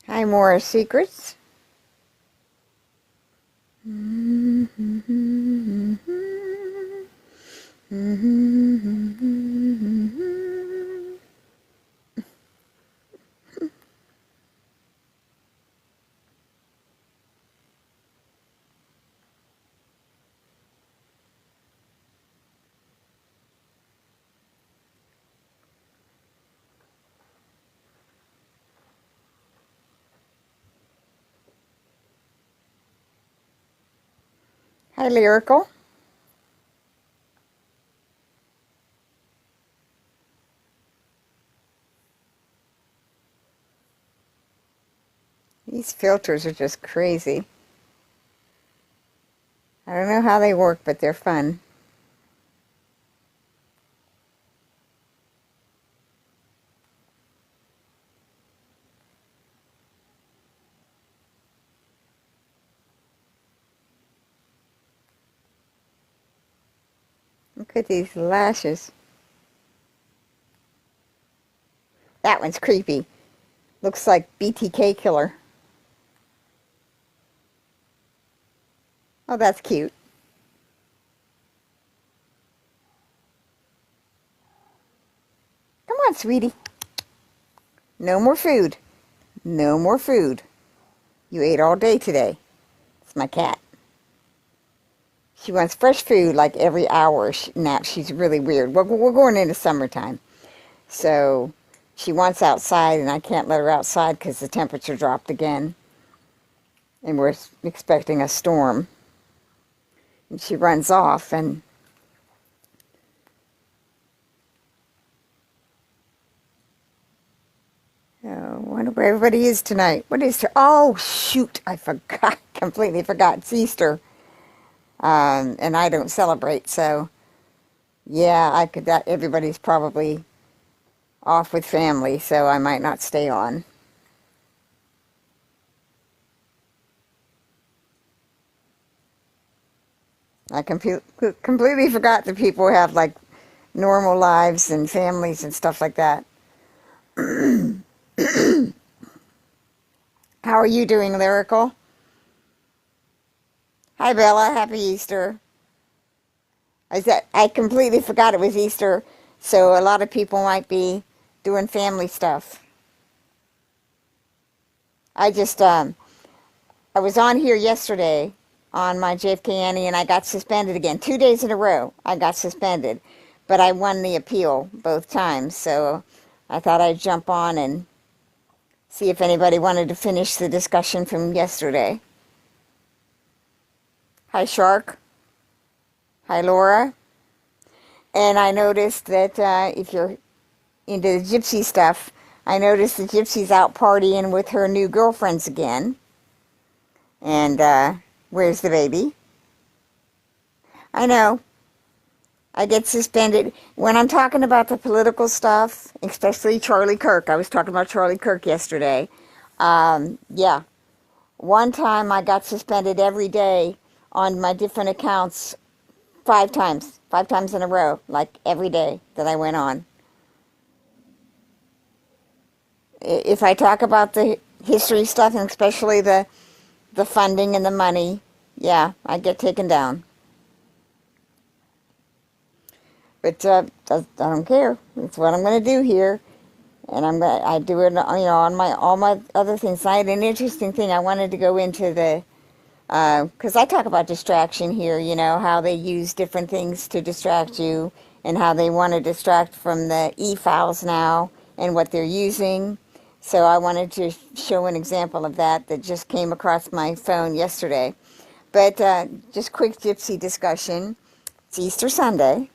Hi, more secrets. Hi, Lyrical. These filters are just crazy. I don't know how they work, but they're fun. Look at these lashes. That one's creepy. Looks like BTK killer. Oh, that's cute. Come on, sweetie. No more food. No more food. You ate all day today. It's my cat. She wants fresh food like every hour. Now, she's really weird. We're going into summertime. So she wants outside, and I can't let her outside because the temperature dropped again. And we're expecting a storm. And she runs off, and I wonder where everybody is tonight. What is her? Oh, shoot. I forgot. Completely forgot. It's Easter. And I don't celebrate, so yeah, I could. That everybody's probably off with family, so I might not stay on. I completely forgot that people have like normal lives and families and stuff like that. How are you doing, Lyrical? Hi, Bella. Happy Easter. I completely forgot it was Easter, so a lot of people might be doing family stuff. I just I was on here yesterday on my JFK Annie, and I got suspended again. 2 days in a row, I got suspended. But I won the appeal both times, so I thought I'd jump on and see if anybody wanted to finish the discussion from yesterday. Hi, Shark. Hi, Laura. And I noticed that if you're into the gypsy stuff, I noticed the gypsy's out partying with her new girlfriends again. And where's the baby? I know. I get suspended. When I'm talking about the political stuff, especially Charlie Kirk, I was talking about Charlie Kirk yesterday. Yeah, one time I got suspended every day on my different accounts 5 times in a row, like every day that I went on. If I talk about the history stuff, and especially the funding and the money, yeah, I get taken down. But I don't care. It's what I'm going to do here. And I do it, on my all my other things. I had an interesting thing. I wanted to go into the because I talk about distraction here. How they use different things to distract you and how they want to distract from the e-files now and what they're using. So I wanted to show an example of that that just came across my phone yesterday. But just quick gypsy discussion. It's Easter Sunday.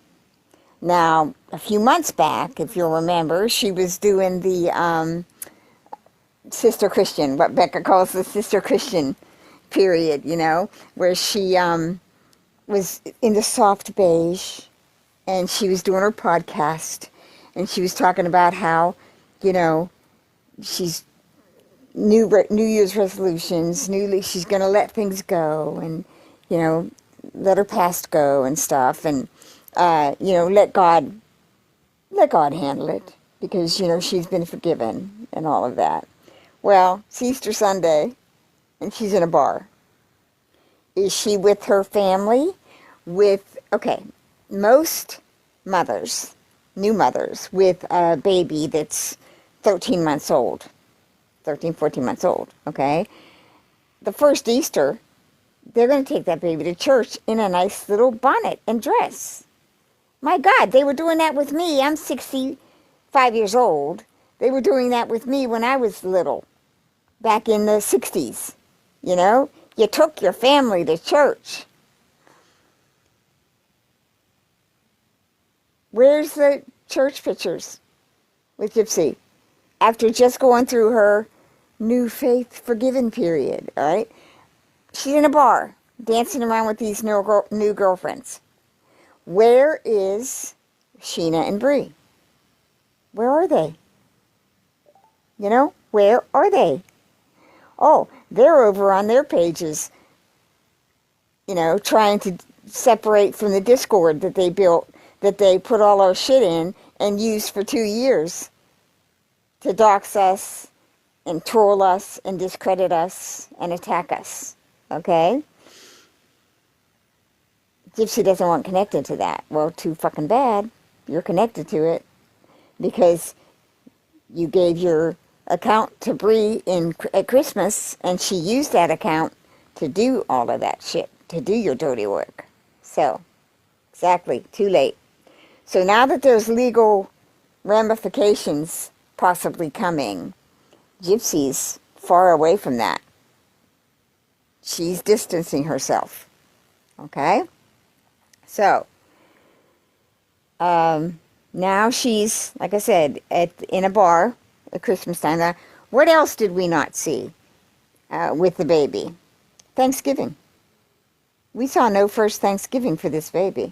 Now, a few months back, if you'll remember, she was doing the Sister Christian, what Becca calls the Sister Christian period, where she was in the soft beige and she was doing her podcast and she was talking about how, you know, she's New Year's resolutions, she's going to let things go and, let her past go and stuff and, let God handle it because, she's been forgiven and all of that. Well, it's Easter Sunday and she's in a bar. Is she with her family? Okay, most mothers, new mothers with a baby that's 13 months old, 13, 14 months old, okay? The first Easter, they're going to take that baby to church in a nice little bonnet and dress. My God, they were doing that with me. I'm 65 years old. They were doing that with me when I was little, back in the 60s. You took your family to church. Where's the church pictures with Gypsy? After just going through her new faith forgiven period, all right? She's in a bar, dancing around with these new girlfriends. Where is Sheena and Bree? Where are they? Where are they? Oh, they're over on their pages, trying to separate from the Discord that they built, that they put all our shit in and used for 2 years to dox us and troll us and discredit us and attack us. Okay? Gypsy doesn't want connected to that. Well, too fucking bad. You're connected to it because you gave your account to Bree at Christmas and she used that account to do all of that shit, to do your dirty work. So, exactly, too late. So now that there's legal ramifications possibly coming, Gypsy's far away from that. She's distancing herself. Okay? So, now she's, like I said, in a bar at Christmas time. Now, what else did we not see with the baby? Thanksgiving. We saw no first Thanksgiving for this baby.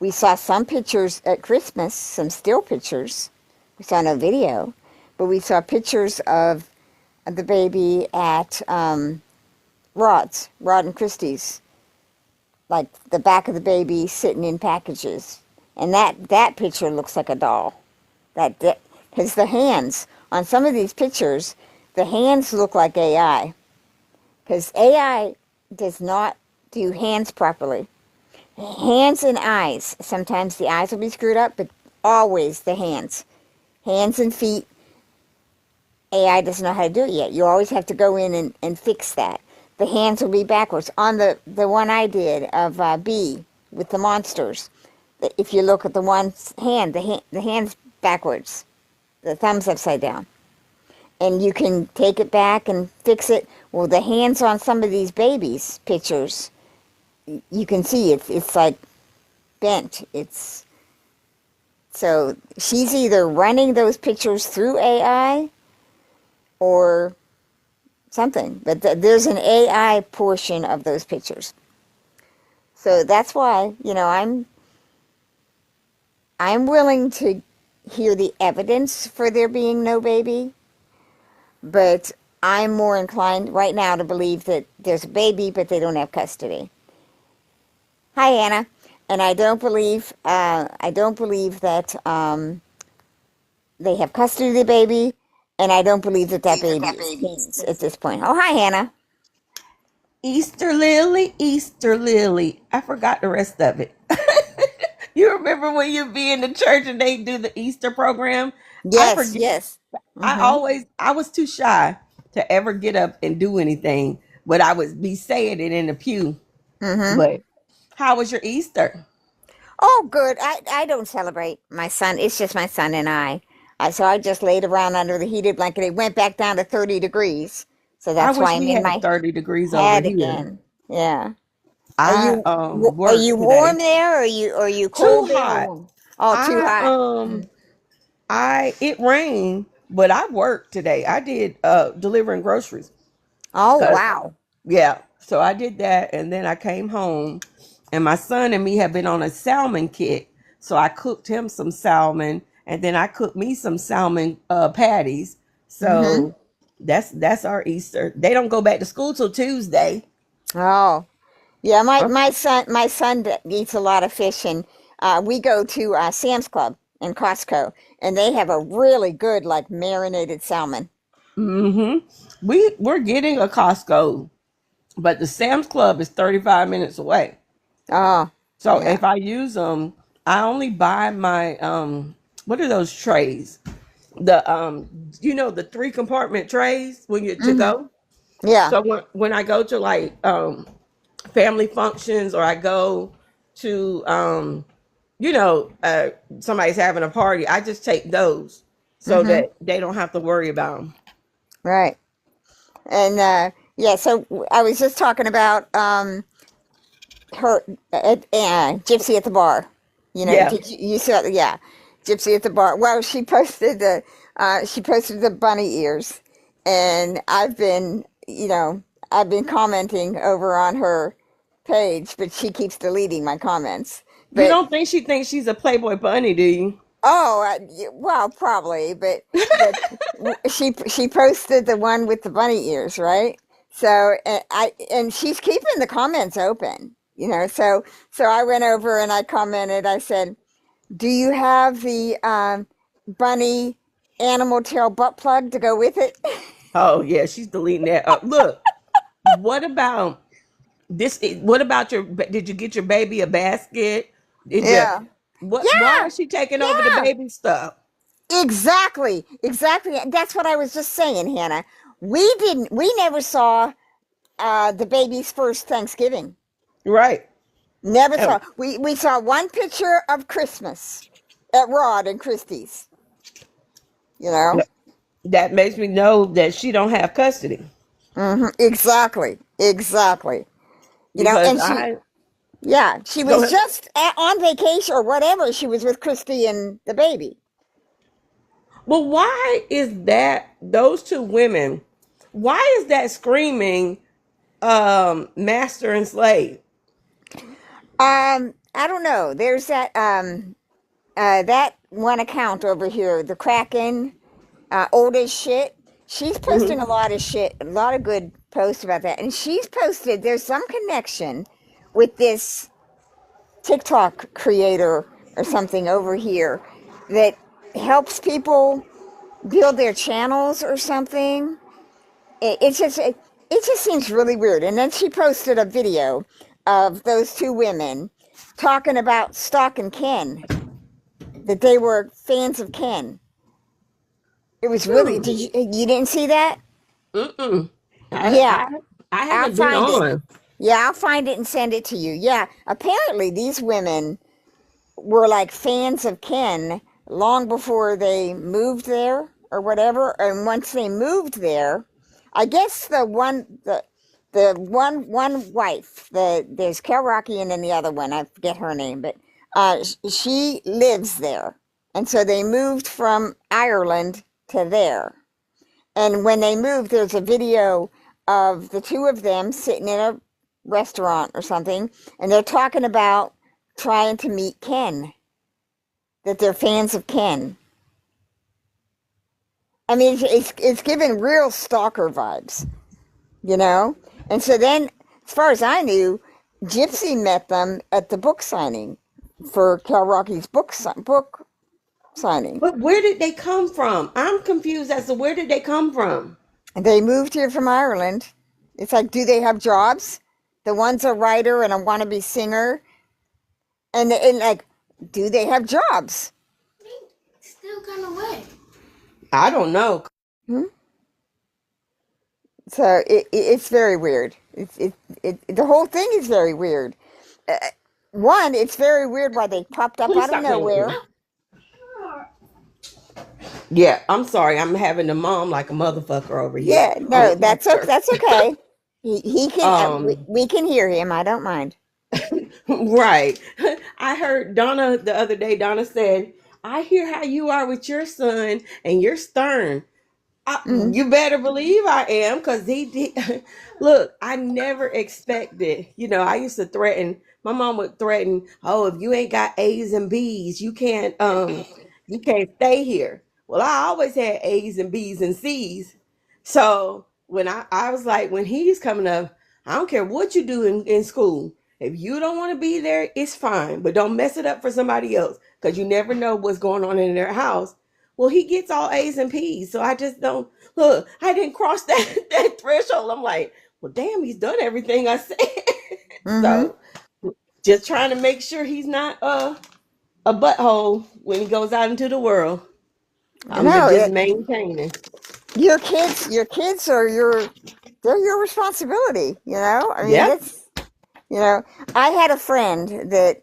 We saw some pictures at Christmas, some still pictures. We saw no video, but we saw pictures of the baby at Rod and Christie's. Like the back of the baby sitting in packages. And that picture looks like a doll. Because the hands, on some of these pictures, the hands look like AI. Because AI does not do hands properly. Hands and eyes. Sometimes the eyes will be screwed up, but always the hands. Hands and feet. AI doesn't know how to do it yet. You always have to go in and fix that. The hands will be backwards. On the one I did of B with the monsters, if you look at the one hand, the hand's backwards. The thumb's upside down. And you can take it back and fix it. Well, the hands on some of these babies' pictures, you can see it's like bent. So she's either running those pictures through AI or something, but there's an AI portion of those pictures. So that's why, I'm willing to hear the evidence for there being no baby, but I'm more inclined right now to believe that there's a baby, but they don't have custody. Hi, Anna. And I don't believe that they have custody of the baby, and I don't believe that baby is King's at this point. Oh, hi, Hannah. Easter Lily, Easter Lily. I forgot the rest of it. You remember when you be in the church and they do the Easter program? I Yes, forget. yes. Mm-hmm. I was too shy to ever get up and do anything, but I would be saying it in the pew. Mm-hmm. But how was your Easter? Oh, good. I don't celebrate my son. It's just my son and I. So I just laid around under the heated blanket. It went back down to 30 degrees. So I that's why wish I'm we in had my 30 degrees over hat here. again. Yeah. Are I you are work you warm today. there? Are you Too cold there or hot. warm? Oh, too I hot. Mm. I it rained, but I worked today. I did delivering groceries. Oh, 'Cause wow. yeah, so I did that and then I came home and my son and me have been on a salmon kick. So I cooked him some salmon and then I cooked me some salmon patties. Mm-hmm. So that's our Easter. They don't go back to school till Tuesday. Oh, yeah. My son eats a lot of fish, and we go to Sam's Club and Costco, and they have a really good like marinated salmon. Mm-hmm. We're getting a Costco, but the Sam's Club is 35 minutes away. Oh, So yeah. if I use them, I only buy my what are those trays? The the three compartment trays when you to Hmm. go. Yeah. So when I go to like family functions or I go to somebody's having a party, I just take those so Hmm. that they don't have to worry about them. Right. And yeah, so I was just talking about her Gypsy at the bar. Yeah. Did you saw? Yeah, Gypsy at the bar. Well, she posted the bunny ears, and I've been commenting over on her page, but she keeps deleting my comments. You But don't think she thinks she's a Playboy bunny, do you? oh, well, probably, but she posted the one with the bunny ears, right? So and she's keeping the comments open, so I went over and I commented. I said, "Do you have the bunny animal tail butt plug to go with it?" Oh yeah, she's deleting that. Look, what about this? What about your? Did you get your baby a basket? Did you? Yeah, What? Why yeah, is she taking over the yeah. baby stuff? Exactly, exactly. That's what I was just saying, Hannah. We never saw the baby's first Thanksgiving. Right. Never Um, saw. We saw one picture of Christmas at Rod and Christie's. You know. that makes me know that she don't have custody Exactly. Exactly. because And I she go was ahead. just on vacation or whatever. She was with Christy and the baby. Well, why is that? Those two women. Why is that screaming master and slave? I don't know. There's that one account over here, the Kraken, old as shit. She's Hmm. posting a lot of shit, a lot of good posts about that. And she's posted, there's some connection with this TikTok creator or something over here that helps people build their channels or something. It just seems really weird. And then she posted a video of those two women talking about Stock and Ken, that they were fans of Ken. It was really, Hmm. you didn't see that? Mm-mm. I, Yeah, I I I'll haven't been find it. on. Yeah, I'll find it and send it to you. Yeah, apparently these women were like fans of Ken long before they moved there or whatever. And once they moved there, I guess the one wife, there's Kel Rocky and then the other one, I forget her name, but she lives there. And so they moved from Ireland to there. And when they moved, there's a video of the two of them sitting in a restaurant or something, and they're talking about trying to meet Ken, that they're fans of Ken. I mean, it's giving real stalker vibes, you know? And so then, as far as I knew, Gypsy met them at the book signing for Cal Rocky's book signing. But where did they come from? I'm confused as to where did they come from. And they moved here from Ireland. It's like, do they have jobs? The one's a writer and a wannabe singer. And like, do they have jobs? Still kind of wet. I don't know. Hmm? So it's very weird. The whole thing is very weird. Uh, One, it's very weird why they popped up Please out of stop playing with nowhere. me. Yeah, I'm sorry. I'm having a mom like a motherfucker over here Yeah, on no, the that's okay. counter. That's okay. He can. Um, We can hear him. I don't mind. right. I heard Donna the other day. Donna said, "I hear how you are with your son, and you're stern." Mm, You better believe I am, because look, I never expected, I used to threaten, my mom would threaten, oh, if you ain't got A's and B's, you can't stay here. Well, I always had A's and B's and C's. So when I was like, when he's coming up, I don't care what you do in school. If you don't want to be there, it's fine, but don't mess it up for somebody else, because you never know what's going on in their house. Well, he gets all A's and P's, so I just don't look. I didn't cross that that threshold. I'm like, well, damn, he's done everything I said. mm-hmm. So just trying to make sure he's not a butthole when he goes out into the world. I'm No, just maintaining. your kids are they're your responsibility. I mean, Yep. that's I had a friend that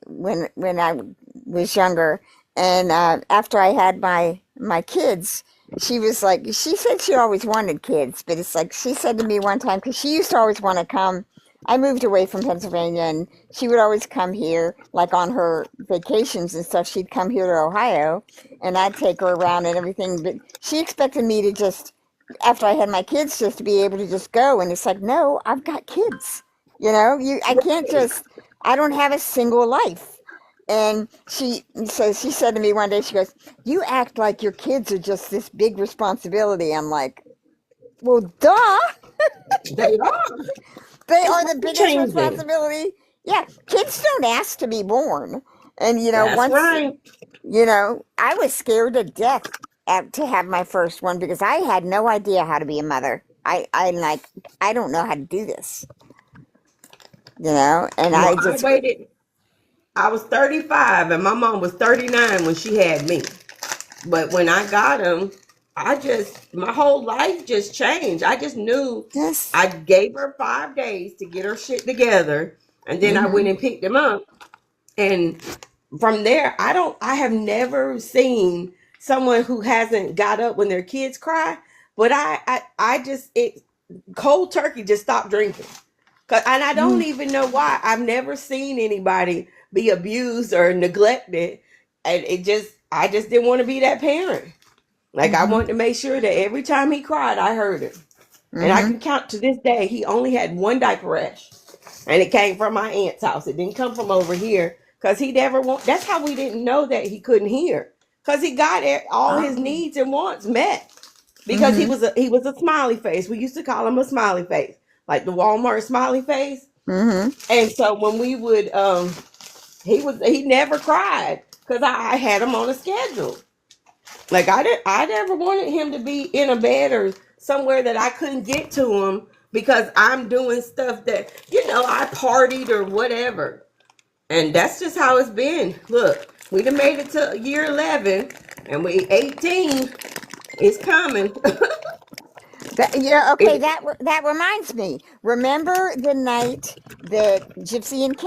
when I was younger, and after I had my kids, she was like, she said she always wanted kids, but it's like she said to me one time, because she used to always want to come. I moved away from Pennsylvania, and she would always come here, like on her vacations and stuff. She'd come here to Ohio, and I'd take her around and everything. But she expected me to just, after I had my kids, just to be able to just go. And it's like, no, I've got kids. I can't just, I don't have a single life. And she said to me one day, she goes, you act like your kids are just this big responsibility. I'm like, well, duh, They are. they It's are not the biggest changing. responsibility. Yeah, kids don't ask to be born. And, That's right. I was scared to death to have my first one because I had no idea how to be a mother. I'm like, I don't know how to do this, and Well, I I just, waited. I was 35 and my mom was 39 when she had me. But when I got him, my whole life just changed. I just knew yes. I gave her 5 days to get her shit together. And then I went Mm-hmm. and picked him up. And from there, I have never seen someone who hasn't got up when their kids cry. But cold turkey just stopped drinking. And I don't even know why. I've never seen anybody be abused or neglected. And I just didn't want to be that parent. Like, I Mm-hmm. wanted to make sure that every time he cried, I heard him. And I Mm-hmm. can count to this day, he only had one diaper rash. And it came from my aunt's house. It didn't come from over here. Because he never that's how we didn't know that he couldn't hear. Because he got all his Oh. needs and wants met. Because Mm-hmm. he was a smiley face. We used to call him a smiley face. Like the Walmart smiley face. Mm-hmm. And so when we would he never cried. Because I had him on a schedule. Like, I never wanted him to be in a bed or somewhere that I couldn't get to him because I'm doing stuff that, I partied or whatever. And that's just how it's been. Look, we done made it to year 11 and we 18. It's coming. Okay, it, that reminds me. Remember the night that Gypsy and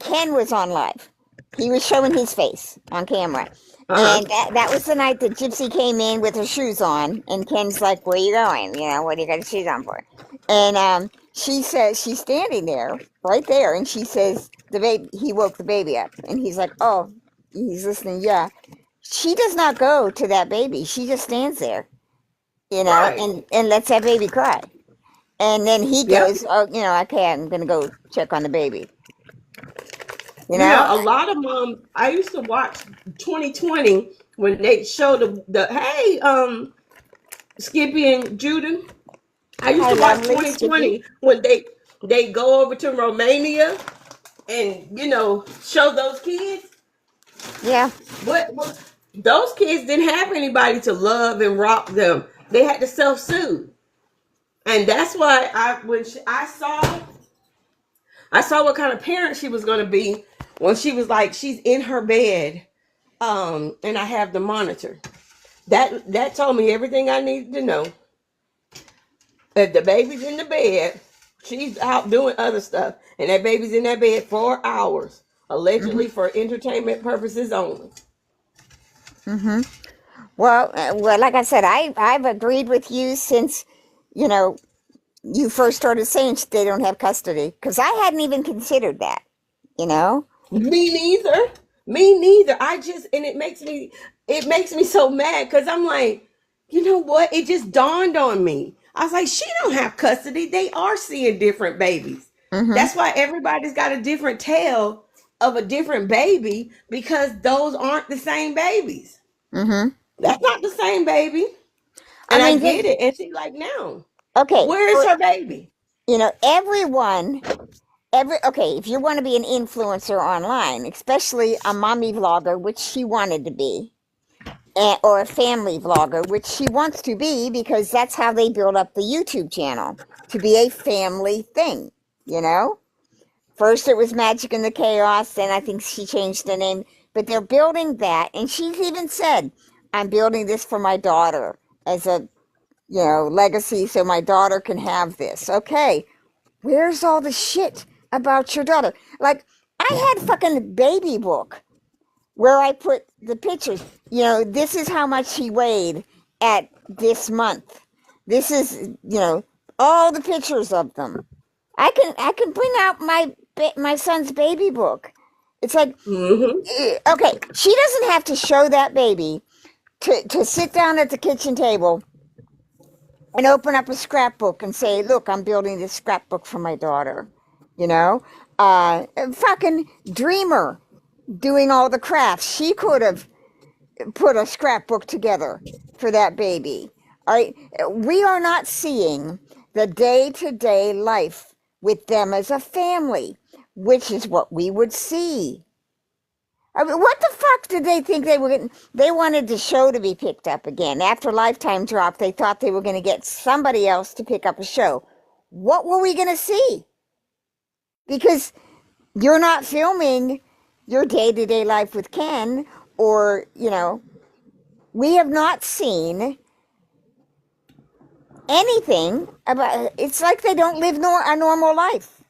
Ken was on live? He was showing his face on camera. uh-huh. And that was the night that Gypsy came in with her shoes on, and Ken's like, "Where you going? What do you got your shoes on for?" And she says she's standing there, right there, and she says the baby. He woke the baby up, and he's like, "Oh, he's listening." Yeah, she does not go to that baby. She just stands there, Right. and lets that baby cry. And then he Yep. goes, "Oh, okay, I'm gonna go check on the baby." You know? A lot of moms, I used to watch 2020 when they showed the hey, Skippy and Judah. I used Hi, to watch lovely Skippy. 2020 when they go over to Romania and show those kids. Yeah. What those kids didn't have anybody to love and rock them. They had to self-soothe, and that's why I saw what kind of parent she was going to be when she was like she's in her bed, and I have the monitor. That told me everything I needed to know. If the baby's in the bed, she's out doing other stuff, and that baby's in that bed for hours. allegedly for entertainment purposes only. Mm-hmm. Well, like I said, I've agreed with you since, you know, you first started saying they don't have custody, because I hadn't even considered that, you know? Me neither. Me neither. I just and it makes me so mad because I'm like, you know what? It just dawned on me. I was like, she don't have custody. They are seeing different babies. Mm-hmm. That's why everybody's got a different tale of a different baby because those aren't the same babies. Mm-hmm. That's not the same baby. I And I mean, get it. And she's like, no, okay, where is her baby? okay, if you want to be an influencer online, especially a mommy vlogger, which she wanted to be, or a family vlogger, which she wants to be, because that's how they build up the YouTube channel, to be a family thing, you know? First it was Magic in the Chaos, then I think she changed the name, but they're building that, and she's even said, I'm building this for my daughter as a, legacy so my daughter can have this. Okay, where's all the shit about your daughter? Like, I had fucking baby book where I put the pictures. This is how much he weighed at this month. This is, all the pictures of them. I can bring out my son's baby book. It's like, Mm-hmm. okay, she doesn't have to show that baby to sit down at the kitchen table and open up a scrapbook and say, look, I'm building this scrapbook for my daughter. You know? Fucking Dreamer doing all the crafts. She could have put a scrapbook together for that baby. All right? We are not seeing the day-to-day life with them as a family, which is what we would see. I mean, what the fuck did they think they were getting? They wanted the show to be picked up again. After Lifetime dropped, they thought they were going to get somebody else to pick up a show. What were we going to see? Because you're not filming your day-to-day life with Ken, or, we have not seen anything about. It's like they don't live a normal life.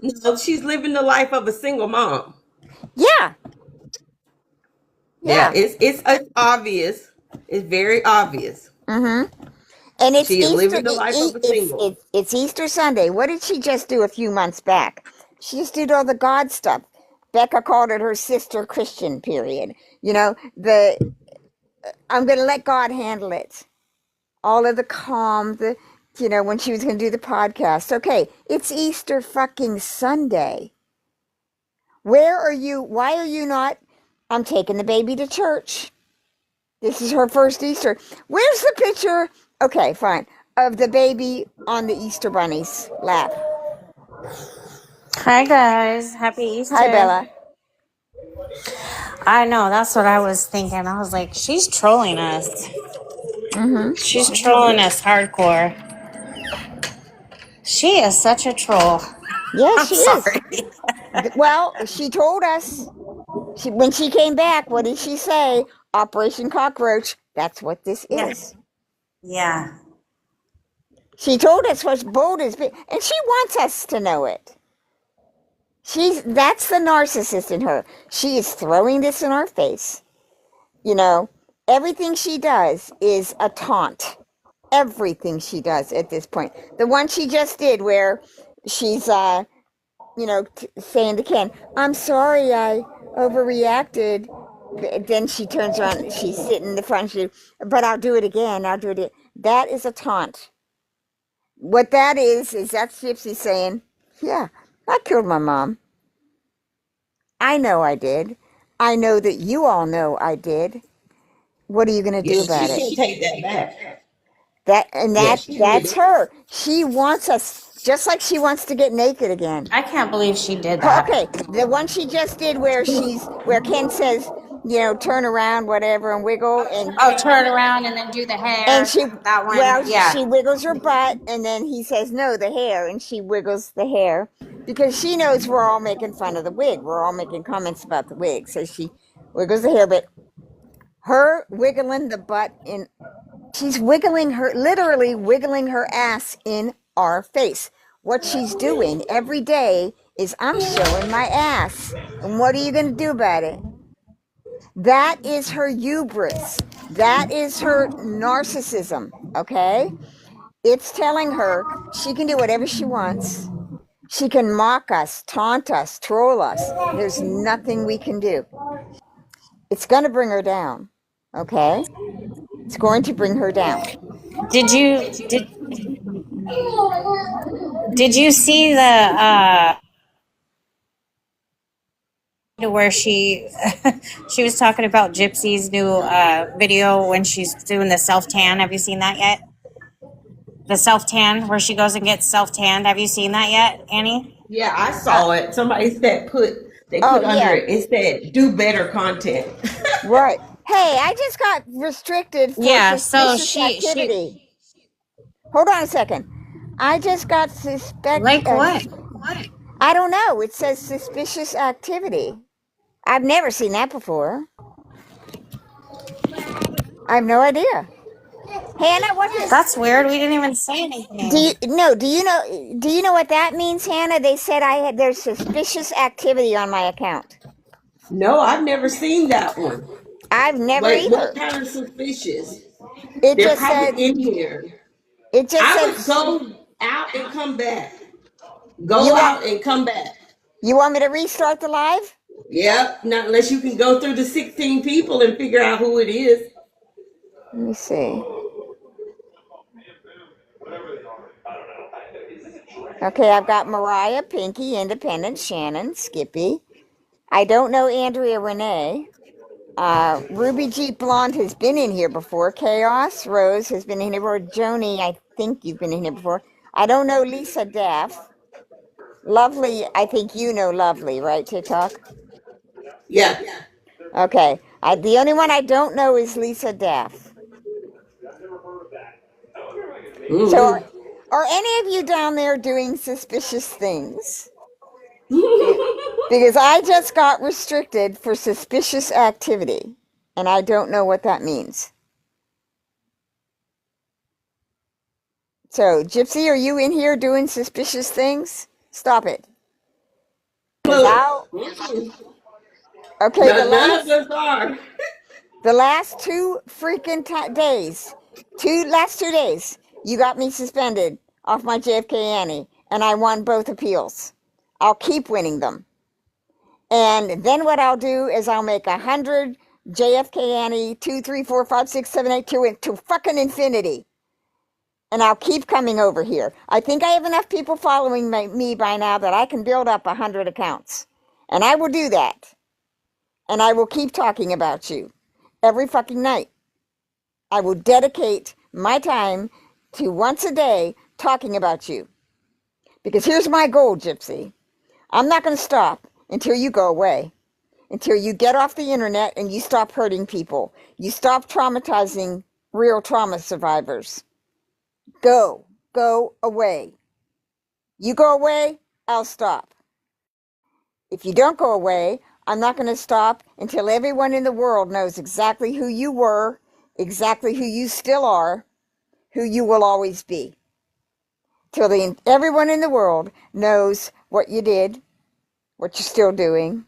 No, she's living the life of a single mom. Yeah, Yeah, yeah. it's obvious. It's very obvious. Mm-hmm. And it's She is Easter. living the life of a single. It's Easter Sunday. What did she just do a few months back? She just did all the God stuff. Becca called it her sister Christian period. I'm going to let God handle it. All of the calm, when she was going to do the podcast. Okay, it's Easter fucking Sunday. Where are you? Why are you not? I'm taking the baby to church. This is her first Easter. Where's the picture? Okay, fine. Of the baby on the Easter bunny's lap. Hi guys, happy Hi, Easter. Bella. I know, that's what I was thinking. I was like, she's trolling us. Mm-hmm. She's trolling us hardcore. She is such a troll. Yeah, I'm she is. sorry. Well, she told us. When she came back, what did she say? Operation Cockroach. That's what this Yeah. is. Yeah. She told us what's bold is big, and she wants us to know it. That's the narcissist in her. She is throwing this in our face. Everything she does is a taunt. Everything she does at this point. The one she just did where she's, saying to Ken, I'm sorry I overreacted. Then she turns around, she's sitting in the front, but I'll do it again. I'll do it again. That is a taunt. What that is that's Gypsy saying, yeah, I killed my mom. I know I did. I know that you all know I did. What are you going to do Yeah, about she it? can't take that back. That's really. her. She wants us, just like she wants to get naked again. I can't believe she did that. Okay, the one she just did where Ken says, turn around, whatever, and wiggle, Oh, turn around and then do the hair. and she, That one. well, Yeah. she wiggles her butt, and then he says, no, the hair, and she wiggles the hair, because she knows we're all making fun of the wig. We're all making comments about the wig, so she wiggles the hair, but her wiggling the butt she's literally wiggling her ass in our face. What she's doing every day is I'm showing my ass. And what are you going to do about it? That is her hubris. That is her narcissism, okay? It's telling her she can do whatever she wants. She can mock us, taunt us, troll us. There's nothing we can do. It's going to bring her down, okay? It's going to bring her down. Did you did you see the where she she was talking about Gypsy's new video when she's doing the self tan? Have you seen that yet? The self tan where she goes and gets self tanned. Have you seen that yet, Annie? Yeah, I Uh, saw it. Somebody said they oh, put under yeah, it. It said do better content. right. Hey, I just got restricted for Yeah. So suspicious she activity. Hold on a second. I just got like what? I don't know. It says suspicious activity. I've never seen that before. I have no idea. Hannah, what is That's weird. We didn't even say do you anything. no, do you know what that means, Hannah? They said there's suspicious activity on my account. No, I've never seen that one. I've never Wait, what either. kind of suspicious? It They're just probably said in here. it just I said would go out and come back. you Go want out and come back. you want me to restart the live? Yep, not unless you can go through the 16 people and figure out who it is. Let me see. Okay, I've got Mariah, Pinky, Independent, Shannon, Skippy. I don't know Andrea Renee. Ruby Jeep Blonde has been in here before. Chaos Rose has been in here before. Joni, I think you've been in here before. I don't know Lisa Daff. Lovely, I think you know Lovely, right, TikTok? Yeah. Okay. The only one I don't know is Lisa Daff. So Hmm. are any of you down there doing suspicious things? Because I just got restricted for suspicious activity, and I don't know what that means. So, Gypsy, are you in here doing suspicious things? Stop it. Because I'll. Okay, None of us are. the last two freaking days, last 2 days, you got me suspended off my JFK Annie, and I won both appeals. I'll keep winning them. And then what I'll do is I'll make 100 JFK Annie 2, 3, 4, 5, 6, 7, 8, 2 into fucking infinity. And I'll keep coming over here. I think I have enough people following me by now that I can build up 100 accounts. And I will do that. And I will keep talking about you every fucking night. I will dedicate my time to once a day talking about you. Because here's my goal, Gypsy. I'm not going to stop until you go away. Until you get off the internet and you stop hurting people. You stop traumatizing real trauma survivors. Go away. You go away, I'll stop. If you don't go away, I'm not going to stop until everyone in the world knows exactly who you were, exactly who you still are, who you will always be. Till everyone in the world knows what you did, what you're still doing,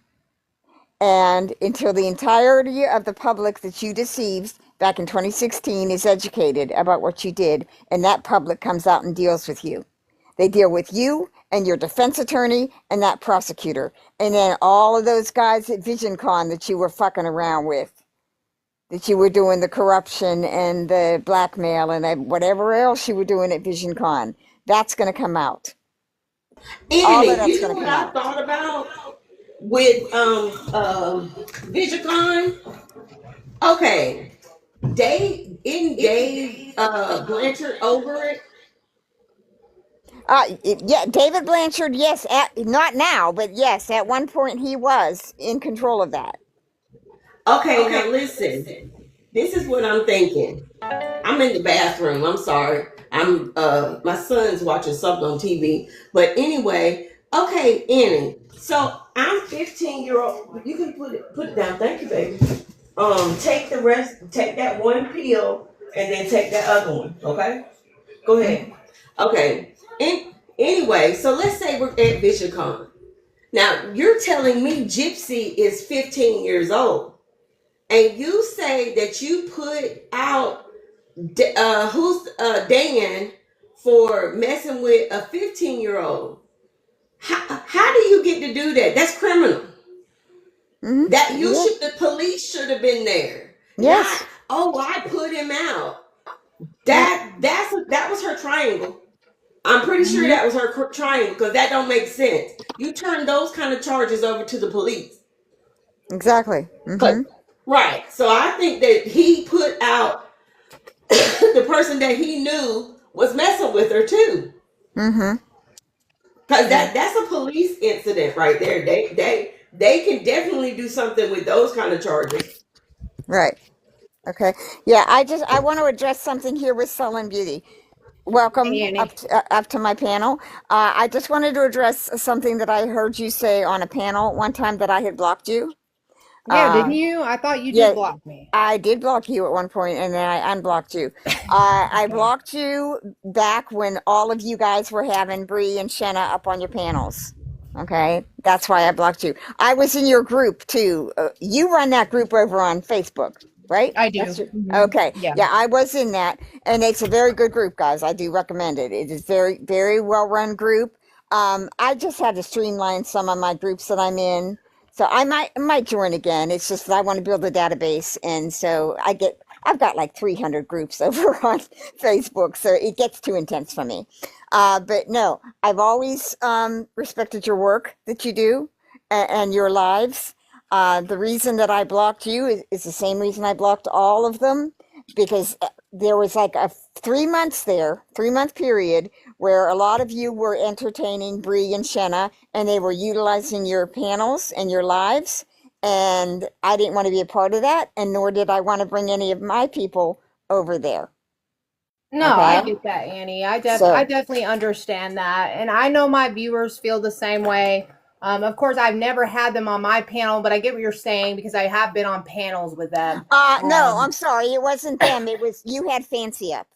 and until the entirety of the public that you deceived back in 2016 is educated about what you did, and that public comes out and deals with you. They deal with you and your defense attorney and that prosecutor. And then all of those guys at VisionCon that you were fucking around with, that you were doing the corruption and the blackmail and whatever else you were doing at VisionCon, that's going to come out. All of Annie, that's you know going to what come I out. thought about with VisionCon? Okay. Dave Blanchard over it? Yeah, David Blanchard, yes, not now, but yes, at one point he was in control of that. Okay, now listen. This is what I'm thinking. I'm in the bathroom. I'm sorry. I'm my son's watching something on TV. But anyway, okay, Annie. So I'm 15-year-old. You can put it down. Thank you, baby. Take that one pill and then take that other one. Okay? Go ahead. Okay. Anyway, so let's say we're at VisionCon. Now, you're telling me Gypsy is 15 years old, and you say that you put out Dan for messing with a 15-year-old. How do you get to do that? That's criminal. Mhm. That Yeah. the police should have been there. Yes. Not, oh, I put him out. Yeah. That was her triangle. I'm pretty sure Mhm. that was her triangle because that don't make sense. You turn those kind of charges over to the police. Exactly. But, Mhm. right. So I think that he put out the person that he knew was messing with her too. Mhm. Because Yeah. that's a police incident right there. They can definitely do something with those kind of charges. Right. Okay. Yeah. I want to address something here with Sullen Beauty. Hey, Welcome Annie. up to my panel. I just wanted to address something that I heard you say on a panel one time that I had blocked you. Yeah, Uh, didn't you? I thought you did yeah, block me. I did block you at one point, and then I unblocked you. I Okay. blocked you back when all of you guys were having Bree and Shenna up on your panels. Okay, that's why I blocked you. I was in your group too. You run that group over on Facebook, right? I do. That's okay. Yeah. Yeah, I was in that, and it's a very good group, guys. I do recommend it. It is very, very well run group. I just had to streamline some of my groups that I'm in. So I might join again. It's just that I want to build a database, and so I've got like 300 groups over on Facebook, so it gets too intense for me. But no, I've always respected your work that you do and your lives. The reason that I blocked you is the same reason I blocked all of them, because there was like a 3 months there, 3 month period where a lot of you were entertaining Bree and Shenna, and they were utilizing your panels and your lives. And I didn't want to be a part of that, and nor did I want to bring any of my people over there. No, I Okay. get that, Annie. I So, definitely understand that. And I know my viewers feel the same way. Of course, I've never had them on my panel, but I get what you're saying because I have been on panels with them. no, Um, I'm sorry. It wasn't them. It was you had Fancy up.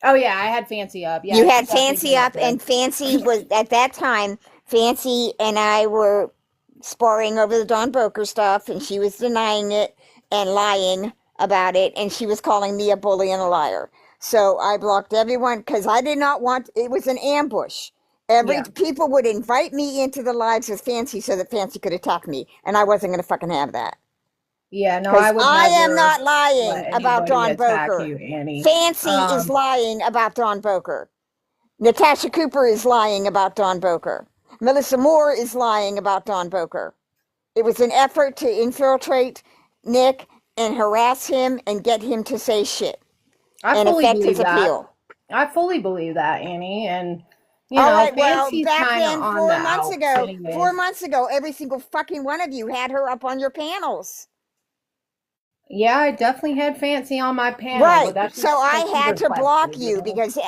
oh yeah, I had Fancy up. You Yeah, she had definitely Fancy came up up, there. and Fancy was at that time. Fancy and I were sparring over the Don Boker stuff, and she was denying it and lying about it, and she was calling me a bully and a liar. So I blocked everyone because I did not want. It was an ambush. Every Yeah. people would invite me into the lives with Fancy so that Fancy could attack me, and I wasn't going to fucking have that. Yeah, no, I Because would I am never not lying let about anybody Don attack Boker. you, Annie. Fancy is Um, lying about Don Boker. Natasha Cooper is lying about Don Boker. Melissa Moore is lying about Don Boker. It was an effort to infiltrate Nick and harass him and get him to say shit I and fully affect his believe that. appeal. I fully believe that, Annie. And All right, well, Fancy's back kind of then, on the 4 months outs, ago, anyways. 4 months ago, every single fucking one of you had her up on your panels. Yeah, I definitely had Fancy on my panel, Right. but that's So just I because she had to block requested, you because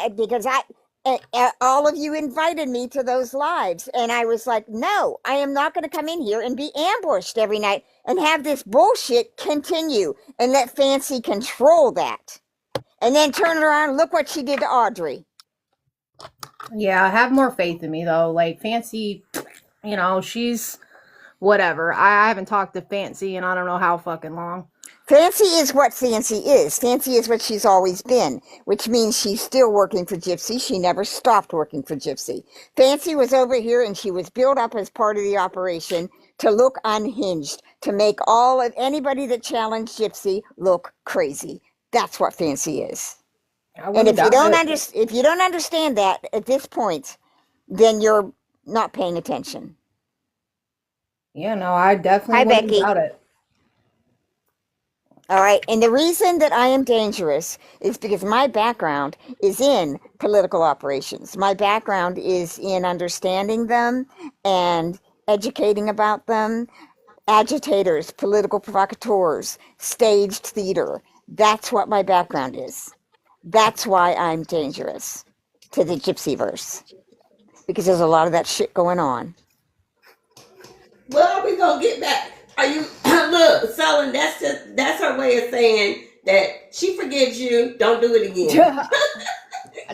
all of you invited me to those lives, and I was like, no, I am not going to come in here and be ambushed every night and have this bullshit continue and let Fancy control that. And then turn it around and look what she did to Audrey. Yeah, have more faith in me though. Like Fancy, she's whatever. I haven't talked to Fancy in I don't know how fucking long. Fancy is what Fancy is. Fancy is what she's always been, which means she's still working for Gypsy. She never stopped working for Gypsy. Fancy was over here and she was built up as part of the operation to look unhinged, to make all of anybody that challenged Gypsy look crazy. That's what Fancy is. I And wouldn't doubt it. if you don't understand that at this point, then you're not paying attention. Yeah, no, I definitely Hi, wouldn't Becky. doubt it. All right. And the reason that I am dangerous is because my background is in political operations. My background is in understanding them and educating about them. Agitators, political provocateurs, staged theater. That's what my background is. That's why I'm dangerous to the Gypsyverse, because there's a lot of that shit going on. Well, we gonna get back. Are you look, Sullen? That's her way of saying that she forgives you. Don't do it again.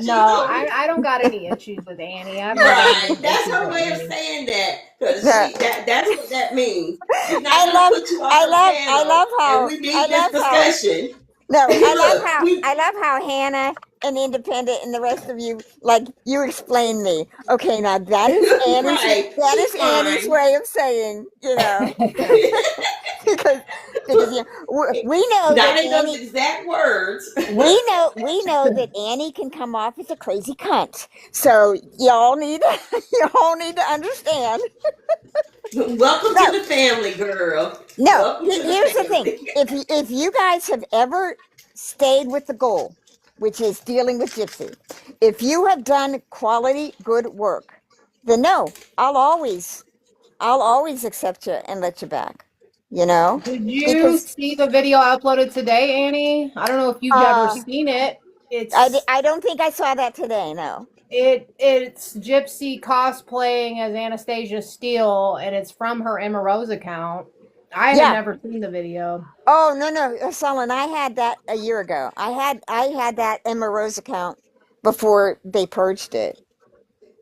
No, I don't got any issues with Annie. I've never had Right. any That's issues her with way of Annie. saying that. Because No, that's what that means. She's not I gonna love, put you off her I channel love and how, we need this discussion. no, Look, we I love how Hannah and Independent and the rest of you, like, you explain me. Okay, now right. that She's is Annie's fine. way of saying, because, we know that Not in those Annie, exact words. we know that Annie can come off as a crazy cunt. So y'all need, y'all need to understand. Welcome to No, the family, girl. no. Welcome to the Here's the thing: family. if you guys have ever stayed with the goal, which is dealing with Gypsy, if you have done quality good work, then no, I'll always accept you and let you back. You know, Did you because see the video I uploaded today, Annie? I don't know if you've ever uh, seen it. It's I don't think I saw that today. No. it's Gypsy cosplaying as Anastasia Steele, and it's from her Emma Rose account. I had Yeah. never seen the video. Oh no no, Solon, I had that a year ago. I had that Emma Rose account before they purged it.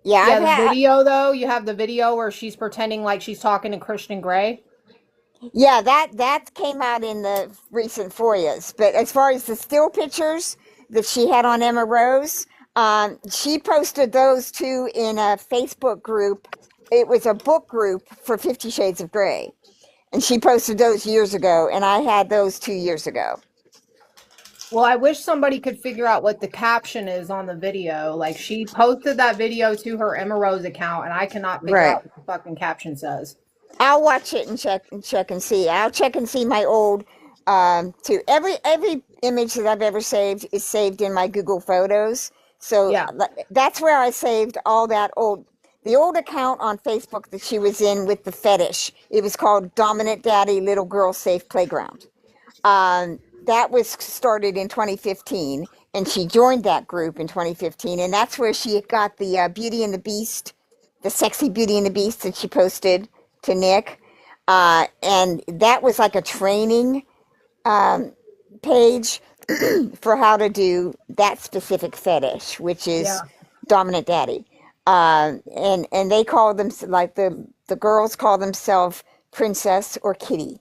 Yeah, Yeah, I've the had. video though, you have the video where she's pretending like she's talking to Christian Grey. Yeah, that came out in the recent FOIAs. But as far as the still pictures that she had on Emma Rose, she posted those too in a Facebook group. It was a book group for 50 Shades of Grey. And she posted those years ago, and I had those 2 years ago. Well, I wish somebody could figure out what the caption is on the video. Like she posted that video to her Emma Rose account, and I cannot figure Right. out what the fucking caption says. I'll watch it and check and see. I'll check and see my old to every image that I've ever saved is saved in my Google Photos. So Yeah. that's where I saved all that the old account on Facebook that she was in with the fetish. It was called Dominant Daddy Little Girl Safe Playground. That was started in 2015, and she joined that group in 2015, and that's where she got the Beauty and the Beast, the sexy Beauty and the Beast that she posted to Nick, and that was like a training page for how to do that specific fetish, which is Yeah. dominant daddy. And they call them like the girls call themselves princess or kitty,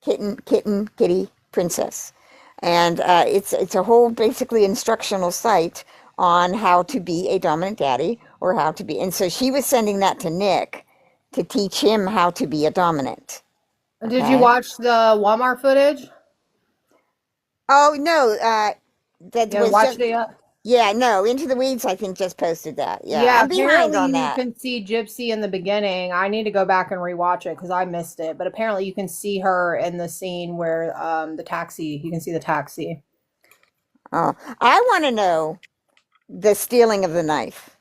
kitten, kitty, princess, and it's a whole basically instructional site on how to be a dominant daddy or how to be. And so she was sending that to Nick to teach him how to be a dominant. Did you Okay. watch the Walmart footage? Oh no, that Yeah, was watch just the. yeah. No, Into the Weeds. I think just posted that. Yeah, Yeah, I'm behind apparently on you that. can see Gypsy in the beginning. I need to go back and rewatch it because I missed it. But apparently you can see her in the scene where the taxi. You can see the taxi. Oh, I want to know the stealing of the knife.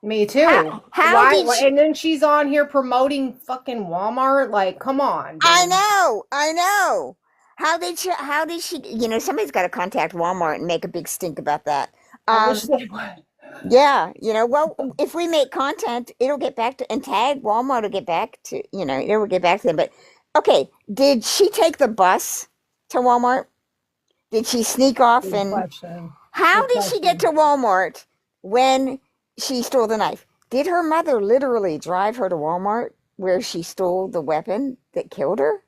Me too. How did Why? she? And then she's on here promoting fucking Walmart. Like, come on, I dude. know, I know. How did she? How did she? You know, somebody's got to contact Walmart and make a big stink about that. I wish Um, they would. yeah, you know, well, if we make content, it'll get back to and tag Walmart will get back to it will get back to them. But okay, did she take the bus to Walmart? Did she sneak off Good and question. how Good did she get to question. Walmart when she stole the knife? Did her mother literally drive her to Walmart where she stole the weapon that killed her?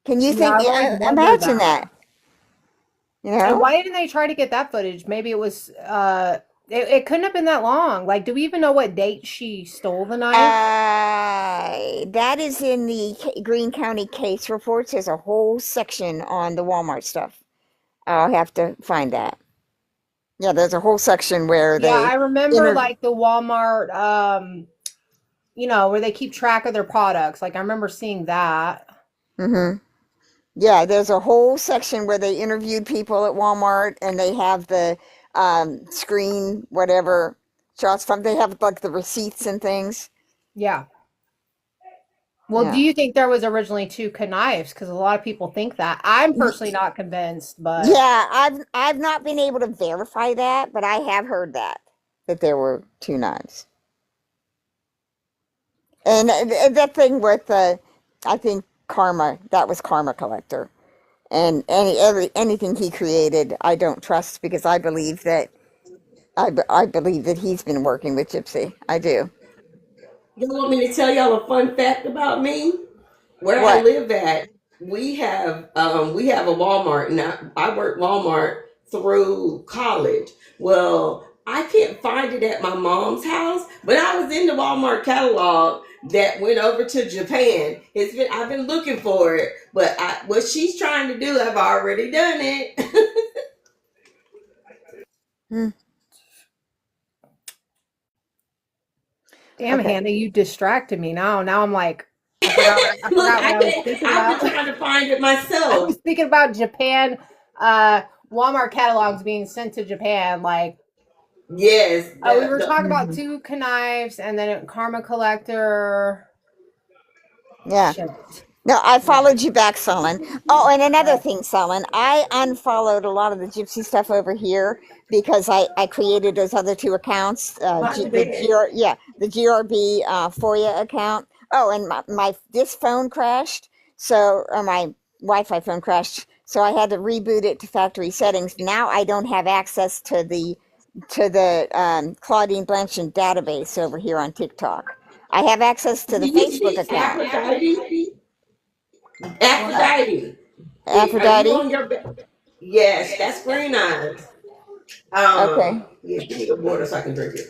Can you Yeah, think? I've always wondered Imagine that. that. You And know? why didn't they try to get that footage? Maybe it was it couldn't have been that long. Like, do we even know what date she stole the knife? That is in the Greene County case reports. There's a whole section on the Walmart stuff. I'll have to find that. Yeah, there's a whole section where Yeah, they I remember inter. like the Walmart where they keep track of their products. Like I remember seeing that. Hmm. Yeah, there's a whole section where they interviewed people at Walmart and they have the screen, whatever shots from. They have like the receipts and things. Yeah. Well, do Yeah. you think there was originally two knives? Because a lot of people think that. I'm personally not convinced, but Yeah, I've not been able to verify that, but I have heard that there were two knives. And that thing with I think Karma, that was Karma Collector. And anything he created, I don't trust because I believe that I believe that he's been working with Gypsy. I do. You want me to tell y'all a fun fact about me? Where I What? live at, we have a Walmart, and I work Walmart through college. Well, I can't find it at my mom's house, but I was in the Walmart catalog that went over to Japan. I've been looking for it, but what she's trying to do, I've already done it. Hmm. Damn, Okay. Hannah, you distracted me now. Now I'm like, I Look, forgot what I was thinking I've been about. trying to find it I was myself. thinking about Japan, Walmart catalogs being sent to Japan. Like, Yes, we were talking about Mhm. two knives and then Karma Collector. Yeah. Shit. No, I Yeah. followed you back, Solon. Oh, and another thing, Solon, I unfollowed a lot of the Gypsy stuff over here because I created those other two accounts, By the bed. the GRB FOIA account. Oh, and my this phone crashed, so or my Wi-Fi phone crashed, so I had to reboot it to factory settings. Now I don't have access to the Claudine Blanchard database over here on TikTok. I have access to Do the you Facebook see account. Aphrodite? Uh, Aphrodite. Are you Aphrodite. on your bed? Yes, that's Green Eyes. Okay. Yeah, give me the water so I can drink it.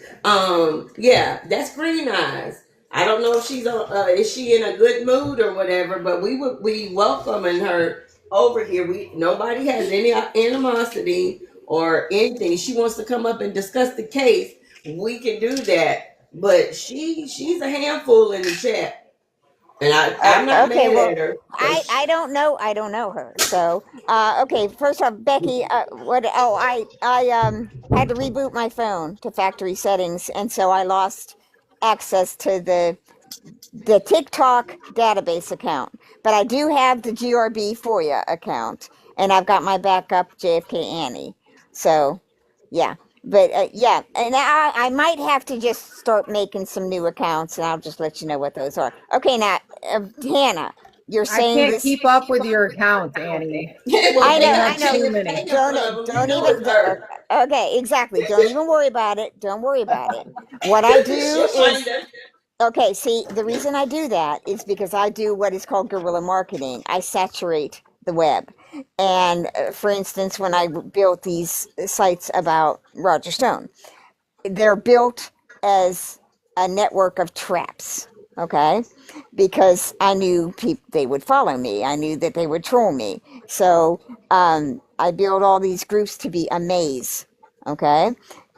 Yeah, that's Green Eyes. I don't know if she's on. Is she in a good mood or whatever? But we welcoming her over here. We Nobody has any animosity or anything. She wants to come up and discuss the case. We can do that. But she's a handful in the chat, and I'm not Okay. mad Well, at her. I don't know. I don't know her. So, okay. First off, Becky, what? Oh, I had to reboot my phone to factory settings, and so I lost access to the TikTok database account. But I do have the GRB FOIA account, and I've got my backup JFK Annie. So, yeah. But yeah, and I might have to just start making some new accounts, and I'll just let you know what those are. Okay, now, Hannah, you're I saying can't this. keep up with your accounts, Annie. Well, I You know, take I have know. too take many. one of them. You Don't know it's even. her. Okay, exactly. Don't even worry about it. Don't worry about it. What I do She'll find is us. okay, see, the reason I do that is because I do what is called guerrilla marketing. I saturate the web. And for instance, when I built these sites about Roger Stone, they're built as a network of traps, okay? Because I knew they would follow me. I knew that they would troll me. So I built all these groups to be a maze, okay?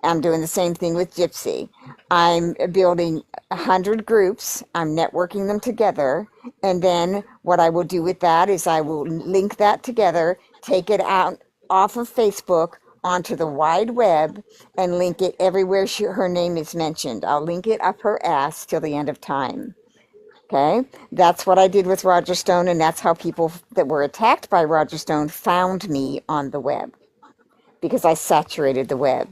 I'm doing the same thing with Gypsy. I'm building 100 groups. I'm networking them together. And then what I will do with that is I will link that together, take it out off of Facebook onto the wide web and link it everywhere her name is mentioned. I'll link it up her ass till the end of time. Okay? That's what I did with Roger Stone, and that's how people that were attacked by Roger Stone found me on the web because I saturated the web.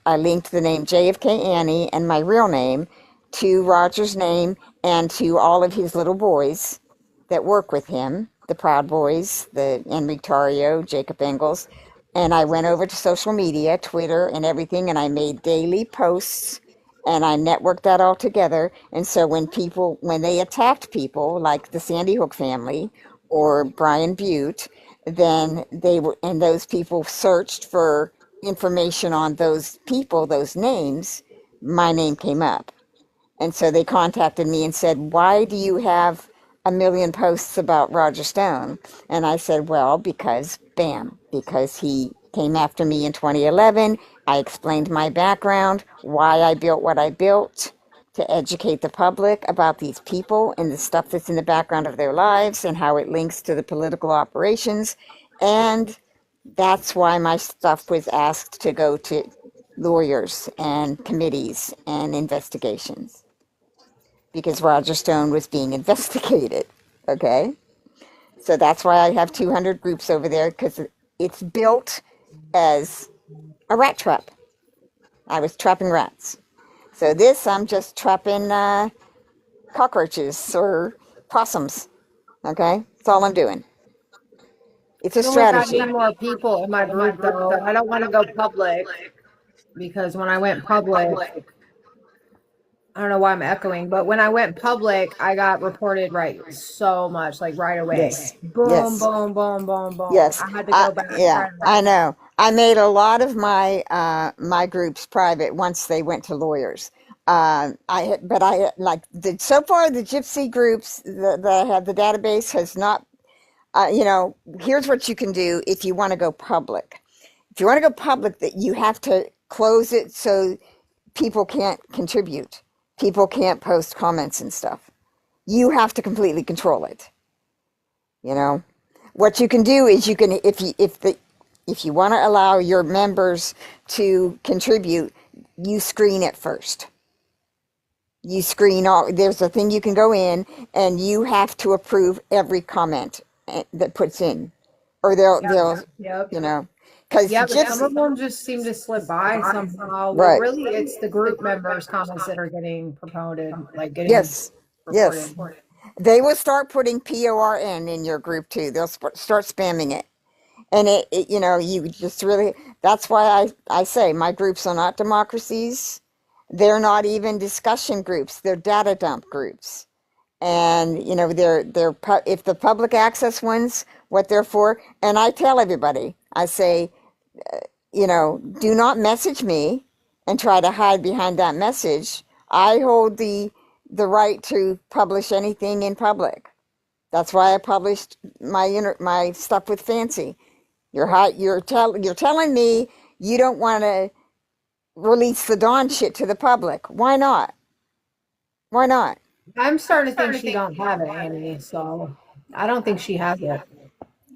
I linked the name JFK Annie and my real name to Roger's name and to all of his little boys that work with him, the Proud Boys, the Enrique Tario, Jacob Engels. And I went over to social media, Twitter and everything, and I made daily posts and I networked that all together. And so when they attacked people like the Sandy Hook family or Brian Butte, then and those people searched for information on those people, those names, my name came up. And so they contacted me and said, "Why do you have a million posts about Roger Stone?" And I said, "Well, because, bam, because he came after me in 2011. I explained my background, why I built what I built, to educate the public about these people and the stuff that's in the background of their lives and how it links to the political operations. And that's why my stuff was asked to go to lawyers and committees and investigations because Roger Stone was being investigated. Okay? So that's why I have 200 groups over there because it's built as a rat trap. I was trapping rats. So this, I'm just trapping cockroaches or possums. Okay? That's all I'm doing. It's I a feel like I strategy. need more people in my group, though. I don't want to go public. because when I went public, I don't know why I'm echoing, but when I went public, I got reported right so much, like right away. Yes. Boom, Yes. boom, boom, boom, boom. Yes. I had to go back Yeah, trying to. I know. I made a lot of my groups private once they went to lawyers. But like so far the Gypsy groups that I have the database has not. Here's what you can do if you want to go public. If you want to go public, that you have to close it so people can't contribute. People can't post comments and stuff. You have to completely control it. You know, what you can do is you can if you want to allow your members to contribute, you screen it first. You screen all. There's a thing you can go in, and you have to approve every comment that puts in, or they'll Yep. because Yeah, but some Gypsy, of them just seem to slip by somehow. Well, right? really, it's the group members' comments that are getting promoted, like getting Yes, yes. reported. They will start putting PORN in your group too. They'll start spamming it. And you just really, that's why I say my groups are not democracies. They're not even discussion groups. They're data dump groups. And, if the public access ones, what they're for, and I tell everybody, I say, do not message me and try to hide behind that message. I hold the right to publish anything in public. That's why I published my stuff with Fancy. You're telling me you don't want to release the Dawn shit to the public. Why not? Why not? I'm starting to think she don't have it, Annie. So I don't think she has it.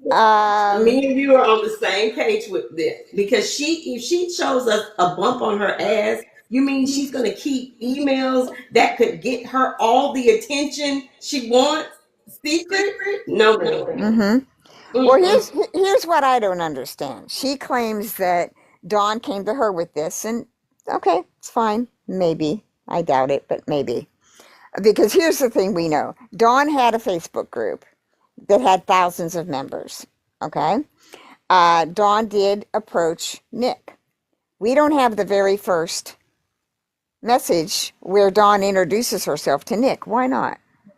Me and you are on the same page with this because if she shows us a bump on her ass, you mean she's gonna keep emails that could get her all the attention she wants secret? No, no. Mm-hmm. Well, here's what I don't understand. She claims that Dawn came to her with this, and okay, it's fine. Maybe. I doubt it, but maybe. Because here's the thing we know. Dawn had a Facebook group that had thousands of members. Okay? Dawn did approach Nick. We don't have the very first message where Dawn introduces herself to Nick. Why not?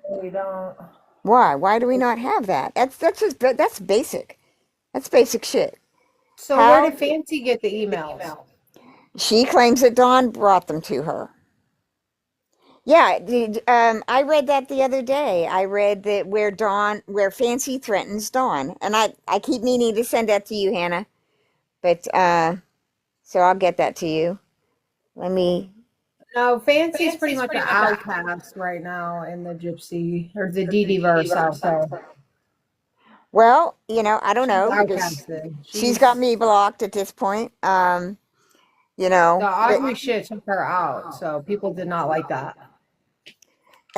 We don't. Why? Why do we not have that? That's basic. That's basic shit. So where did Fancy get the emails? She claims that Dawn brought them to her. Yeah, I read that the other day. I read that where Fancy threatens Dawn, and I keep meaning to send that to you, Hannah. But so I'll get that to you. Let me. No, Fancy's pretty much an outcast right now in the Gypsy or the DD-verse out there. Well, I don't know because Outcasted. she's got me blocked at this point. The Audrey shit took her out, so people did not like that.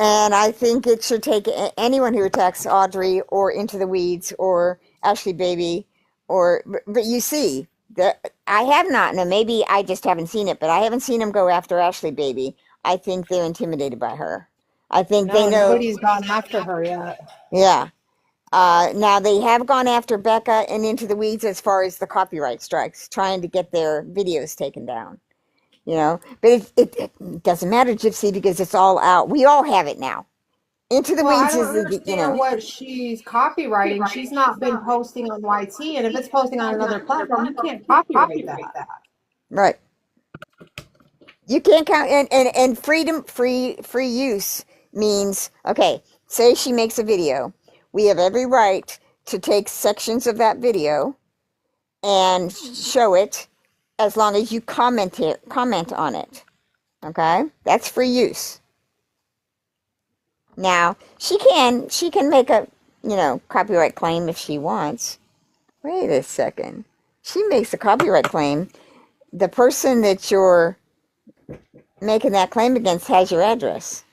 And I think it should take anyone who attacks Audrey or Into the Weeds or Ashley Baby but you see that I have not, and maybe I just haven't seen it, but I haven't seen them go after Ashley Baby. I think they're intimidated by her. I think they know. Nobody's gone after her yet. Yeah. Now they have gone after Becca and Into the Weeds as far as the copyright strikes, trying to get their videos taken down. But it doesn't matter, Gypsy, because it's all out. We all have it now. Into the Well, Weeds I don't is, understand what she's copyrighting. She's not been posting on YT, and if it's posting on another platform, you can't copyright that. Right. You can't count, and free use means, okay, say she makes a video. We have every right to take sections of that video and show it as long as you comment on it. Okay? That's free use. Now, she can make a, copyright claim if she wants. Wait a second. She makes a copyright claim. The person that you're making that claim against has your address.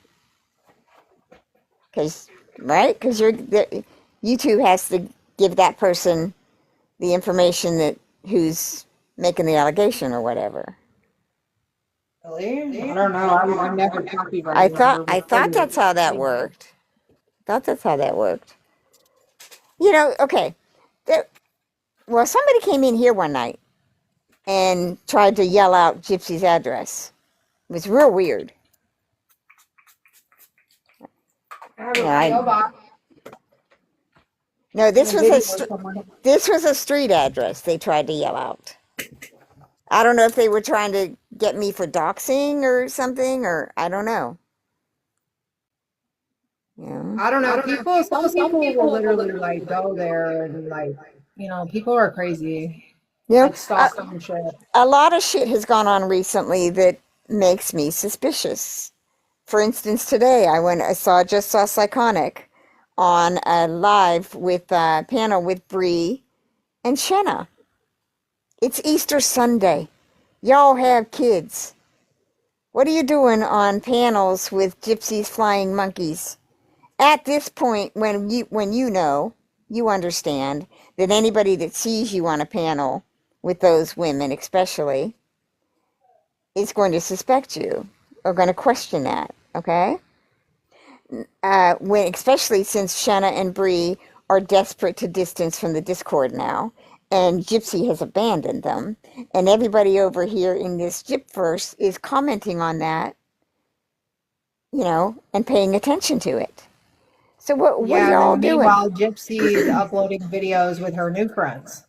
Because YouTube has to give that person the information that who's making the allegation or whatever. Really? I don't know. I'm never copyrighted. I thought that's how that worked. Okay. Well, somebody came in here one night and tried to yell out Gypsy's address. It was real weird. I have a Yeah, PO box no, and a video of someone. this was a street address they tried to yell out. I don't know if they were trying to get me for doxing or something, or I don't know. Yeah. I don't know. Some people will literally like go there and like, people are crazy. You know, Like stalk them and shit. a lot of shit has gone on recently that makes me suspicious. For instance, today I saw Psychonic on a live with a panel with Bree and Shenna. It's Easter Sunday. Y'all have kids. What are you doing on panels with gypsies flying monkeys? At this point, when you understand that anybody that sees you on a panel with those women especially is going to suspect you or going to question that, okay? Especially since Shenna and Bree are desperate to distance from the Discord now, and Gypsy has abandoned them, and everybody over here in this Gypverse is commenting on that, and paying attention to it. So what are Yeah, and y'all then doing? meanwhile, Gypsy is uploading videos with her new friends.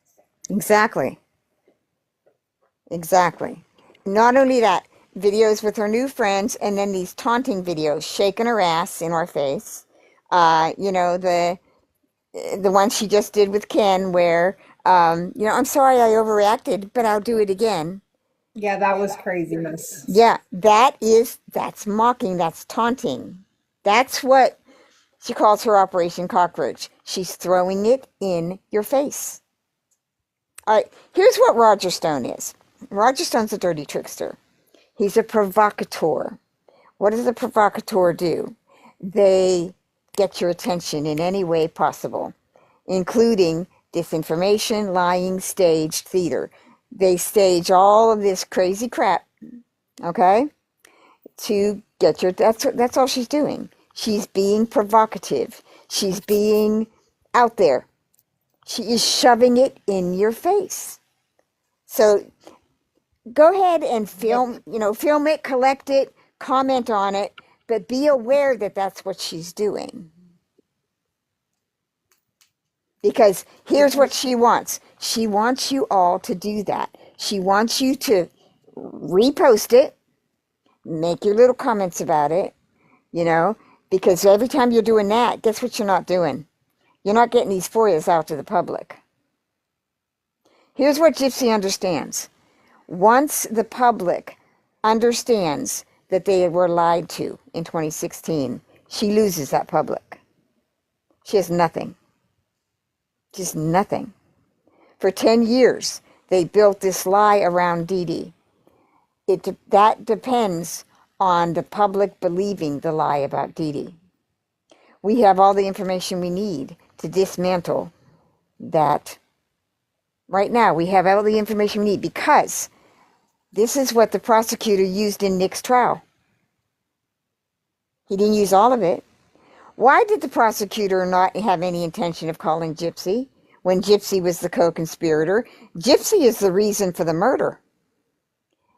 Exactly. Not only that, videos with her new friends, and then these taunting videos, shaking her ass in our face. The one she just did with Ken, where I'm sorry I overreacted, but I'll do it again. Yeah, that was craziness. Yeah, that's mocking, that's taunting. That's what she calls her Operation Cockroach. She's throwing it in your face. All right, here's what Roger Stone is. Roger Stone's a dirty trickster. He's a provocateur. What does a provocateur do? They get your attention in any way possible, including disinformation, lying, staged theater. They stage all of this crazy crap, okay, to get your, that's all she's doing. She's being provocative. She's being out there. She is shoving it in your face. So go ahead and film it, collect it, comment on it, but be aware that that's what she's doing. Because here's what she wants. She wants you all to do that. She wants you to repost it, make your little comments about it, because every time you're doing that, guess what you're not doing? You're not getting these FOIAs out to the public. Here's what Gypsy understands. Once the public understands that they were lied to in 2016, she loses that public. She has nothing. Just nothing. For 10 years, they built this lie around Dee Dee. That depends on the public believing the lie about Dee Dee. We have all the information we need to dismantle that. Right now, we have all the information we need because this is what the prosecutor used in Nick's trial. He didn't use all of it. Why did the prosecutor not have any intention of calling Gypsy when Gypsy was the co-conspirator? Gypsy is the reason for the murder.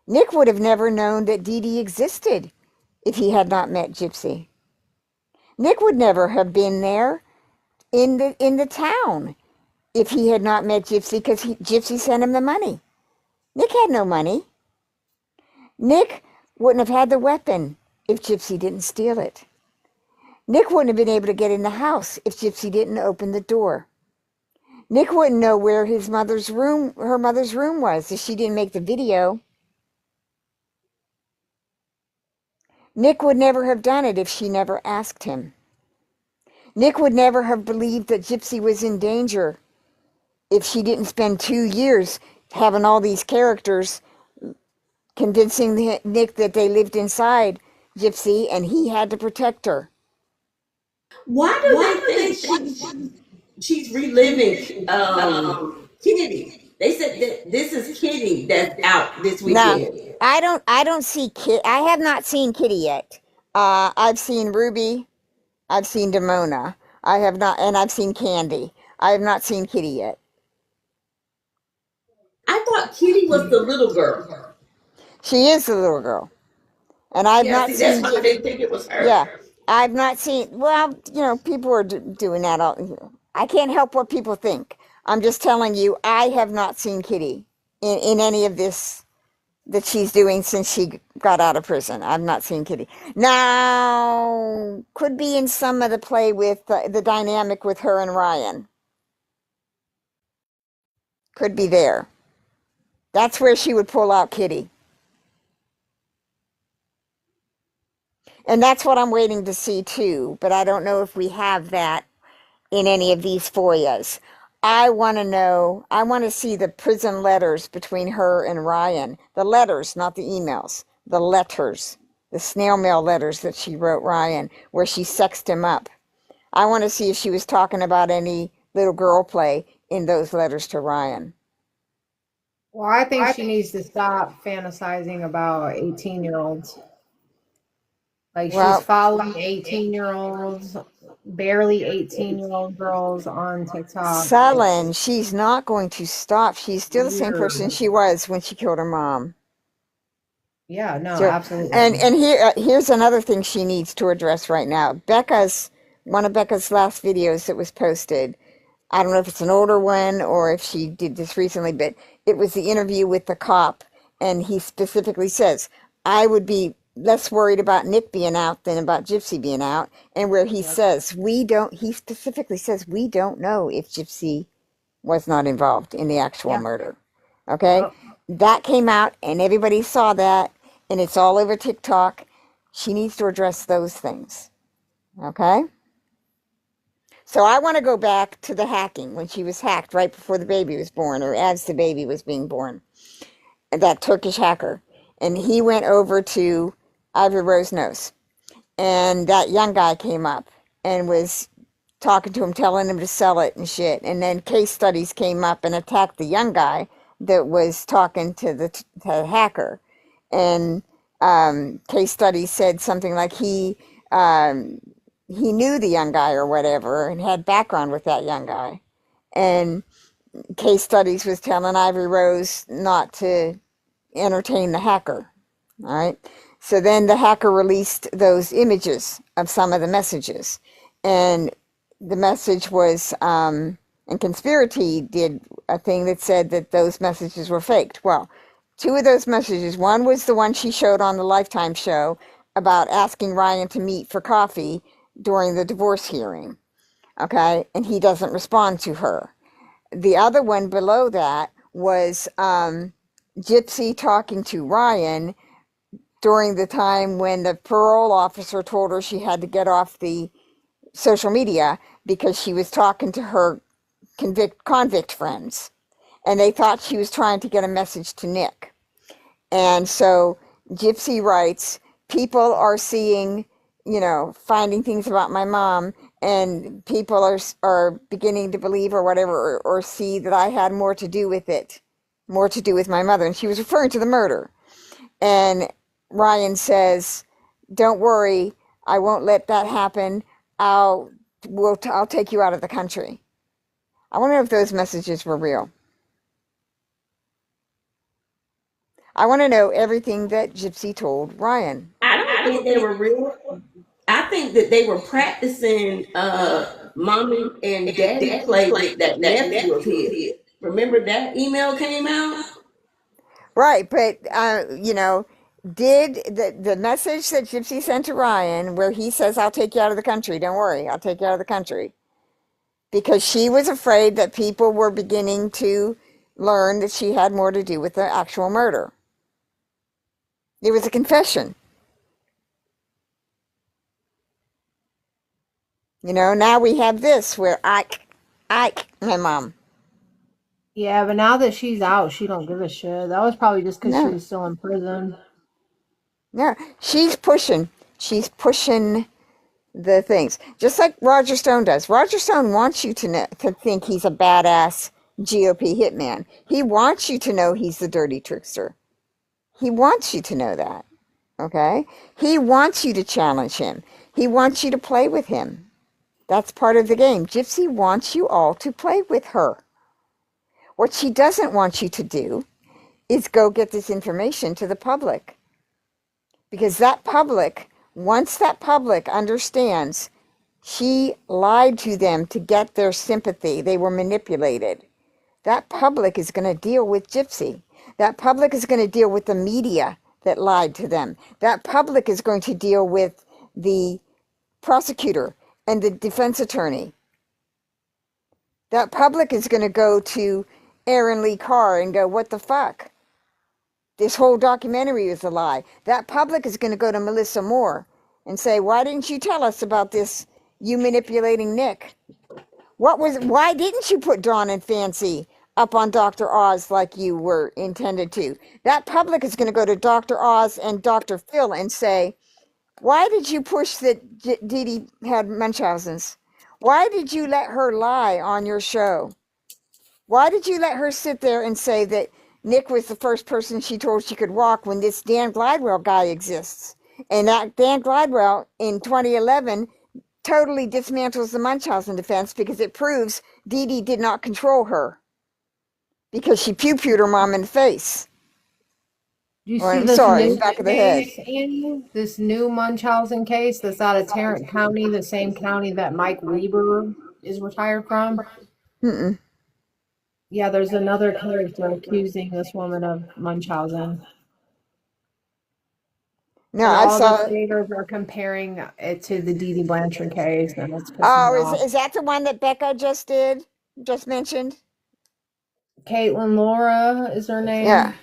Nick would have never known that Dee Dee existed if he had not met Gypsy. Nick would never have been there in the town if he had not met Gypsy, because Gypsy sent him the money. Nick had no money. Nick wouldn't have had the weapon if Gypsy didn't steal it. Nick wouldn't have been able to get in the house if Gypsy didn't open the door. Nick wouldn't know where her mother's room was if she didn't make the video. Nick would never have done it if she never asked him. Nick would never have believed that Gypsy was in danger if she didn't spend 2 years having all these characters convincing Nick that they lived inside Gypsy and he had to protect her. Why do they think she's reliving Kitty? They said that this is Kitty that's out this weekend. No, I don't see Kitty. I have not seen Kitty yet. I've seen Ruby. I've seen Demona. I have not, and I've seen Candy. I have not seen Kitty yet. I thought Kitty was the little girl. She is the little girl. And I've Yeah, not see, that's seen, why I didn't think it was yeah, her. I've not seen, well, people are doing that. I can't help what people think. I'm just telling you, I have not seen Kitty in any of this that she's doing since she got out of prison. I've not seen Kitty. Now, could be in some of the play with the dynamic with her and Ryan. Could be there. That's where she would pull out Kitty. And that's what I'm waiting to see too, but I don't know if we have that in any of these FOIAs. I want to know, I want to see the prison letters between her and Ryan. The letters, not the emails. The letters. The snail mail letters that she wrote Ryan, where she sexed him up. I want to see if she was talking about any little girl play in those letters to Ryan. Well, I think she needs to stop fantasizing about 18-year-olds. Like she's Well, following 18-year-olds, barely 18-year-old girls on TikTok. Sullen, she's not going to stop. She's still the same person Weird. she was when she killed her mom. Yeah, no, So, absolutely. and here's another thing she needs to address right now. One of Becca's last videos that was posted. I don't know if it's an older one or if she did this recently, but it was the interview with the cop, and he specifically says, "I would be less worried about Nick being out than about Gypsy being out." And where he says, he specifically says, we don't know if Gypsy was not involved in the actual Yeah. murder. Okay? Well, That came out and everybody saw that and it's all over TikTok. She needs to address those things. Okay? So I want to go back to the hacking when she was hacked right before the baby was born or as the baby was being born. That Turkish hacker. And he went over to Ivory Rose Nose. And that young guy came up and was talking to him, telling him to sell it and shit. And then case studies came up and attacked the young guy that was talking to to the hacker. And case studies said something like he knew the young guy or whatever and had background with that young guy. And case studies was telling Ivory Rose not to entertain the hacker. All right. So then the hacker released those images of some of the messages. And the message was, and Conspiracy did a thing that said that those messages were faked. Well, two of those messages, one was the one she showed on the Lifetime show about asking Ryan to meet for coffee during the divorce hearing. Okay. And he doesn't respond to her. The other one below that was Gypsy talking to Ryan during the time when the parole officer told her she had to get off the social media because she was talking to her convict friends. And they thought she was trying to get a message to Nick. And so Gypsy writes, people are seeing, finding things about my mom, and people are beginning to believe or whatever, or see that I had more to do with it, more to do with my mother. And she was referring to the murder. And Ryan says, don't worry, I won't let that happen. I'll take you out of the country. I wonder if those messages were real. I want to know everything that Gypsy told Ryan. I don't think they were real. I think that they were practicing mommy and daddy play with that nephew of his. Remember that email came out? Right, but did the message that Gypsy sent to Ryan where he says, I'll take you out of the country, don't worry, I'll take you out of the country, because she was afraid that people were beginning to learn that she had more to do with the actual murder. It was a confession. Now we have this where Ike, my mom. yeah, but now that she's out, she don't give a shit. That was probably just because she No. was still in prison. Yeah, she's pushing the things, just like Roger Stone does. Roger Stone wants you to think he's a badass GOP hitman. He wants you to know he's the dirty trickster. He wants you to know that, okay? He wants you to challenge him. He wants you to play with him. That's part of the game. Gypsy wants you all to play with her. What she doesn't want you to do is go get this information to the public. Because that public, once that public understands she lied to them to get their sympathy, they were manipulated, that public is going to deal with Gypsy. That public is going to deal with the media that lied to them. That public is going to deal with the prosecutor and the defense attorney. That public is going to go to Aaron Lee Carr and go, what the fuck? This whole documentary is a lie. That public is going to go to Melissa Moore and say, why didn't you tell us about this, you manipulating Nick? Why didn't you put Dawn and Fancy up on Dr. Oz like you were intended to? That public is going to go to Dr. Oz and Dr. Phil and say, why did you push that Dee Dee had Munchausen's? Why did you let her lie on your show? Why did you let her sit there and say that Nick was the first person she told she could walk when this Dan Glidewell guy exists? And that Dan Glidewell in 2011 totally dismantles the Munchausen defense because it proves Dee Dee did not control her because she pew-pewed her mom in the face. Do you Or, see I'm this sorry, new back of the head. case, Annie? This new Munchausen case that's out of Tarrant County, the same county that Mike Weber is retired from? Mm-mm. Yeah, there's another case they're accusing this woman of Munchausen. No, And I all saw. the staters are comparing it to the Dee Dee Blanchard case, and it's pissing me Oh, off. is that the one that Becca just mentioned? Caitlin Laura is her name. Yeah.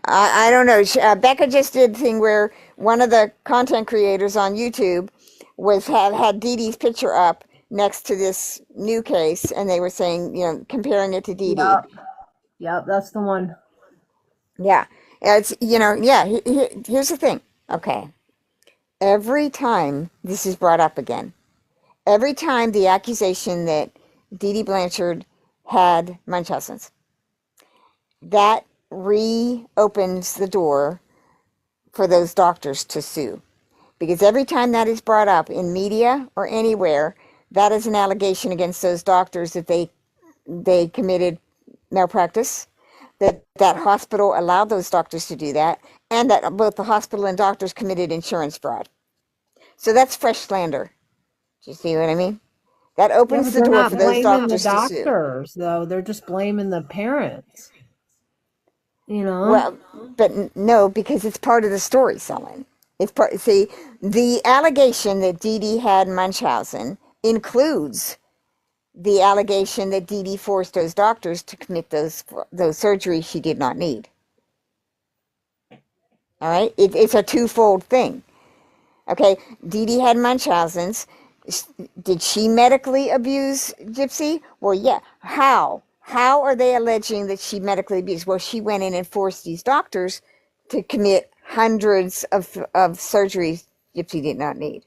I don't know. Becca just did the thing where one of the content creators on YouTube had Dee Dee's picture up next to this new case, and they were saying, comparing it to Dee Dee. Yep, that's the one. Yeah, it's here's the thing. Okay, every time this is brought up again, every time the accusation that Dee Dee Blanchard had Munchausen's, that reopens the door for those doctors to sue. Because every time that is brought up in media or anywhere, that is an allegation against those doctors that they committed malpractice, that hospital allowed those doctors to do that, and that both the hospital and doctors committed insurance fraud. So that's fresh slander. Do you see what I mean? That Yeah, opens but the they're door not for those blaming the doctors to sue. doctors, though. They're just blaming the parents. You know? Well, but no, because it's part of the story, Solon. See, the allegation that Dee Dee had Munchausen includes the allegation that Dee Dee forced those doctors to commit those surgeries she did not need. All right? It's a twofold thing. Okay, Dee Dee had Munchausen's. Did she medically abuse Gypsy? Well, yeah. How? How are they alleging that she medically abused? Well, she went in and forced these doctors to commit hundreds of surgeries Gypsy did not need.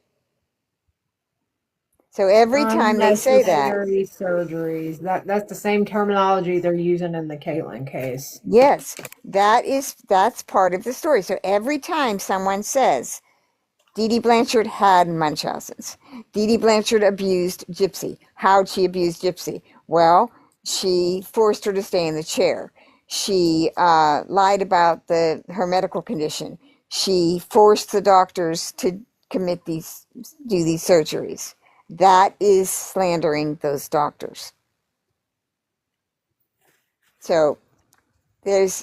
So every time they say that, Unnecessary surgeries. That's the same terminology they're using in the Caitlin case. yes, that's part of the story. So every time someone says Dee Dee Blanchard had Munchausen's, Dee Dee Blanchard abused Gypsy. How'd she abuse Gypsy? Well, she forced her to stay in the chair. She lied about her medical condition. She forced the doctors to do these surgeries. That is slandering those doctors. So there's,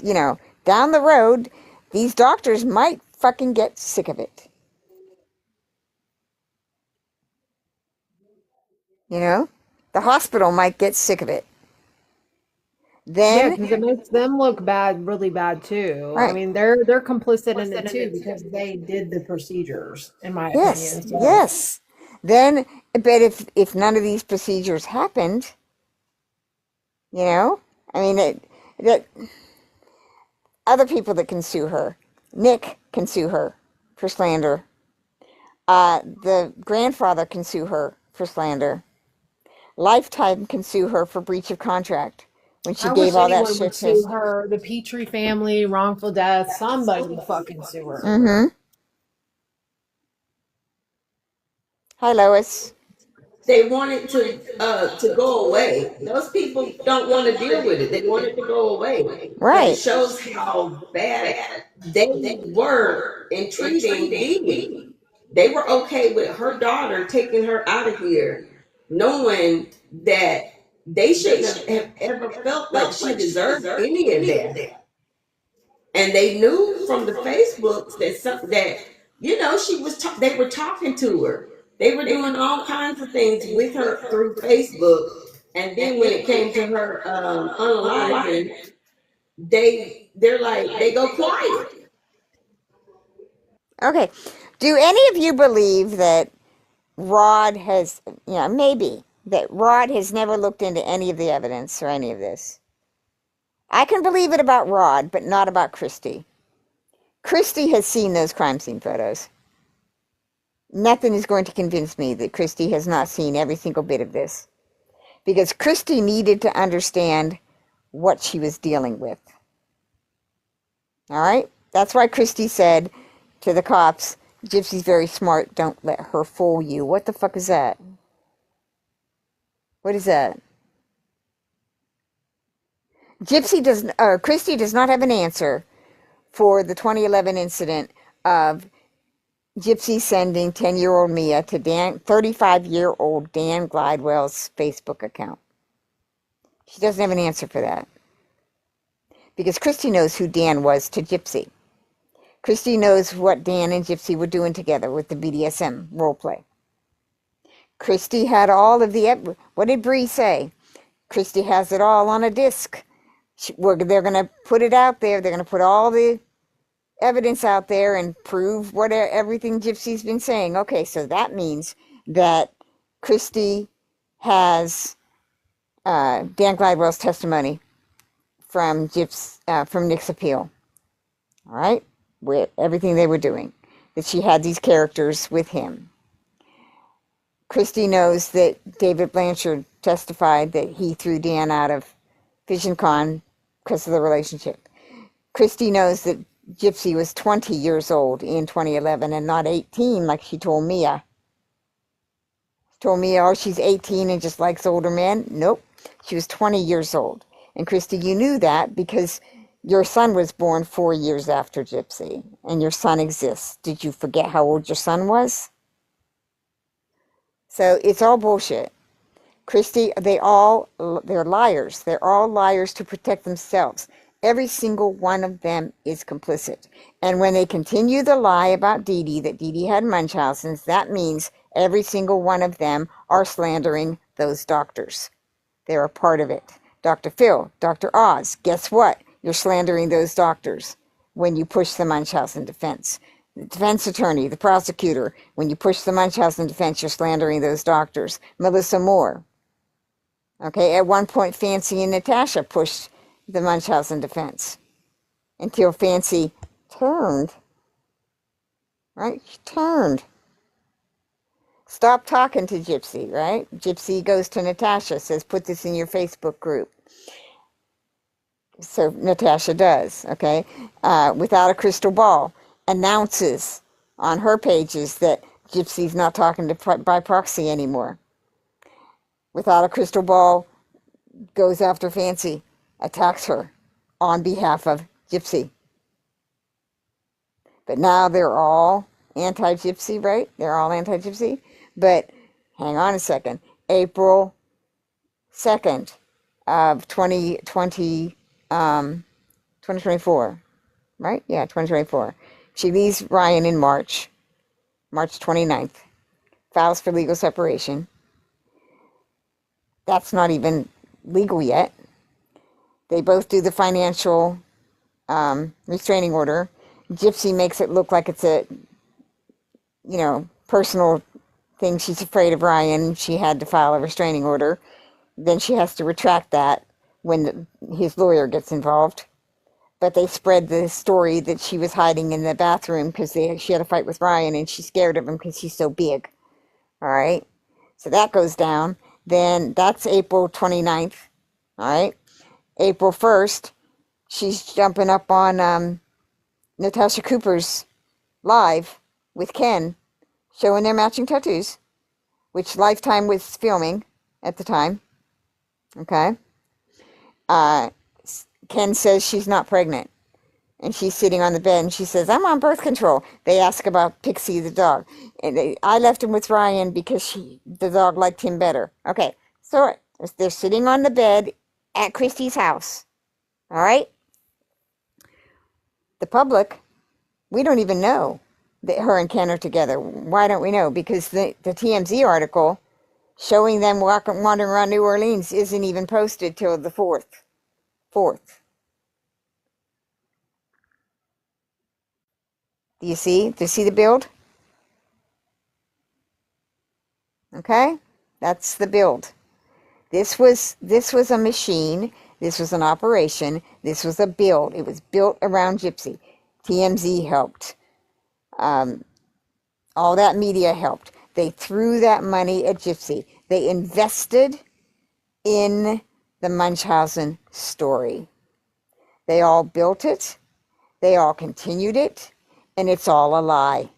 down the road, these doctors might fucking get sick of it. The hospital might get sick of it. Yeah, Then, because it makes them look bad, really bad too. I right. mean, they're complicit in it too because they did the procedures, in my Yes, opinion. So, yes. Then, but if none of these procedures happened, I mean, that other people that can sue her, Nick can sue her for slander. The grandfather can sue her for slander. Lifetime can sue her for breach of contract when she I gave wish all that anyone shit would to. sue her, the Petrie family, wrongful death, somebody would fucking sue her. Mm-hmm. Hi, Lois. they want it to go away. Those people don't want to deal with it. They want it to go away. But it Right. shows how bad they were in treating Dee Dee. They were okay with her daughter taking her out of here, knowing that they shouldn't have ever felt like she deserved any of that. And they knew from the Facebooks that they were talking to her. They were doing all kinds of things with her through Facebook. And then when it came to her unaliving, they're like they go quiet. Okay. Do any of you believe that Rod has, maybe that Rod has never looked into any of the evidence or any of this? I can believe it about Rod, but not about Christy. Christy has seen those crime scene photos. Nothing is going to convince me that Christy has not seen every single bit of this, because Christy needed to understand what she was dealing with. All right? That's why Christy said to the cops, Gypsy's very smart, don't let her fool you. What the fuck is that? What is that? Christy does not have an answer for the 2011 incident of Gypsy sending 10-year-old Mia to 35-year-old Dan Glidewell's Facebook account. She doesn't have an answer for that. Because Christy knows who Dan was to Gypsy. Christy knows what Dan and Gypsy were doing together with the BDSM roleplay. Christy had all of the... What did Bree say? Christy has it all on a disc. They're going to put it out there. They're going to put all the evidence out there and prove everything Gypsy's been saying. Okay, so that means that Christy has Dan Glidewell's testimony from Nick's appeal. All right, with everything they were doing, that she had these characters with him. Christy knows that David Blanchard testified that he threw Dan out of VisionCon because of the relationship. Christy knows that Gypsy was 20 years old in 2011 and not 18 like she told Mia. She told Mia, oh, she's 18 and just likes older men. Nope, she was 20 years old. And Christy, you knew that because your son was born 4 years after Gypsy, and your son exists. Did you forget how old your son was? So it's all bullshit. Christy, they're liars. They're all liars to protect themselves. Every single one of them is complicit. And when they continue the lie about Dee Dee, that Dee Dee had Munchausen's, that means every single one of them are slandering those doctors. They're a part of it. Dr. Phil, Dr. Oz, guess what? You're slandering those doctors when you push the Munchausen defense. The defense attorney, the prosecutor, when you push the Munchausen defense, you're slandering those doctors. Melissa Moore. Okay, at one point, Fancy and Natasha pushed the Munchausen defense until Fancy turned. Right? She turned. Stop talking to Gypsy, right? Gypsy goes to Natasha, says, put this in your Facebook group. So Natasha does, okay? Without a Crystal Ball, announces on her pages that Gypsy's not talking to by proxy anymore. Without a Crystal Ball, goes after Fancy, attacks her on behalf of Gypsy. But now they're all anti-Gypsy, right? They're all anti-Gypsy. But hang on a second. April 2nd of 2024, right? Yeah, 2024. She leaves Ryan in March 29th. Files for legal separation. That's not even legal yet. They both do the financial restraining order. Gypsy makes it look like it's a, personal thing. She's afraid of Ryan. She had to file a restraining order. Then she has to retract that when his lawyer gets involved. But they spread the story that she was hiding in the bathroom because she had a fight with Ryan and she's scared of him because he's so big. All right? So that goes down. Then that's April 29th. All right? April 1st, she's jumping up on Natasha Cooper's live with Ken, showing their matching tattoos. which Lifetime was filming at the time. Okay. Ken says she's not pregnant. And she's sitting on the bed and she says, I'm on birth control. They ask about Pixie the dog. And I left him with Ryan because the dog liked him better. Okay, so they're sitting on the bed at Christy's house. All right? The public, we don't even know that her and Ken are together. Why don't we know? Because the TMZ article showing them wandering around New Orleans isn't even posted till the 4th. Do you see? Do you see the build? Okay? That's the build. This was a machine. This was an operation. This was a build. It was built around Gypsy. TMZ helped. All that media helped. They threw that money at Gypsy. They invested in the Munchausen story. They all built it. They all continued it. And it's all a lie,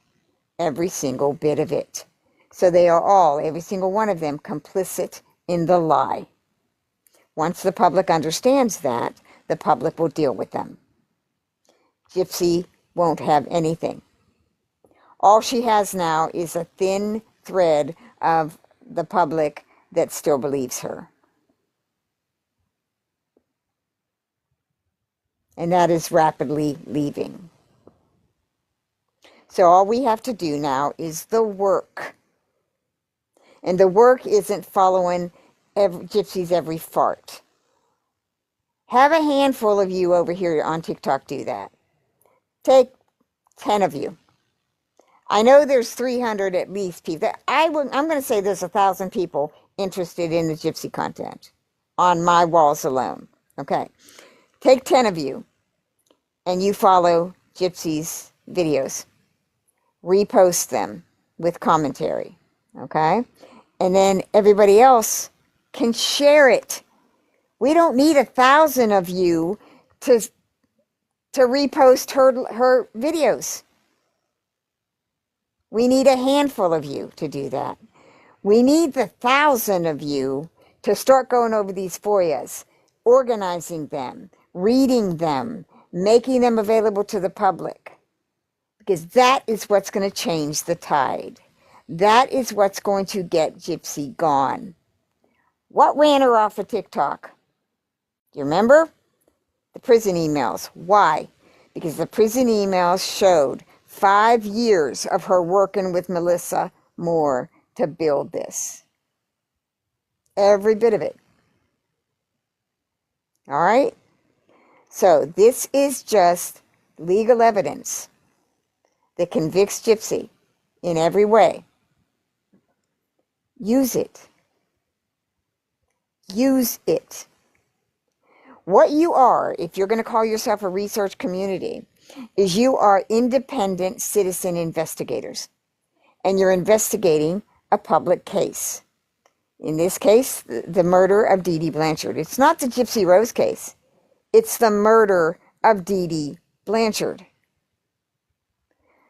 every single bit of it. So they are all, every single one of them, complicit in the lie. Once the public understands that, the public will deal with them. Gypsy won't have anything. All she has now is a thin thread of the public that still believes her. And that is rapidly leaving. So all we have to do now is the work. And the work isn't following Gypsy's every fart. Have a handful of you over here on TikTok do that. Take 10 of you. I know there's 300 at least people. I'm going to say there's 1,000 people interested in the Gypsy content on my walls alone. Okay. Take 10 of you and you follow Gypsy's videos. Repost them with commentary, okay? And then everybody else can share it. We don't need 1,000 of you to repost her videos. We need a handful of you to do that. We need the 1,000 of you to start going over these FOIAs, organizing them, reading them, making them available to the public. Because that is what's going to change the tide. That is what's going to get Gypsy gone. What ran her off of TikTok? Do you remember? The prison emails. Why? Because the prison emails showed 5 years of her working with Melissa Moore to build this. Every bit of it. All right? So this is just legal evidence that convicts Gypsy in every way. Use it. Use it. What you are, if you're going to call yourself a research community, is you are independent citizen investigators. And you're investigating a public case. In this case, the murder of Dee Dee Blanchard. It's not the Gypsy Rose case. It's the murder of Dee Dee Blanchard.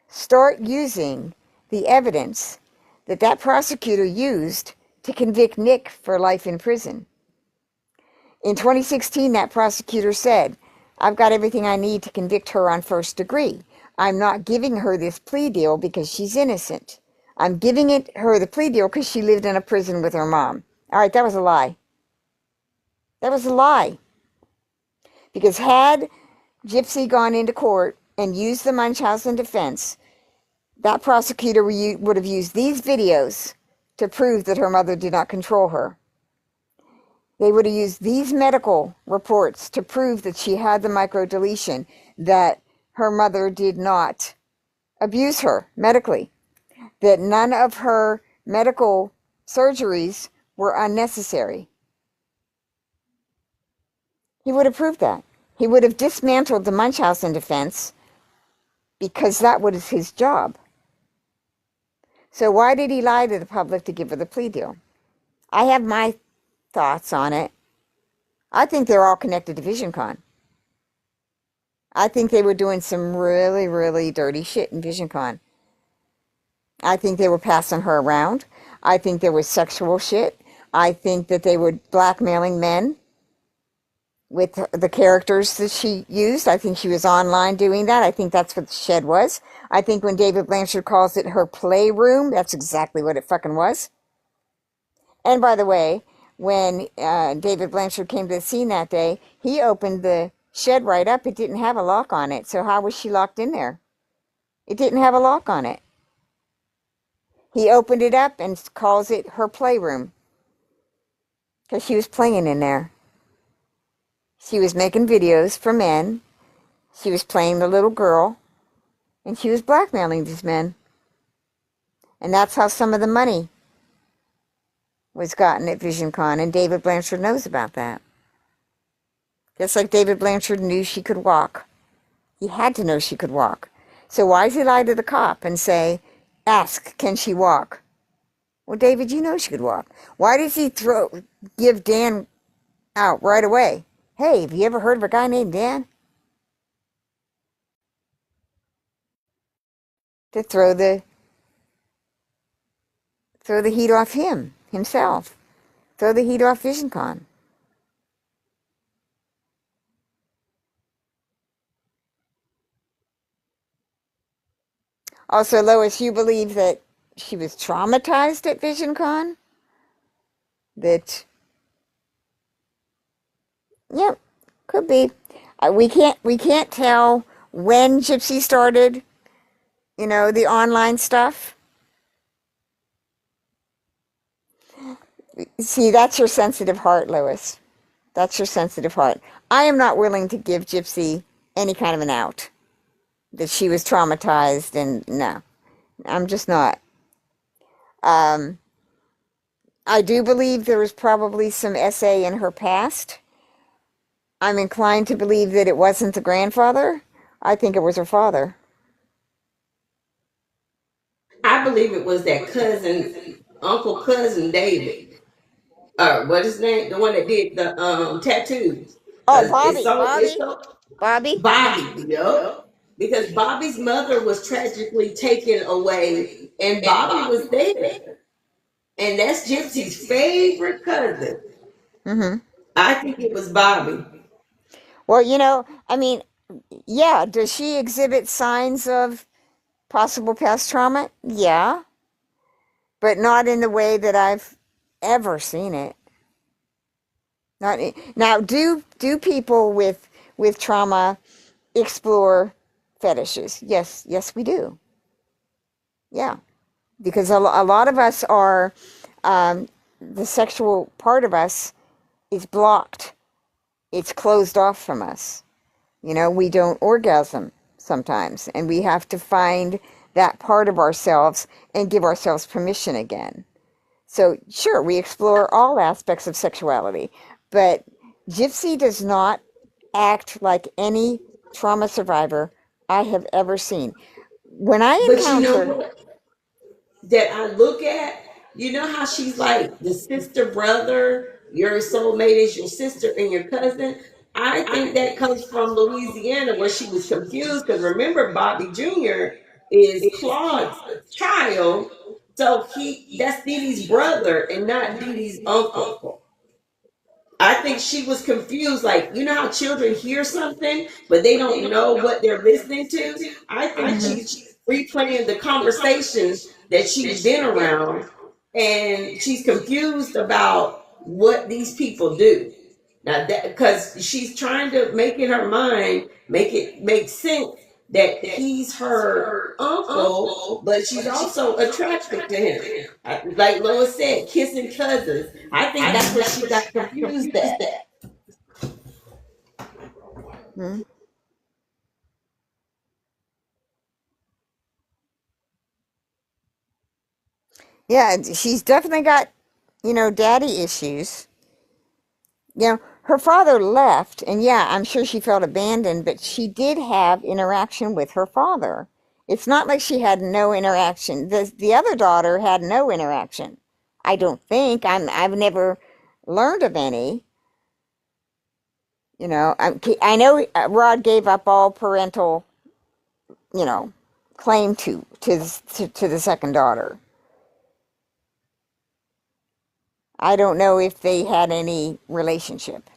Start using the evidence that prosecutor used to convict Nick for life in prison. In 2016, that prosecutor said, I've got everything I need to convict her on first degree. I'm not giving her this plea deal because she's innocent. I'm giving her the plea deal because she lived in a prison with her mom. All right, that was a lie. That was a lie. Because had Gypsy gone into court and used the Munchausen defense, that prosecutor would have used these videos to prove that her mother did not control her. They would have used these medical reports to prove that she had the microdeletion, that her mother did not abuse her medically, that none of her medical surgeries were unnecessary. He would have proved that. He would have dismantled the Munchausen defense because that was his job. So why did he lie to the public to give her the plea deal? I have my thoughts on it. I think they're all connected to VisionCon. I think they were doing some really, really dirty shit in VisionCon. I think they were passing her around. I think there was sexual shit. I think that they were blackmailing men with the characters that she used. I think she was online doing that. I think that's what the shed was. I think when David Blanchard calls it her playroom, that's exactly what it fucking was. And by the way, when David Blanchard came to the scene that day, he opened the shed right up. It didn't have a lock on it. So how was she locked in there? It didn't have a lock on it. He opened it up and calls it her playroom because she was playing in there. She was making videos for men. She was playing the little girl, and she was blackmailing these men. And that's how some of the money was gotten at VisionCon, and David Blanchard knows about that. Just like David Blanchard knew she could walk. He had to know she could walk. So why does he lie to the cop and say, ask, can she walk? Well, David, you know she could walk. Why does he give Dan out right away? Hey, have you ever heard of a guy named Dan? To throw the heat off himself. Throw the heat off VisionCon. Also, Lois, you believe that she was traumatized at VisionCon? That, yep, could be. We can't tell when Gypsy started, the online stuff. See, that's your sensitive heart, Lois. That's your sensitive heart. I am not willing to give Gypsy any kind of an out. That she was traumatized, and no, I'm just not. I do believe there was probably some SA in her past. I'm inclined to believe that it wasn't the grandfather. I think it was her father. I believe it was that cousin David. What is his name? The one that did the tattoos. Oh, Cause Bobby, it's Bobby, so Bobby. Bobby, yup. Because Bobby's mother was tragically taken away, and Bobby was there, and that's Gypsy's favorite cousin. Mm-hmm. I think it was Bobby. Well, I mean, yeah. Does she exhibit signs of possible past trauma? Yeah, but not in the way that I've ever seen it. Now, do people with trauma explore fetishes? Yes, we do. Yeah, because a lot of us are, the sexual part of us is blocked. It's closed off from us. We don't orgasm sometimes, and we have to find that part of ourselves and give ourselves permission again. So, sure, we explore all aspects of sexuality, but Gypsy does not act like any trauma survivor I have ever seen. When I But you know encounter, what? That I look at, you know how she's like the sister brother, your soulmate is your sister and your cousin. I think that comes from Louisiana where she was confused because remember Bobby Jr. is Claude's child, so that's Dee Dee's brother and not Dee Dee's uncle. I think she was confused. Like, you know how children hear something, but they don't know what they're listening to? I think mhm. she's replaying the conversations that she's been around, and she's confused about what these people do. Now, that because she's trying to make in her mind, make it make sense that he's her uncle, but she's also attracted to him. Like Lois said, kissing cousins. I think that's where she got confused at. Mhm. Yeah, she's definitely got, daddy issues. Her father left, and yeah, I'm sure she felt abandoned, but she did have interaction with her father. It's not like she had no interaction. The other daughter had no interaction. I don't think. I've never learned of any. I know Rod gave up all parental, you know, claim to the second daughter. I don't know if they had any relationship.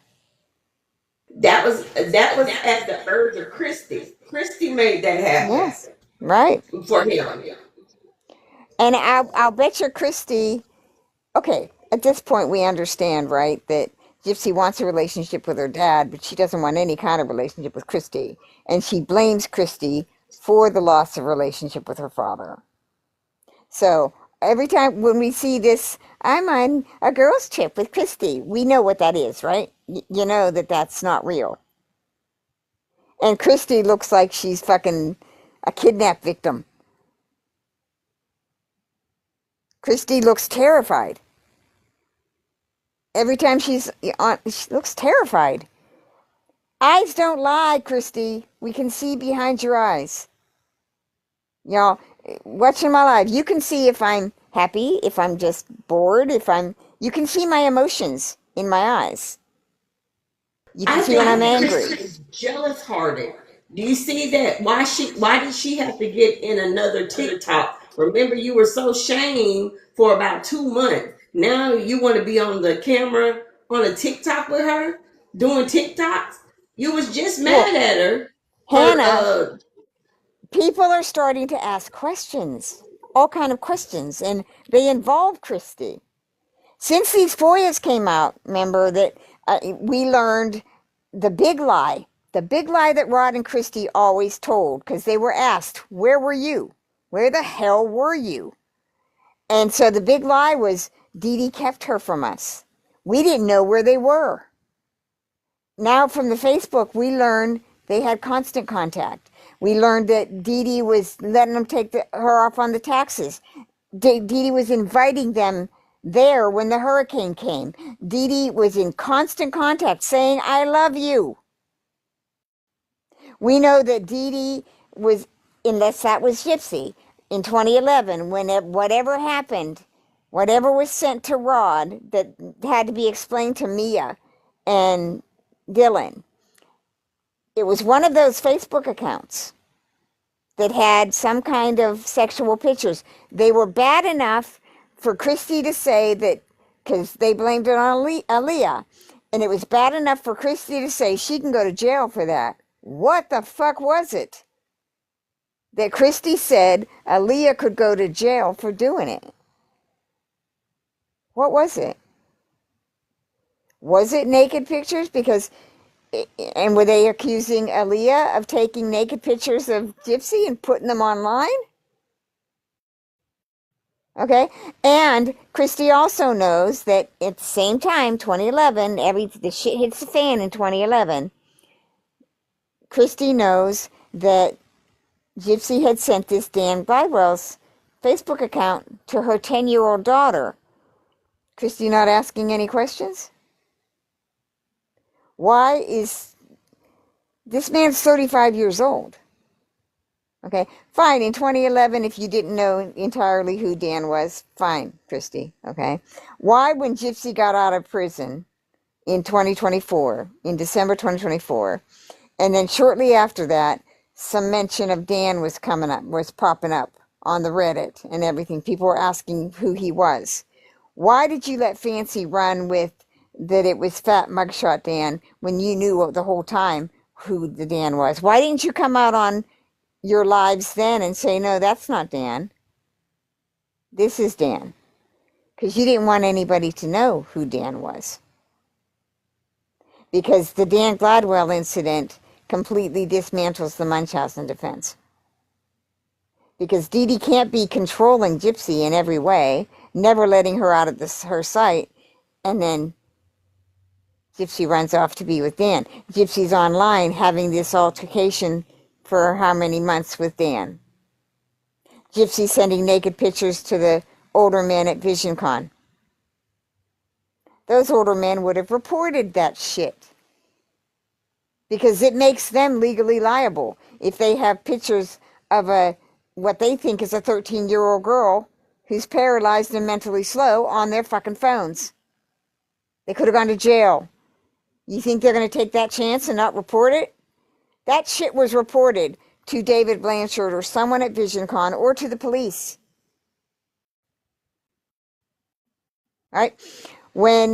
That was at the urge of Christy. Christy made that happen Yes, right. for him. And I'll bet you Christy, okay, at this point we understand, right, that Gypsy wants a relationship with her dad, but she doesn't want any kind of relationship with Christy. And she blames Christy for the loss of relationship with her father. So every time when we see this, I'm on a girls' trip with Christy, we know what that is, right? You know that that's not real. And Christy looks like she's fucking a kidnap victim. Christy looks terrified. Every time she's on, she looks terrified. Eyes don't lie, Christy. We can see behind your eyes. Y'all, watching my live, you can see if I'm happy, if I'm just bored, you can see my emotions in my eyes. You can see when I'm angry. Christy is jealous hearted. Do you see that? Why did she have to get in another TikTok? Remember, you were so shamed for about 2 months. Now you want to be on the camera on a TikTok with her, doing TikToks. You was just mad at her. Hannah, people are starting to ask questions, all kind of questions, and they involve Christy. Since these FOIAs came out, remember that we learned the big lie that Rod and Christy always told, because they were asked, where were you? Where the hell were you? And so the big lie was Dee Dee kept her from us. We didn't know where they were. Now from the Facebook, we learned they had constant contact. We learned that Dee Dee was letting them take her off on the taxes. Dee Dee was inviting them there when the hurricane came. Dee Dee was in constant contact saying, I love you. We know that Dee Dee was, unless that was Gypsy, in 2011, when whatever happened, whatever was sent to Rod that had to be explained to Mia and Dylan, it was one of those Facebook accounts that had some kind of sexual pictures. They were bad enough for Christy to say that, because they blamed it on Aaliyah, and it was bad enough for Christy to say she can go to jail for that. What the fuck was it that Christy said Aaliyah could go to jail for doing it? What was it? Was it naked pictures? And were they accusing Aaliyah of taking naked pictures of Gypsy and putting them online? Okay, and Christy also knows that at the same time, 2011, the shit hits the fan in 2011. Christy knows that Gypsy had sent this Dan Gladwell's Facebook account to her 10-year-old daughter. Christy not asking any questions? Why is this man's 35 years old? Okay, fine, in 2011, if you didn't know entirely who Dan was, fine, Christy, okay? Why, when Gypsy got out of prison in 2024, in December 2024, and then shortly after that, some mention of Dan was popping up on the Reddit and everything. People were asking who he was. Why did you let Fancy run with that it was Fat Mugshot Dan when you knew the whole time who the Dan was? Why didn't you come out on your lives then and say, no, that's not Dan. This is Dan. Because you didn't want anybody to know who Dan was. Because the Dan Gladwell incident completely dismantles the Munchausen defense. Because Dee Dee can't be controlling Gypsy in every way, never letting her out of her sight, and then Gypsy runs off to be with Dan. Gypsy's online having this altercation for how many months with Dan. Gypsy sending naked pictures to the older men at VisionCon. Those older men would have reported that shit. Because it makes them legally liable if they have pictures of what they think is a 13-year-old girl who's paralyzed and mentally slow on their fucking phones. They could have gone to jail. You think they're going to take that chance and not report it? That shit was reported to David Blanchard or someone at VisionCon or to the police. Right? When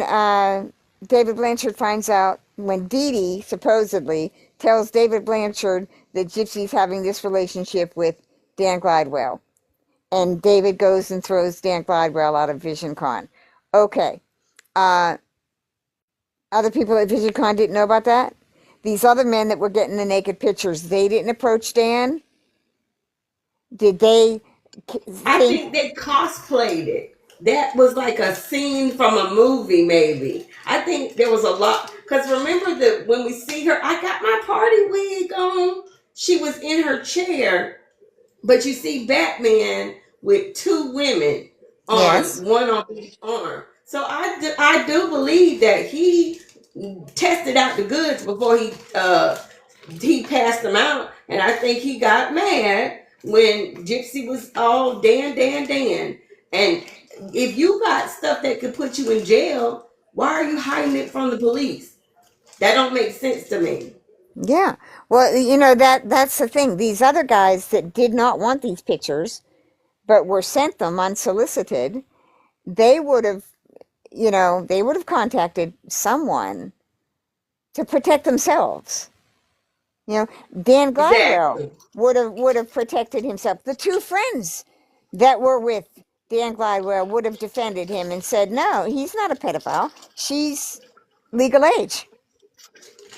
David Blanchard finds out, when Dee Dee supposedly tells David Blanchard that Gypsy's having this relationship with Dan Glidewell, and David goes and throws Dan Glidewell out of VisionCon. Okay. Other people at VisionCon didn't know about that? These other men that were getting the naked pictures, they didn't approach Dan? Did they I think? think they cosplayed it. That was like a scene from a movie, maybe. I think there was a lot. Because remember that when we see her, I got my party wig on. She was in her chair, but you see Batman with two women on Yes. one on each arm. So I do believe that he tested out the goods before he passed them out, and I think he got mad when Gypsy was all Dan, Dan, Dan. And if you got stuff that could put you in jail, why are you hiding it from the police? That don't make sense to me. Yeah. Well, you know, that's the thing. These other guys that did not want these pictures, but were sent them unsolicited, they would have, you know, they would have contacted someone to protect themselves. You know, Dan Glidewell Exactly. would have protected himself. The two friends that were with Dan Glidewell would have defended him and said, no, he's not a pedophile. She's legal age.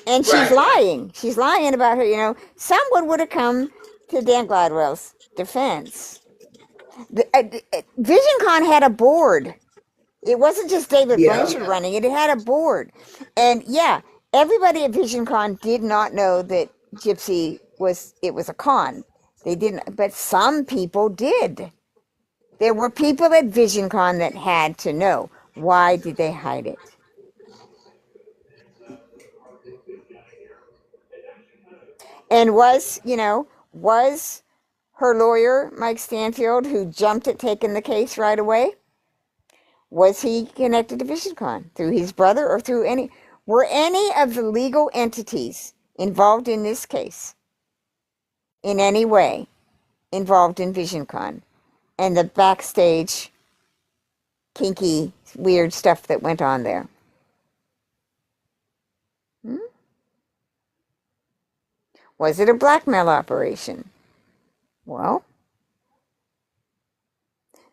And she's Right. lying. She's lying about her, you know. Someone would have come to Dan Glidewell's defense. VisionCon had a board. It wasn't just David Yeah. Blanchard running it. It had a board. And yeah, everybody at VisionCon did not know that Gypsy was a con. They didn't, but some people did. There were people at VisionCon that had to know. Why did they hide it? And was her lawyer, Mike Stanfield, who jumped at taking the case right away, was he connected to VisionCon through his brother or through were any of the legal entities involved in this case in any way involved in VisionCon and the backstage kinky, weird stuff that went on there? Was it a blackmail operation? Well,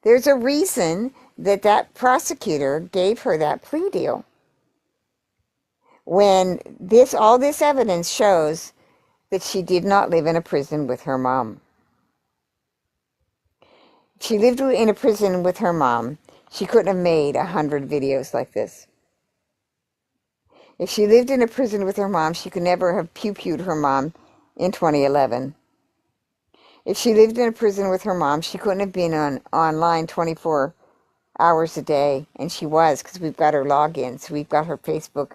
there's a reason that prosecutor gave her that plea deal. When all this evidence shows that she did not live in a prison with her mom. If she lived in a prison with her mom, she couldn't have made 100 videos like this. If she lived in a prison with her mom, she could never have pew-pewed her mom in 2011. If she lived in a prison with her mom, she couldn't have been online 24 hours a day, and she was, because we've got her logins, we've got her Facebook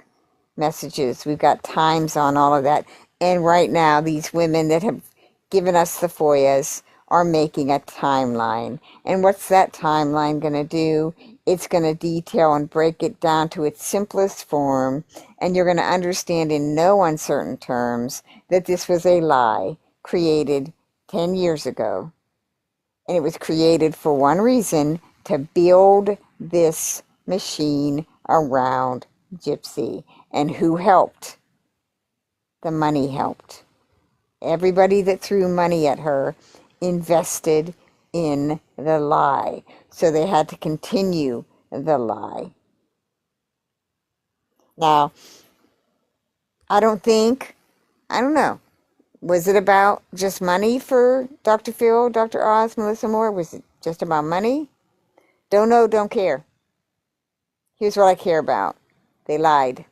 messages, we've got times on all of that. And right now, these women that have given us the FOIAs are making a timeline. And what's that timeline going to do? It's going to detail and break it down to its simplest form, and you're going to understand in no uncertain terms that this was a lie created 10 years ago. And it was created for one reason, to build this machine around Gypsy. And who helped? The money helped. Everybody that threw money at her invested in the lie. So they had to continue the lie. Now, I don't know. Was it about just money for Dr. Phil, Dr. Oz, Melissa Moore? Was it just about money? Don't know, don't care. Here's what I care about. They lied.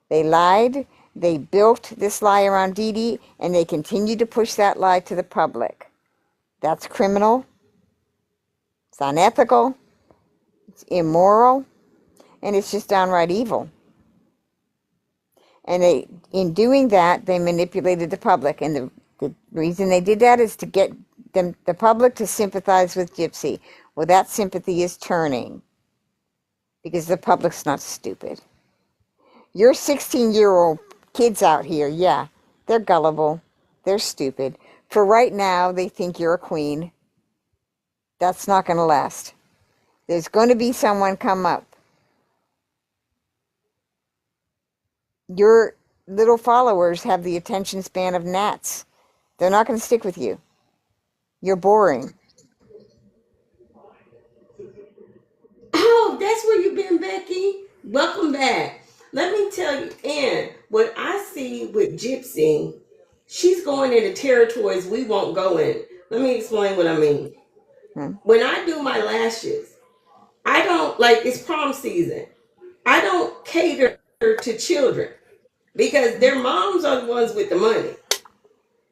They lied. They built this lie around Dee Dee, and they continue to push that lie to the public. That's criminal. It's unethical. It's immoral. And it's just downright evil. And in doing that, they manipulated the public. And the reason they did that is to get the public to sympathize with Gypsy. Well, that sympathy is turning because the public's not stupid. Your 16-year-old kids out here, yeah, they're gullible. They're stupid. For right now, they think you're a queen. That's not going to last. There's going to be someone come up your little followers have the attention span of gnats. They're not going to stick with you. You're boring. Oh, that's where you've been, Becky. Welcome back. Let me tell you, and what I see with Gypsy, she's going into territories we won't go in. Let me explain what I mean. Hmm. When I do my lashes, I don't like it's prom season. I don't cater to children because their moms are the ones with the money.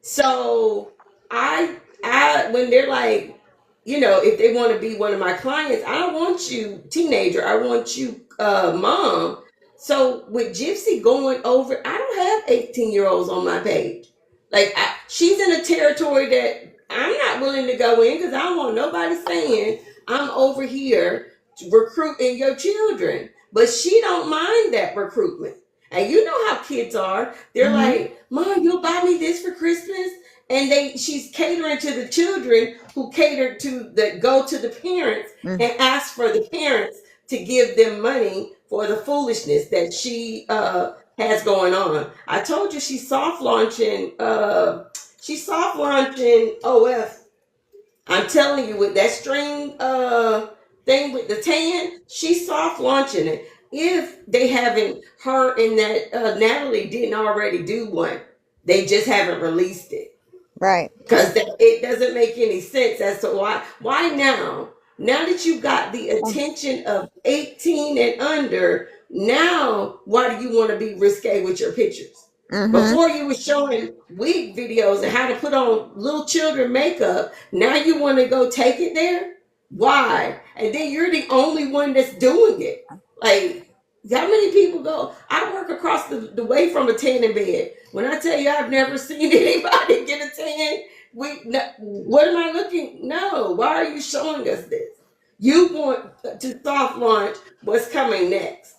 So I when they're like, if they want to be one of my clients, I don't want you teenager. I want you mom. So with Gypsy going over, I don't have 18-year-olds on my page. Like she's in a territory that I'm not willing to go in because I don't want nobody saying I'm over here recruiting your children. But she don't mind that recruitment. And you know how kids are. They're Mm-hmm. like, Mom, you'll buy me this for Christmas? And she's catering to the children who cater to go to the parents Mm. and ask for the parents to give them money for the foolishness that she has going on. I told you she's soft launching OF. I'm telling you, with that string thing with the tan, she's soft launching it. If they haven't, her and that Natalie didn't already do one, they just haven't released it Right. because it doesn't make any sense as to why now that you got the attention of 18 and under, now why do you want to be risque with your pictures? Mm-hmm. Before you were showing wig videos and how to put on little children makeup, now you want to go take it there? Why? And then you're the only one that's doing it. Like, how many people go? I work across the way from a tanning bed. When I tell you I've never seen anybody get a tan, what am I looking? No, why are you showing us this? You want to soft launch what's coming next.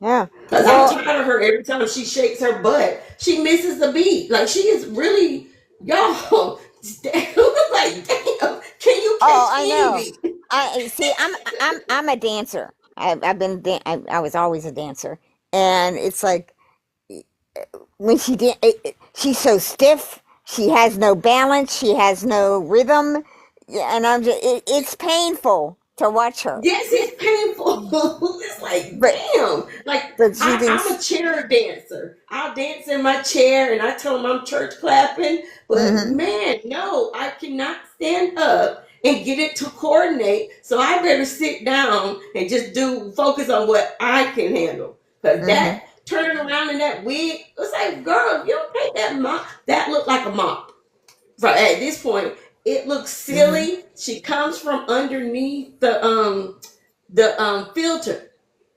Yeah. Because I'm Well, tired of her every time she shakes her butt. She misses the beat. Like she is really, y'all, like, damn, can you oh, catch I any know. beat? I see. I'm a dancer. I've been. I was always a dancer, and it's like when she's so stiff. She has no balance. She has no rhythm. Yeah, and it's painful to watch her. Yes, it's painful. It's like, But damn. Like, she I'm thinks. a chair dancer. I'll dance in my chair and I tell them I'm church clapping. But Mm-hmm. man, no, I cannot stand up and get it to coordinate. So I better sit down and just focus on what I can handle. Because Mm-hmm. that turning around in that wig, it's like, girl, you don't take that mop. That looked like a mop. Right at this point, it looks Mm-hmm. silly. She comes from underneath the filter.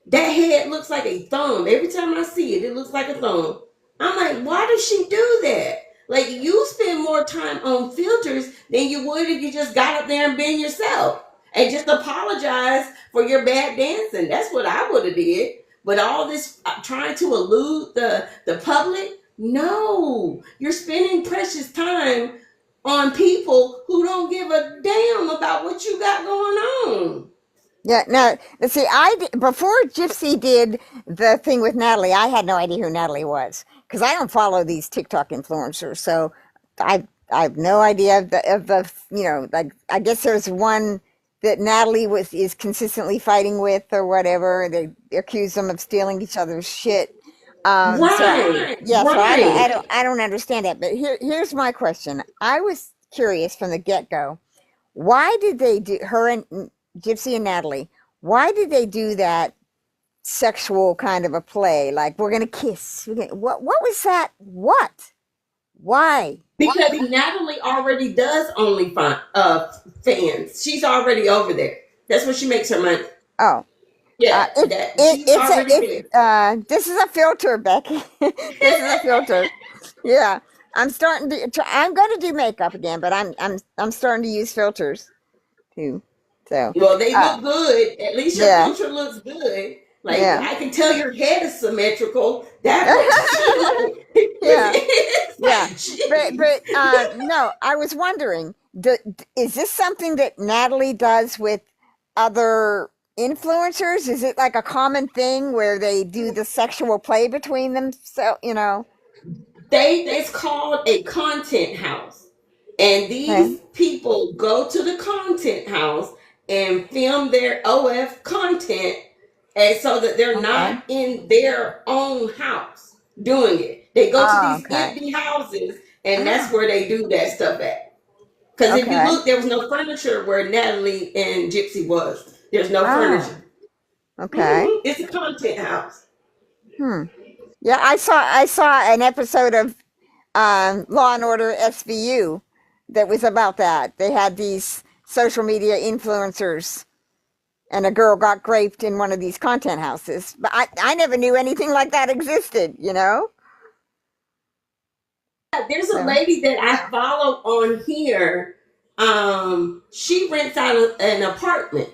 That head looks like a thumb. Every time I see it, it looks like a thumb. I'm like, why does she do that? Like you spend more time on filters than you would if you just got up there and been yourself and just apologize for your bad dancing. That's what I would have did. But all this trying to elude the public, no, you're spending precious time on people who don't give a damn about what you got going on. Yeah. Now, let's see. Before Gypsy did the thing with Natalie, I had no idea who Natalie was because I don't follow these TikTok influencers. So I have no idea of the like I guess there's one that Natalie is consistently fighting with or whatever. They accuse them of stealing each other's shit. Right, Yeah, so right. I don't understand that. But here's my question. I was curious from the get go. Why did they do her and Gypsy and Natalie? Why did they do that sexual kind of a play? Like we're gonna kiss. What was that? What? Why? Because Natalie already does fans. She's already over there. That's where she makes her money. Oh, Yeah, she's already there. this is a filter, Becky. This is a filter. Yeah, I'm going to do makeup again, but I'm starting to use filters too. So, Well, they uh, look good. At least your yeah, filter looks good. Like yeah, I can tell your head is symmetrical. That much. yeah, It's yeah. like, No, I was wondering, is this something that Natalie does with other influencers? Is it like a common thing where they do the sexual play between them? So, It's called a content house. And okay. these people go to the content house and film their OF content, and so that they're Okay. not in their own house doing it. They go to Oh, these okay. empty houses, and that's Oh, where they do that stuff at. Because if you okay. look, there was no furniture where Natalie and Gypsy was. There's no Oh, furniture. okay. It's a content house. Hmm. Yeah, I saw an episode of Law and Order SVU that was about that. They had these social media influencers, and a girl got raped in one of these content houses. But I never knew anything like that existed. There's a So, lady that I follow on here. She rents out an apartment,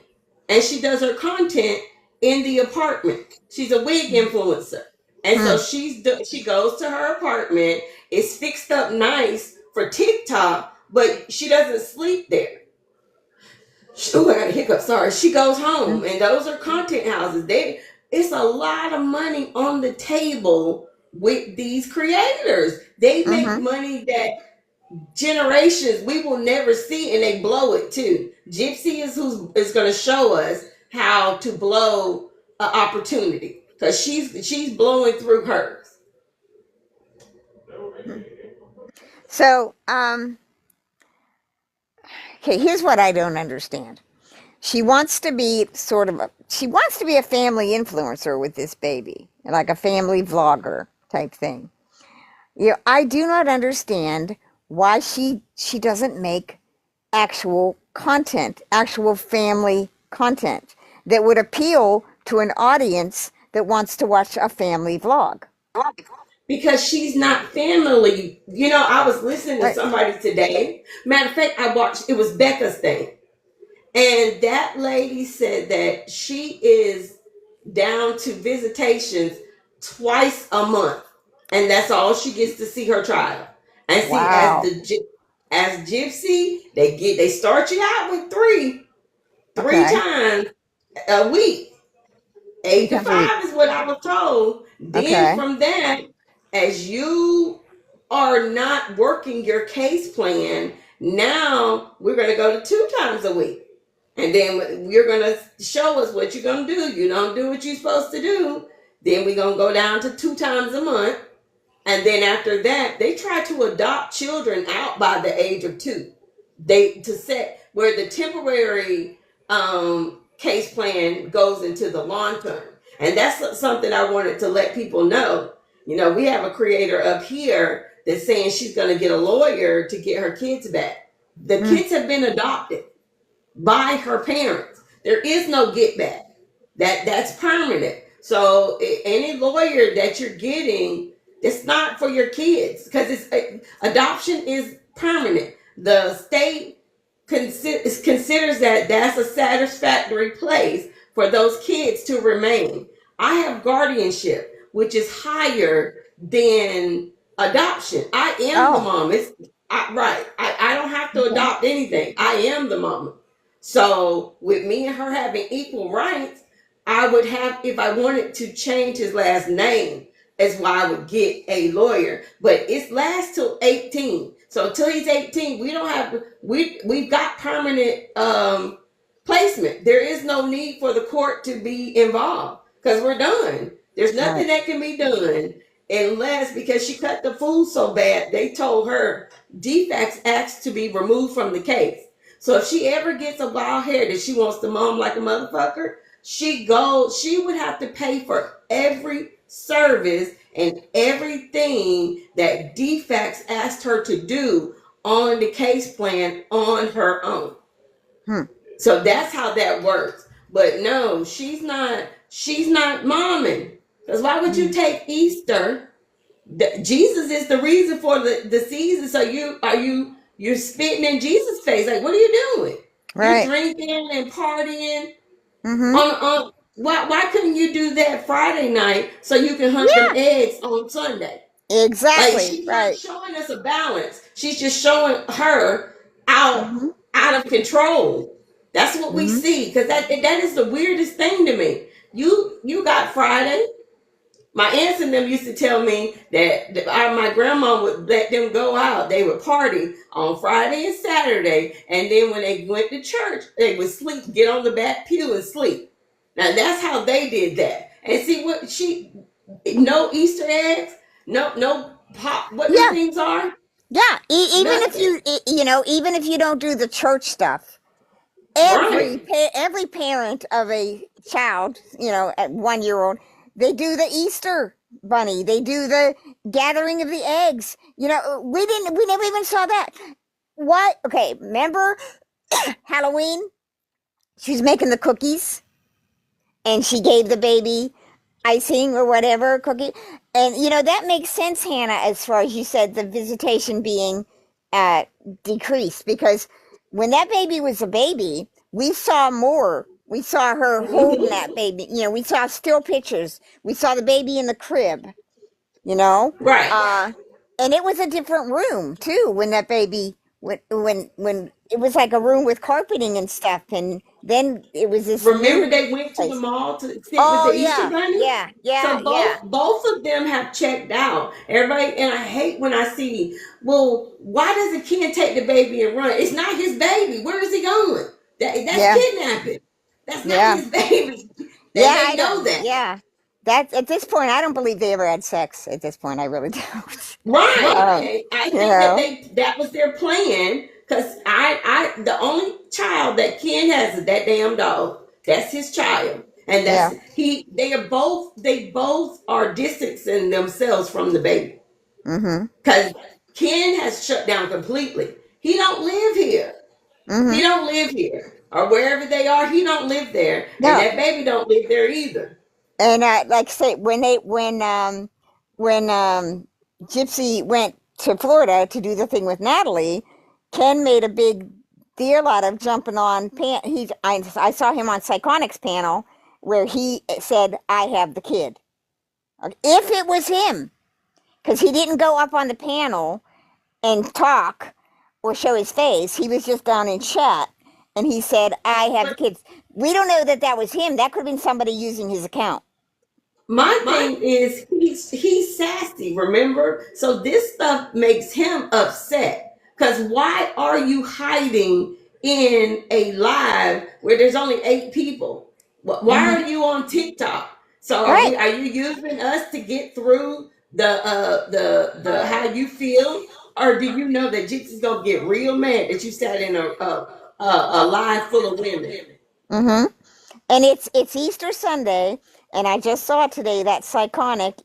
and she does her content in the apartment. She's a wig influencer, and so hmm, she goes to her apartment. It's fixed up nice for TikTok, but she doesn't sleep there. Oh, I got a hiccup. Sorry. She goes hmm, home, and those are content houses. It's a lot of money on the table with these creators. They make hmm. money that generations we will never see, and they blow it too. Gypsy is who is going to show us how to blow an opportunity, because she's blowing through hers. So, okay, here's what I don't understand. She wants to be a family influencer with this baby, like a family vlogger type thing. I do not understand why she doesn't make actual content, actual family content that would appeal to an audience that wants to watch a family vlog. Because she's not family. I was listening to Right. somebody today. Matter of fact, I watched, it was Becca's thing. And that lady said that she is down to visitations twice a month, and that's all she gets to see her child. And see, Wow. as Gypsy, they start you out with three Okay. times a week. Three Eight to times a week. five is what I was told. Then Okay. from that, as you are not working your case plan, now we're going to go to 2 times a week. And then you're going to show us what you're going to do. You don't do what you're supposed to do. Then we're going to go down to 2 times a month. And then after that, they try to adopt children out by the age of 2. To set where the temporary case plan goes into the long term. And that's something I wanted to let people know. We have a creator up here that's saying she's going to get a lawyer to get her kids back. The Hmm. kids have been adopted by her parents. There is no get back. That's permanent. So any lawyer that you're getting, it's not for your kids, because adoption is permanent. The state considers that that's a satisfactory place for those kids to remain. I have guardianship, which is higher than adoption. I am the Oh, mom. Right. I don't have to okay. adopt anything. I am the mama. So with me and her having equal rights, I would have, if I wanted to change his last name, is why I would get a lawyer. But it lasts till 18. So till he's 18, we don't have we've got permanent placement. There is no need for the court to be involved, because we're done. There's nothing Right. that can be done unless, because she cut the fool so bad, they told her defects asked to be removed from the case. So if she ever gets a wild hair that she wants to mom like a motherfucker, she would have to pay for every service and everything that defects asked her to do on the case plan on her own. Hmm. So that's how that works. But no, she's not momming. Because why would you Hmm. take Easter? Jesus is the reason for the season. So you're spitting in Jesus' face. Like, what are you doing? You're Right. drinking and partying Mm-hmm. on why couldn't you do that Friday night so you can hunt them Yeah. eggs on Sunday? Like, Exactly. she's not Right. showing us a balance. She's just showing her out Mm-hmm. out of control. That's what we Mm-hmm. see, because that is the weirdest thing to me. You got Friday. My aunts and them used to tell me that my grandma would let them go out. They would party on Friday and Saturday, and then when they went to church, they would sleep, get on the back pew and sleep. Now that's how they did that. And see what no Easter eggs, no pop. What them Yeah, things are? yeah. Even if Nothing. even if you don't do the church stuff, Right. every parent of a child, at 1 year old, they do the Easter bunny. They do the gathering of the eggs. We never even saw that. What? Okay, remember Halloween? She was making the cookies, and she gave the baby icing or whatever cookie. And that makes sense, Hannah, as far as you said, the visitation being uh, decreased, because when that baby was a baby, we saw more. We saw her holding that baby. We saw still pictures. We saw the baby in the crib. You know, Right. uh, and it was a different room too when that baby when it was like a room with carpeting and stuff, and then it was this Remember new they went to the place. mall to sit with Oh the Easter yeah, bunny? yeah, yeah, So yeah, both of them have checked out. Everybody, and I hate when I see, well, why does the kid take the baby and run? It's not his baby. Where is he going? That's yeah, kidnapping. That's not yeah, his baby. yeah. They I know don't. that. Yeah, that at this point, I don't believe they ever had sex. At this point, I really don't. Um, Right. I you think that know, that was their plan, because the only child that Ken has is that damn dog. That's his child. And yeah. they both are distancing themselves from the baby. Mm-hmm. Because Ken has shut down completely. He don't live here. He Mm-hmm. don't live here. Or wherever they are, he don't live there. And No. that baby don't live there either. And like I say, when Gypsy went to Florida to do the thing with Natalie, Ken made a big deal out of jumping on. I saw him on Psychonics panel where he said, "I have the kid." If it was him, because he didn't go up on the panel and talk or show his face, he was just down in chat, and he said, "I have the But kids." We don't know that that was him. That could have been somebody using his account. my thing is he's sassy, remember? So this stuff makes him upset. Cause why are you hiding in a live where there's only 8 people? Why Hmm. are you on TikTok? So Right. are you using us to get through the how you feel? Or do you know that Gypsy's gonna get real mad that you sat in a live full of women? Hmm. And it's Easter Sunday, and I just saw today that Psychonic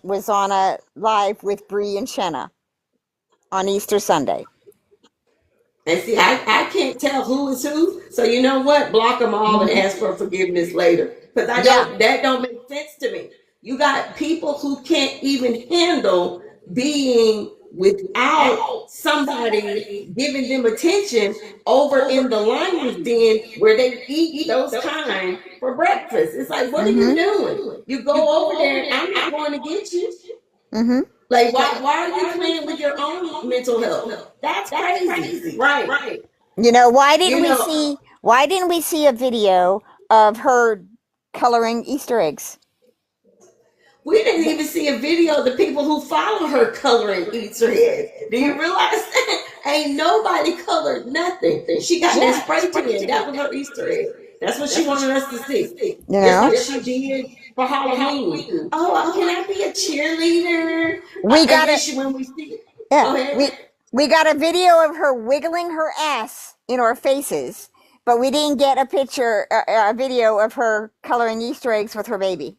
was on a live with Bree and Shenna on Easter Sunday. And see, I can't tell who is who. So you know what? Block them all and Hmm. ask for forgiveness later. Because Yeah. that don't make sense to me. You got people who can't even handle being without somebody giving them attention over in the lion's den where they eat those kind for breakfast. It's like, what are you Hmm. doing? You go over there and I'm not going to get you. Hmm. Like, why are you playing with your own mental health? That's crazy. Right. You know, Why didn't we see a video of her coloring Easter eggs? we didn't even see a video of the people who follow her coloring Easter eggs. Do you realize that? Ain't nobody colored nothing. She got that Yeah. spray tan. That was her Easter egg. That's what she wanted us to see. You Just know, like she did for Halloween. Oh, can I be a cheerleader? we And got then a when we see it, yeah, go ahead. we got a video of her wiggling her ass in our faces, but we didn't get a video of her coloring Easter eggs with her baby.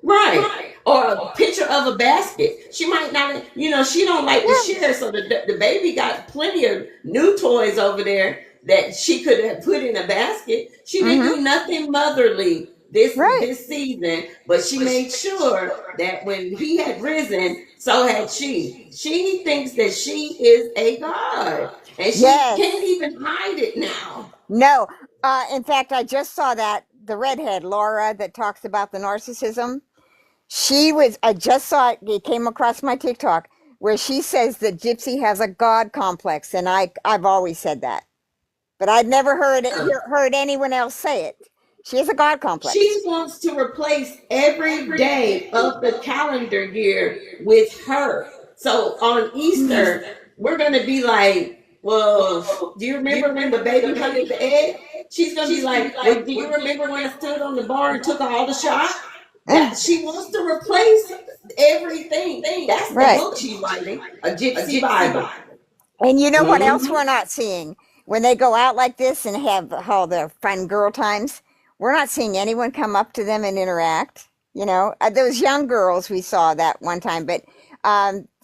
Right. Or a picture of a basket. She might not, she don't like to Yeah. share. So the baby got plenty of new toys over there that she could have put in a basket. She didn't Mm-hmm. do nothing motherly this Right. this season, but she made sure that when he had risen, so had she. She thinks that she is a god, and she can't Yes. even hide it now. No. In fact, I just saw that the redhead Laura that talks about the narcissism. I just saw it. It came across my TikTok where she says that Gypsy has a god complex, and I've always said that. but I'd never heard anyone else say it. She has a God complex. She wants to replace every day of the calendar year with her. So on Easter, we're going to be like, well, do you remember when the baby laid the egg? She's going to be like, well, do you remember when I stood on the bar and took all the shots? That she wants to replace everything. That's the Right. book she's writing, a Gypsy Bible. And you know what else Mhm. we're not seeing? When they go out like this and have all their fun girl times, we're not seeing anyone come up to them and interact. You know, those young girls we saw that one time, but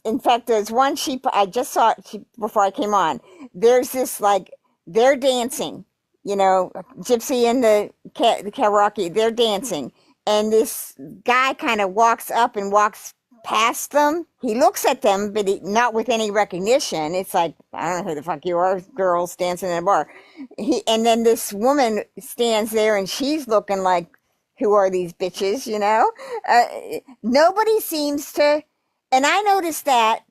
in fact, there's one I just saw it before I came on. There's this like they're dancing, you know, Gypsy and the karaoke, they're dancing, and this guy kind of walks up and walks past them. He looks at them, but not with any recognition. It's like, I don't know who the fuck you are, girls dancing in a bar. And then this woman stands there and she's looking like, who are these bitches, you know? Nobody seems to, and I noticed that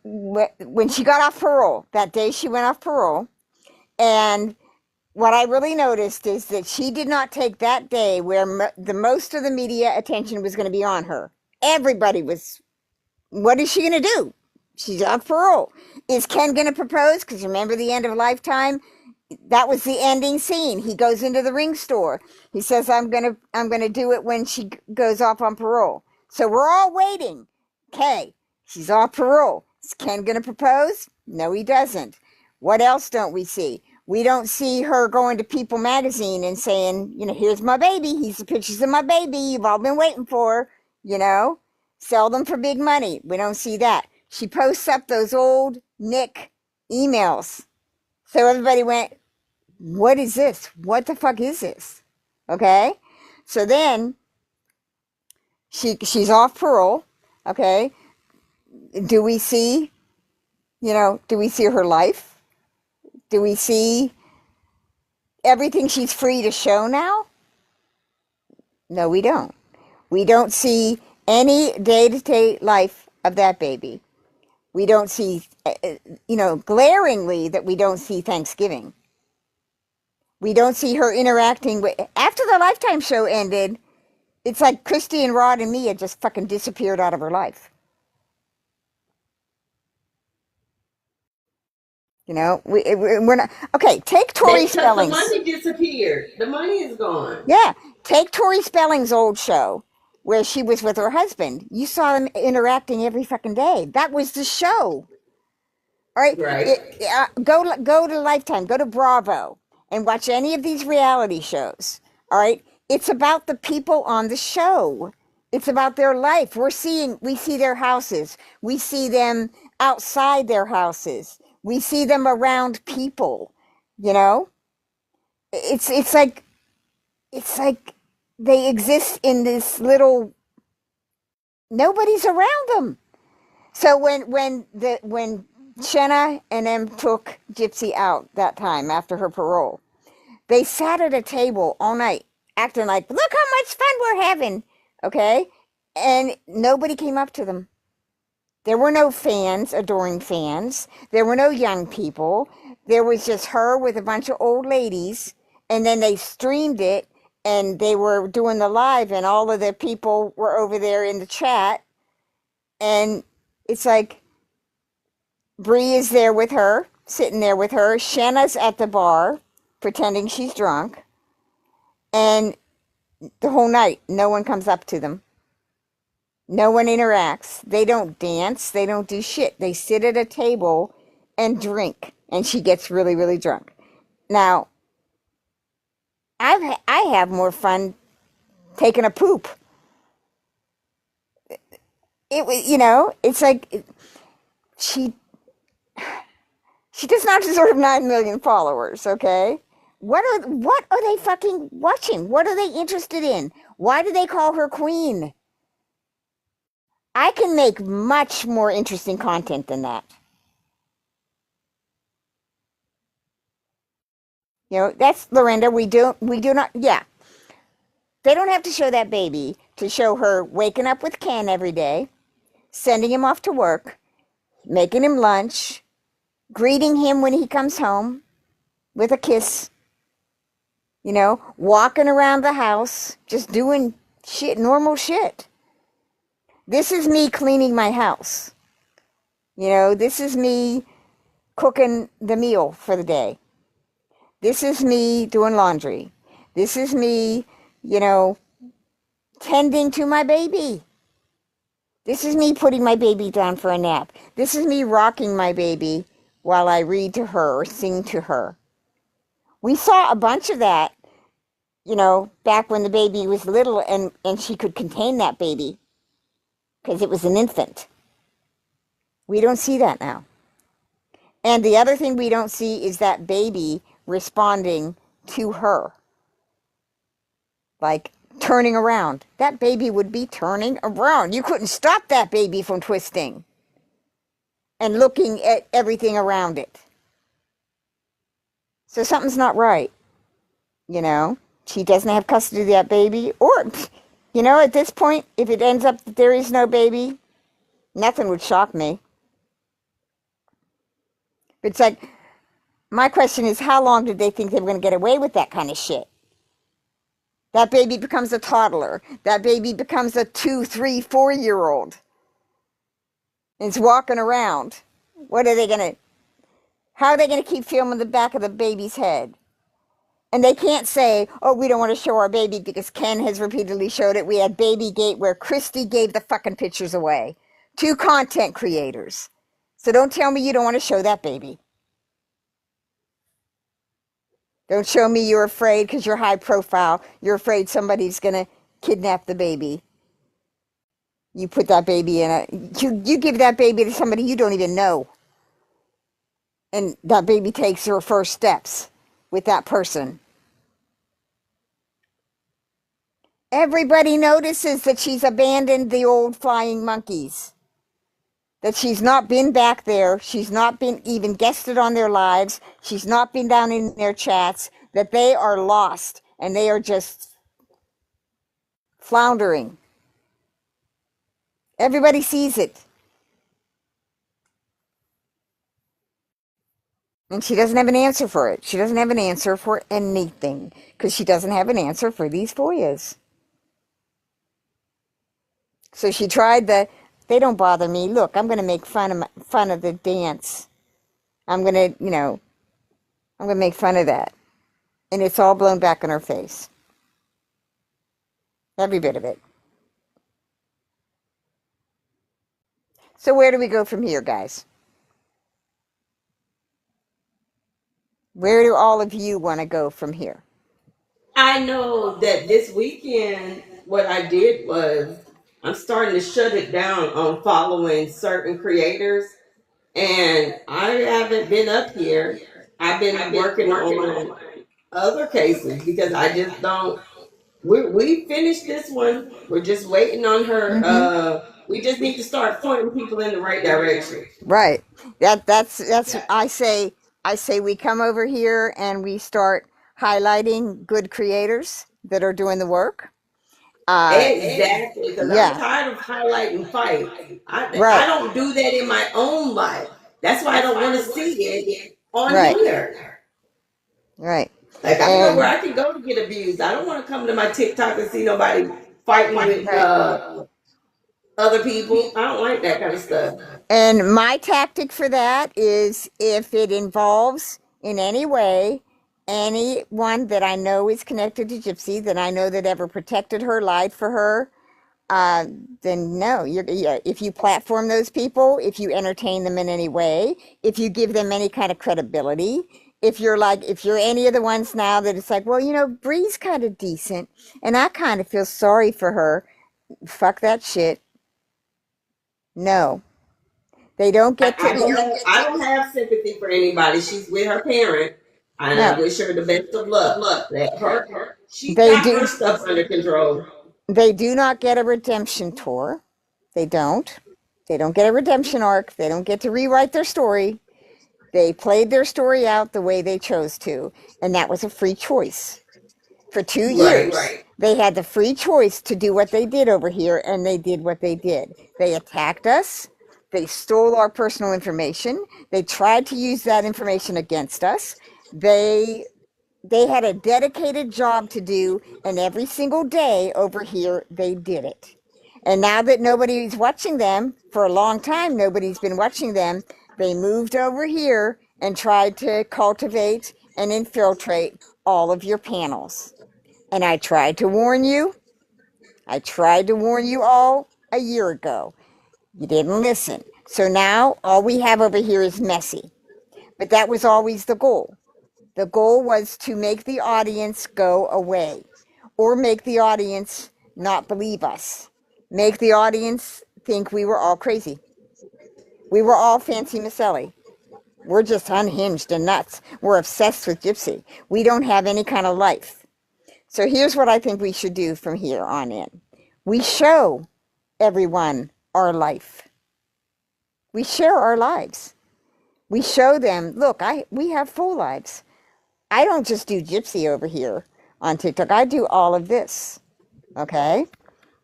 when she got off parole, that day she went off parole, and what I really noticed is that she did not take that day where the most of the media attention was going to be on her. Everybody was, what is she going to do? She's off parole. Is Ken going to propose? Because remember the end of Lifetime? That was the ending scene. He goes into the ring store. He says, I'm gonna do it when she goes off on parole. So we're all waiting. Okay, she's off parole. Is Ken gonna propose? No, he doesn't. What else don't we see? We don't see her going to People magazine and saying, you know, here's my baby. Here's the pictures of my baby you've all been waiting for, you know. Sell them for big money. We don't see that. She posts up those old Nick emails. So everybody went, what is this? What the fuck is this? Okay. So then she's off parole. Okay. Do we see, do we see her life? Do we see everything she's free to show now? No, we don't. We don't see any day-to-day life of that baby. We don't see, glaringly that we don't see Thanksgiving. We don't see her interacting with, after the Lifetime show ended, it's like Christy and Rod and Mia just fucking disappeared out of her life. You know, we're not, okay, take Tori Spelling's. The money disappeared. The money is gone. Yeah, take Tori Spelling's old show where she was with her husband. You saw them interacting every fucking day. That was the show. All right, go to Lifetime, go to Bravo, and watch any of these reality shows. All right, it's about the people on the show. It's about their life. We see their houses. We see them outside their houses. We see them around people. You know, it's like they exist in this little. Nobody's around them. So when Shenna and them took Gypsy out that time after her parole, they sat at a table all night acting like, look how much fun we're having, okay? And nobody came up to them. There were no fans, adoring fans. There were no young people. There was just her with a bunch of old ladies, and then they streamed it, and they were doing the live, and all of the people were over there in the chat, and it's like, Bree is there with her, sitting there with her. Shanna's at the bar, pretending she's drunk. And the whole night, no one comes up to them. No one interacts. They don't dance. They don't do shit. They sit at a table and drink. And she gets really, really drunk. Now, I have more fun taking a poop. It's like she does not deserve 9 million followers, okay? What are they fucking watching? What are they interested in? Why do they call her queen? I can make much more interesting content than that. You know, that's Lorinda. We do not, yeah. They don't have to show that baby to show her waking up with Ken every day, sending him off to work, making him lunch, greeting him when he comes home, with a kiss, walking around the house, just doing shit, normal shit. This is me cleaning my house. This is me cooking the meal for the day. This is me doing laundry. This is me, tending to my baby. This is me putting my baby down for a nap. This is me rocking my baby while I read to her or sing to her. We saw a bunch of that, back when the baby was little and she could contain that baby because it was an infant. We don't see that now. And the other thing we don't see is that baby responding to her. Like turning around. That baby would be turning around. You couldn't stop that baby from twisting and looking at everything around it. So something's not right. She doesn't have custody of that baby. Or, at this point, if it ends up that there is no baby, nothing would shock me. It's like, my question is, how long did they think they were going to get away with that kind of shit? That baby becomes a toddler. That baby becomes a 2, 3, 4-year-old. And it's walking around. How are they going to keep filming the back of the baby's head? And they can't say, oh, we don't want to show our baby because Ken has repeatedly showed it. We had Babygate where Christy gave the fucking pictures away to content creators. So don't tell me you don't want to show that baby. Don't show me you're afraid because you're high profile. You're afraid somebody's going to kidnap the baby. You put that baby in you give that baby to somebody you don't even know. And that baby takes her first steps with that person. Everybody notices that she's abandoned the old flying monkeys. That she's not been back there. She's not been even guested on their lives. She's not been down in their chats. That they are lost and they are just floundering. Everybody sees it. And she doesn't have an answer for it. She doesn't have an answer for anything because she doesn't have an answer for these FOIAs. So she tried they don't bother me. Look, I'm going to make fun of the dance. I'm going to make fun of that. And it's all blown back in her face. Every bit of it. So where do we go from here, guys? Where do all of you want to go from here? I know that this weekend, what I did was I'm starting to shut it down on following certain creators, and I haven't been up here. I've been working on other cases because I just don't. We finished this one. We're just waiting on her. Mm-hmm. We just need to start pointing people in the right direction. Right. That's I say we come over here and we start highlighting good creators that are doing the work. Exactly, because Yeah. I'm tired of highlighting fights. I Right. don't do that in my own life. That's why I don't want to see it on Right. here. Right. Like I know And where I can go to get abused. I don't want to come to my TikTok and see nobody fighting with other people. I don't like that kind of stuff. and my tactic for that is if it involves in any way anyone that I know is connected to Gypsy, that I know that ever protected her, lied for her, then no. If you platform those people, if you entertain them in any way, if you give them any kind of credibility, if you're any of the ones now that it's like, well, Bree's kind of decent, and I kind of feel sorry for her. Fuck that shit. No, they don't get to. I don't have sympathy for anybody. She's with her parent, and I No, wish her the best of luck. She they got her do. stuff under control. They do not get a redemption tour. They don't. They don't get a redemption arc. They don't get to rewrite their story. They played their story out the way they chose to, and that was a free choice. For 2 years, they had the free choice to do what they did over here, and they did what they did. They attacked us. They stole our personal information. They tried to use that information against us. They they had a dedicated job to do, and every single day over here they did it. And now that nobody's watching them, for a long time nobody's been watching them, they moved over here and tried to cultivate and infiltrate all of your panels. And I tried to warn you. I tried to warn you all a year ago. You didn't listen. So now all we have over here is messy. But that was always the goal. The goal was to make the audience go away or make the audience not believe us. Make the audience think we were all crazy. We were all Fancy Maselli. We're just unhinged and nuts. We're obsessed with Gypsy. We don't have any kind of life. So here's what I think we should do from here on in. We show everyone our life. We share our lives. We show them, look, we have full lives. I don't just do Gypsy over here on TikTok. I do all of this. Okay?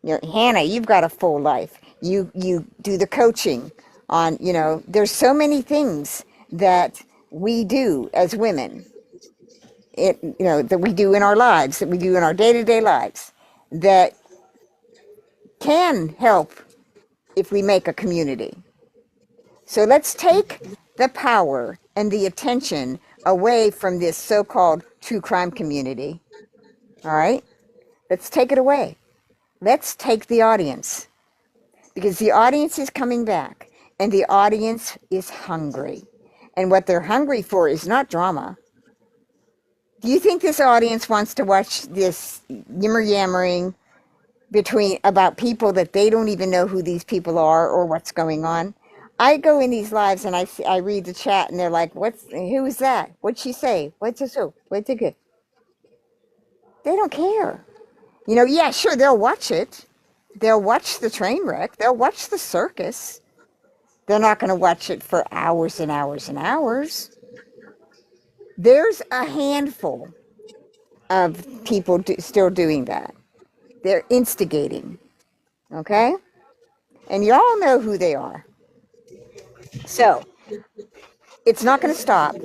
Hannah, you've got a full life. You do the coaching on, there's so many things that we do as women. That we do in our lives, that we do in our day-to-day lives, that can help if we make a community. So let's take the power and the attention away from this so-called true crime community. All right? Let's take it away. Let's take the audience. Because the audience is coming back, and the audience is hungry. And what they're hungry for is not drama. Do you think this audience wants to watch this yammer-yammering about people that they don't even know who these people are or what's going on? I go in these lives and I read the chat and they're like, who is that? What'd she say? What's this? What's it good? They don't care. Yeah, sure, they'll watch it. They'll watch the train wreck. They'll watch the circus. They're not going to watch it for hours and hours and hours. There's a handful of people still doing that. They're instigating. Okay? And you all know who they are. So, it's not going to stop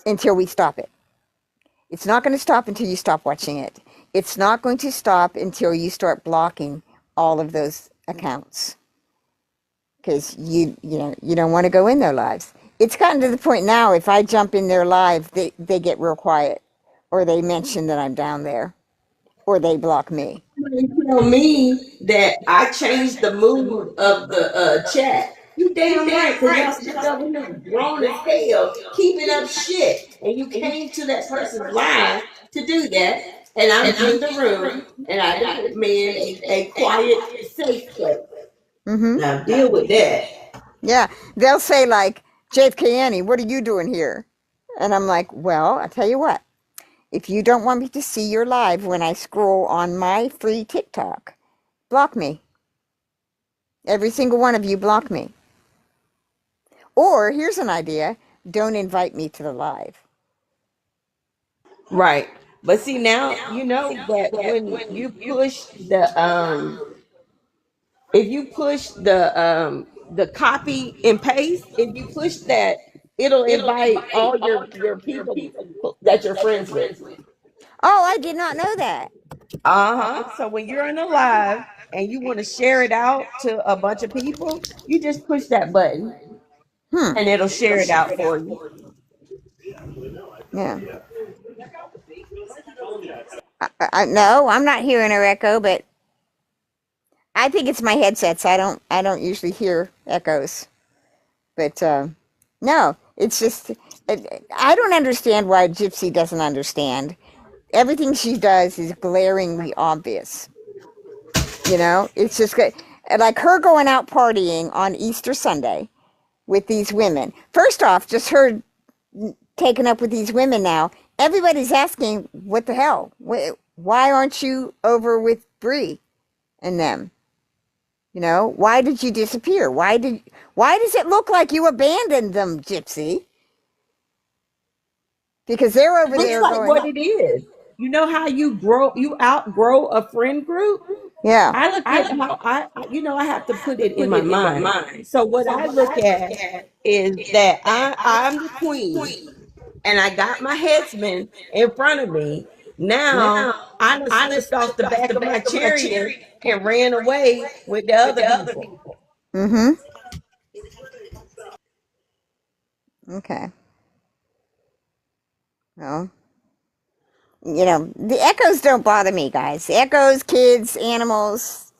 until we stop it. It's not going to stop until you stop watching it. It's not going to stop until you start blocking all of those accounts. Because you don't want to go in their lives. It's gotten to the point now, if I jump in their live, they get real quiet. Or they mention that I'm down there. Or they block me. You tell me that I changed the mood of the chat. You damn right, because y'all sit over here grown as hell, keeping up shit. And you came to that person's live to do that. And I'm in the room, and I put me in a quiet, safe place. Mm-hmm. Now deal with that. Yeah, they'll say like, JFK Annie, what are you doing here? And I'm like, well, I tell you what. If you don't want me to see your live when I scroll on my free TikTok, block me. Every single one of you block me. Or here's an idea, don't invite me to the live. Right. But see now, you know that when you push if you push the copy and paste, if you push that, it'll invite all your people that you're friends with. Oh, I did not know that. Uh-huh. So when you're in a live and you want to share it out to a bunch of people, you just push that button and it'll share it out for you. Yeah. No, I'm not hearing an echo, but I think it's my headsets. I don't usually hear echoes. But no, it's just I don't understand why Gypsy doesn't understand. Everything she does is glaringly obvious. It's just good. Like her going out partying on Easter Sunday with these women. First off, just her taking up with these women now. Everybody's asking, what the hell? Why aren't you over with Bree and them? Why did you disappear? Why does it look like you abandoned them, Gypsy? Because they're over there like going, what it is. You know how you outgrow a friend group? Yeah. I look at how I have to put it in my mind. So what I look at is that I'm the queen and I got my headsman in front of me. Now I done slipped off the back of my chariot and ran away with the other people. Mm-hmm. Okay. Well, the echoes don't bother me, guys. The echoes, kids, animals,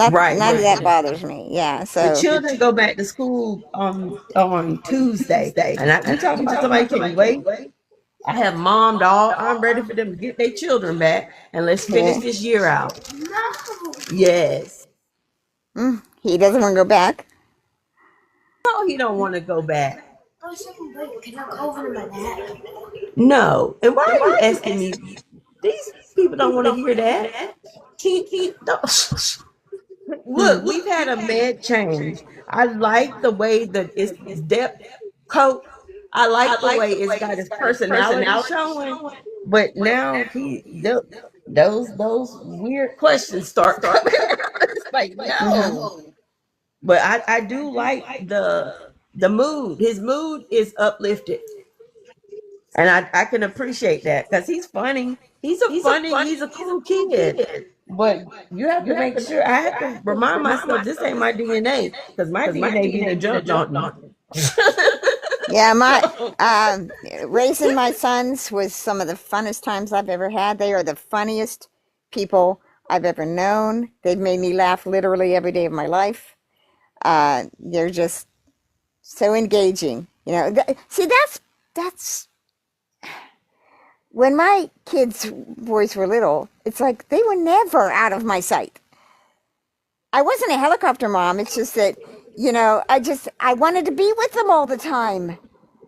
Right, none of that right. bothers me. Yeah. The So, children go back to school on Tuesday, and you talking about somebody can't wait. I have mommed all. I'm ready for them to get their children back, and let's finish yeah. this year out. No. Yes. He doesn't want to go back. No, he don't want to go back. Oh, second break. Can I go over to my dad? No. And why are you asking me? These people don't want to hear that. He don't. Look, we've had a med change. I like the way that it's depth coat. I like the way it's got his personality showing. But now those weird questions start coming out. It's like Mm-hmm. no. But I do like the mood. His mood is uplifted. And I can appreciate that because he's funny. He's a cool kid. But you have to make sure I have to remind myself this ain't my DNA because my DNA be the jumped on me. Yeah, So raising my sons was some of the funnest times I've ever had. They are the funniest people I've ever known. They've made me laugh literally every day of my life. They're just so engaging. See, that's when my kids' boys were little. It's like they were never out of my sight. I wasn't a helicopter mom. It's just that I wanted to be with them all the time.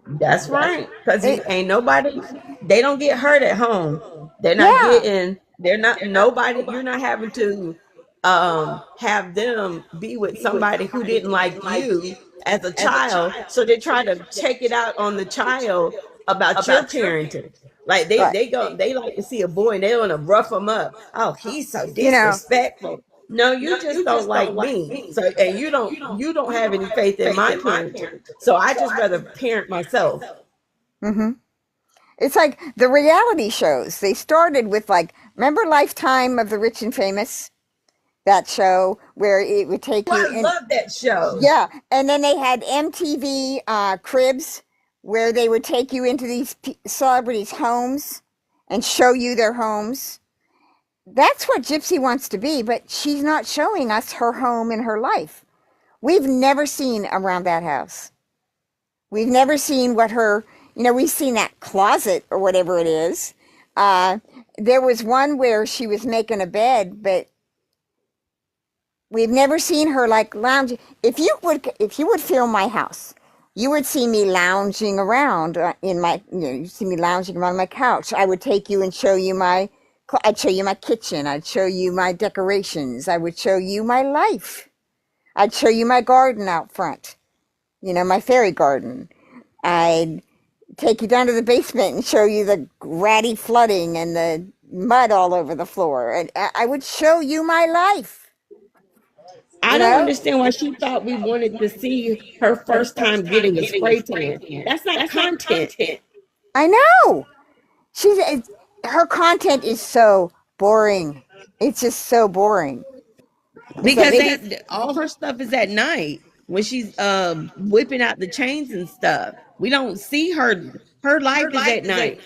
that's right. Because It, ain't nobody, they don't get hurt at home. yeah, They're not, nobody, you're not having to have them be with somebody who didn't like you as a child. So they try to take it out on the child about your parenting. Like right. they like to see a boy and they want to rough him up. Oh, he's so You know, disrespectful. No, you just don't like me. So and you don't have any faith in my parenting. So I just rather parent myself. hmm it's like the reality shows. They started with remember Lifetime of the Rich and Famous? That show where it would take Oh, you I in. love that show. Yeah, and then they had MTV Cribs where they would take you into these celebrities' homes and show you their homes. That's what Gypsy wants to be, but she's not showing us her home and her life. We've never seen around that house. We've never seen we've seen that closet or whatever it is. Uh, there was one where she was making a bed, but we've never seen her lounging. If you would film my house, you would see me lounging around you'd see me lounging around my couch. I would take you and show you I'd show you my kitchen. I'd show you my decorations. I would show you my life. I'd show you my garden out front. My fairy garden. I'd take you down to the basement and show you the ratty flooding and the mud all over the floor. And I would show you my life, I you don't know? understand why she thought we wanted to see her first time getting a spray tan. That's not content. I know. Her content is so boring. It's just so boring. It's like, Because all her stuff is at night when she's whipping out the chains and stuff. We don't see her. Her life is at night.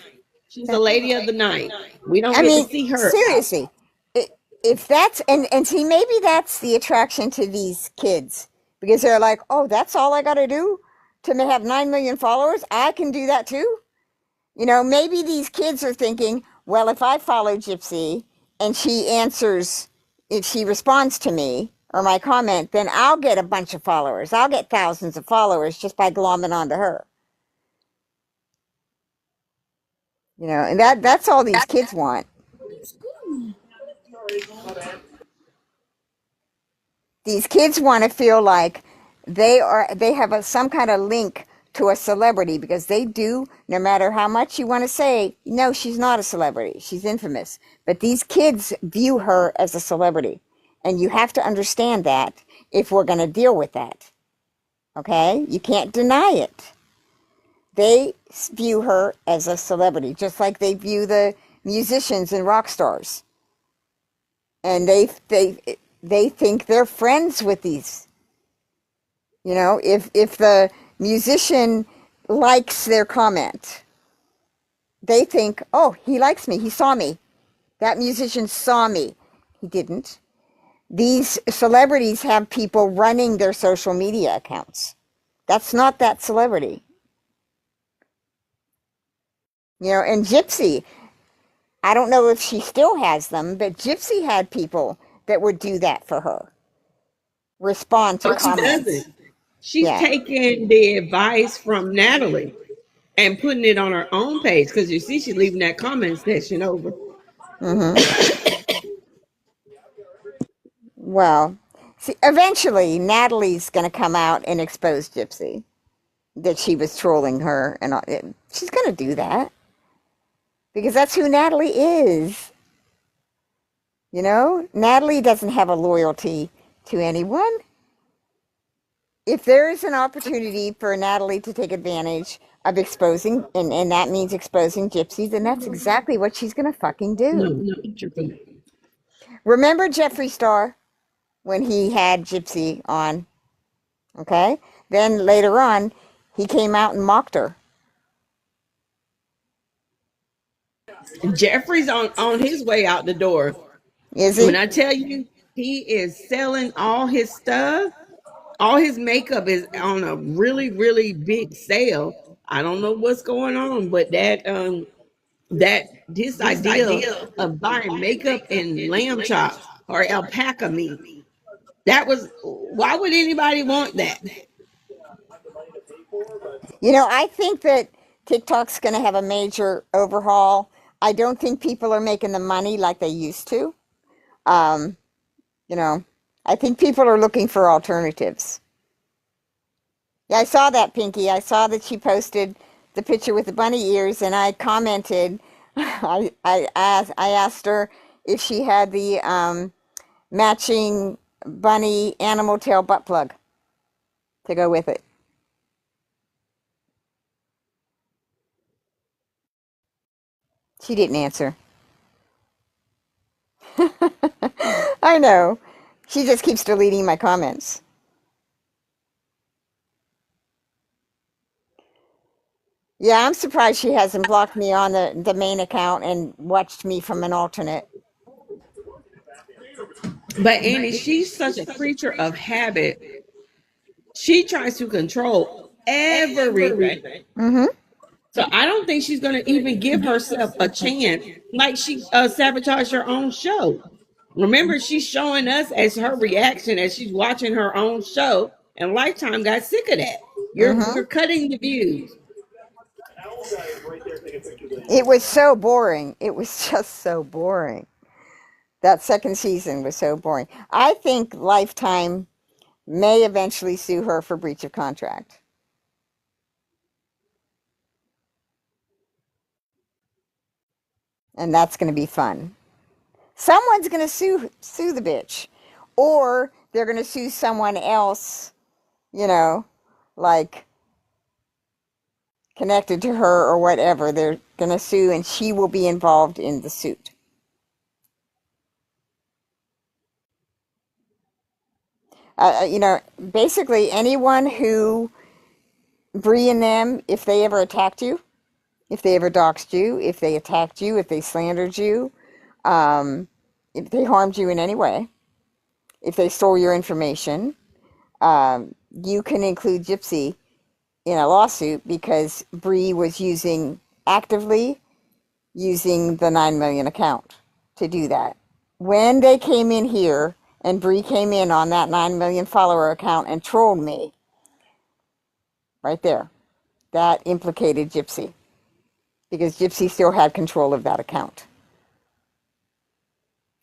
She's a lady of the night. We don't I get to mean, see her out. seriously, if that's and see, maybe that's the attraction to these kids because they're like, oh, that's all I got to do to have 9 million followers. I can do that too. Maybe these kids are thinking, well, if I follow Gypsy and if she responds to me or my comment, then I'll get a bunch of followers. I'll get thousands of followers just by glomming onto her. And that's all these kids want. These kids want to feel like they have some kind of link to a celebrity because they do, no matter how much you want to say, no, she's not a celebrity. She's infamous. But these kids view her as a celebrity. And you have to understand that if we're going to deal with that. Okay? You can't deny it. They view her as a celebrity, just like they view the musicians and rock stars. And they think they're friends with these. You know, if the musician likes their comment, they think, oh, he likes me. He saw me. That musician saw me. He didn't. These celebrities have people running their social media accounts. That's not that celebrity. You know, and Gypsy, I don't know if she still has them, but Gypsy had people that would do that for her. Respond to But she comments. doesn't. She's Yeah. taking the advice from Natalie and putting it on her own page because you see she's leaving that comment section over. Well, see, eventually Natalie's going to come out and expose Gypsy that she was trolling her, and she's going to do that because that's who Natalie is. You know, Natalie doesn't have a loyalty to anyone. If there is an opportunity for Natalie to take advantage of exposing, and that means exposing Gypsy, then that's exactly what she's going to fucking do. No. Remember Jeffree Star when he had Gypsy on? Okay? Then later on, he came out and mocked her. Jeffrey's on his way out the door. Is he? When I tell you, he is selling all his stuff. All his makeup is on a really, really big sale. I don't know what's going on, but this idea of buying makeup and lamb chops or alpaca meat, that was, why would anybody want that? You know, I think that TikTok's going to have a major overhaul. I don't think people are making the money like they used to. You know, I think people are looking for alternatives. Yeah, I saw that, Pinky. I saw that she posted the picture with the bunny ears, and I commented. I asked her if she had the matching bunny animal tail butt plug to go with it. She didn't answer. I know. She just keeps deleting my comments. Yeah, I'm surprised she hasn't blocked me on the main account and watched me from an alternate. But Annie, she's such a creature of habit. She tries to control everything. Mm-hmm. So I don't think she's going to even give herself a chance, like she sabotaged her own show. Remember, she's showing us as her reaction as she's watching her own show, and Lifetime got sick of that. You're cutting the views. It was so boring. It was just so boring. That second season was so boring. I think Lifetime may eventually sue her for breach of contract. And that's going to be fun. Someone's going to sue the bitch. Or they're going to sue someone else, you know, like connected to her or whatever. They're going to sue and she will be involved in the suit. You know, basically anyone who, Bree and them, if they ever attacked you, if they ever doxed you, if they attacked you, if they slandered you, if they harmed you in any way, if they stole your information, you can include Gypsy in a lawsuit because Bree was actively using the 9 million account to do that. When they came in here and Bree came in on that 9 million follower account and trolled me, right there, that implicated Gypsy because Gypsy still had control of that account.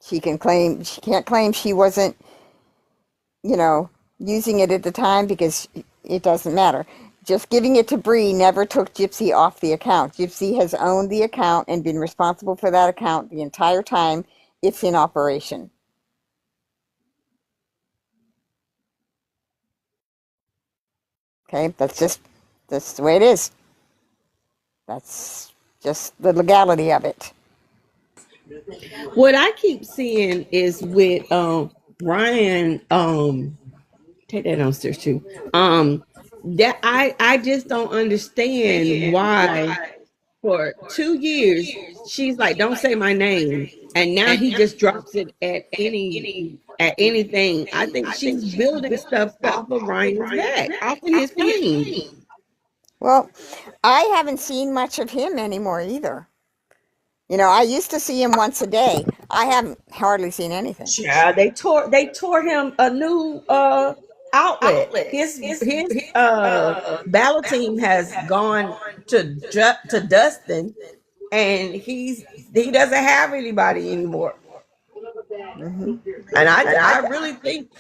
She can't claim she wasn't, you know, using it at the time because it doesn't matter. Just giving it to Bree never took Gypsy off the account. Gypsy has owned the account and been responsible for that account the entire time it's in operation. Okay, that's the way it is. That's just the legality of it. What I keep seeing is with Ryan, take that downstairs too. That I just don't understand why for 2 years she's like, don't say my name, and now he just drops it at anything. I think she's building stuff off of Ryan's back, off of his fame. Well, I haven't seen much of him anymore either. You know, I used to see him once a day. I haven't hardly seen anything. Yeah, they tore him a new outlet. His battle team has gone to Dustin, and he doesn't have anybody anymore. Hmm. And I really think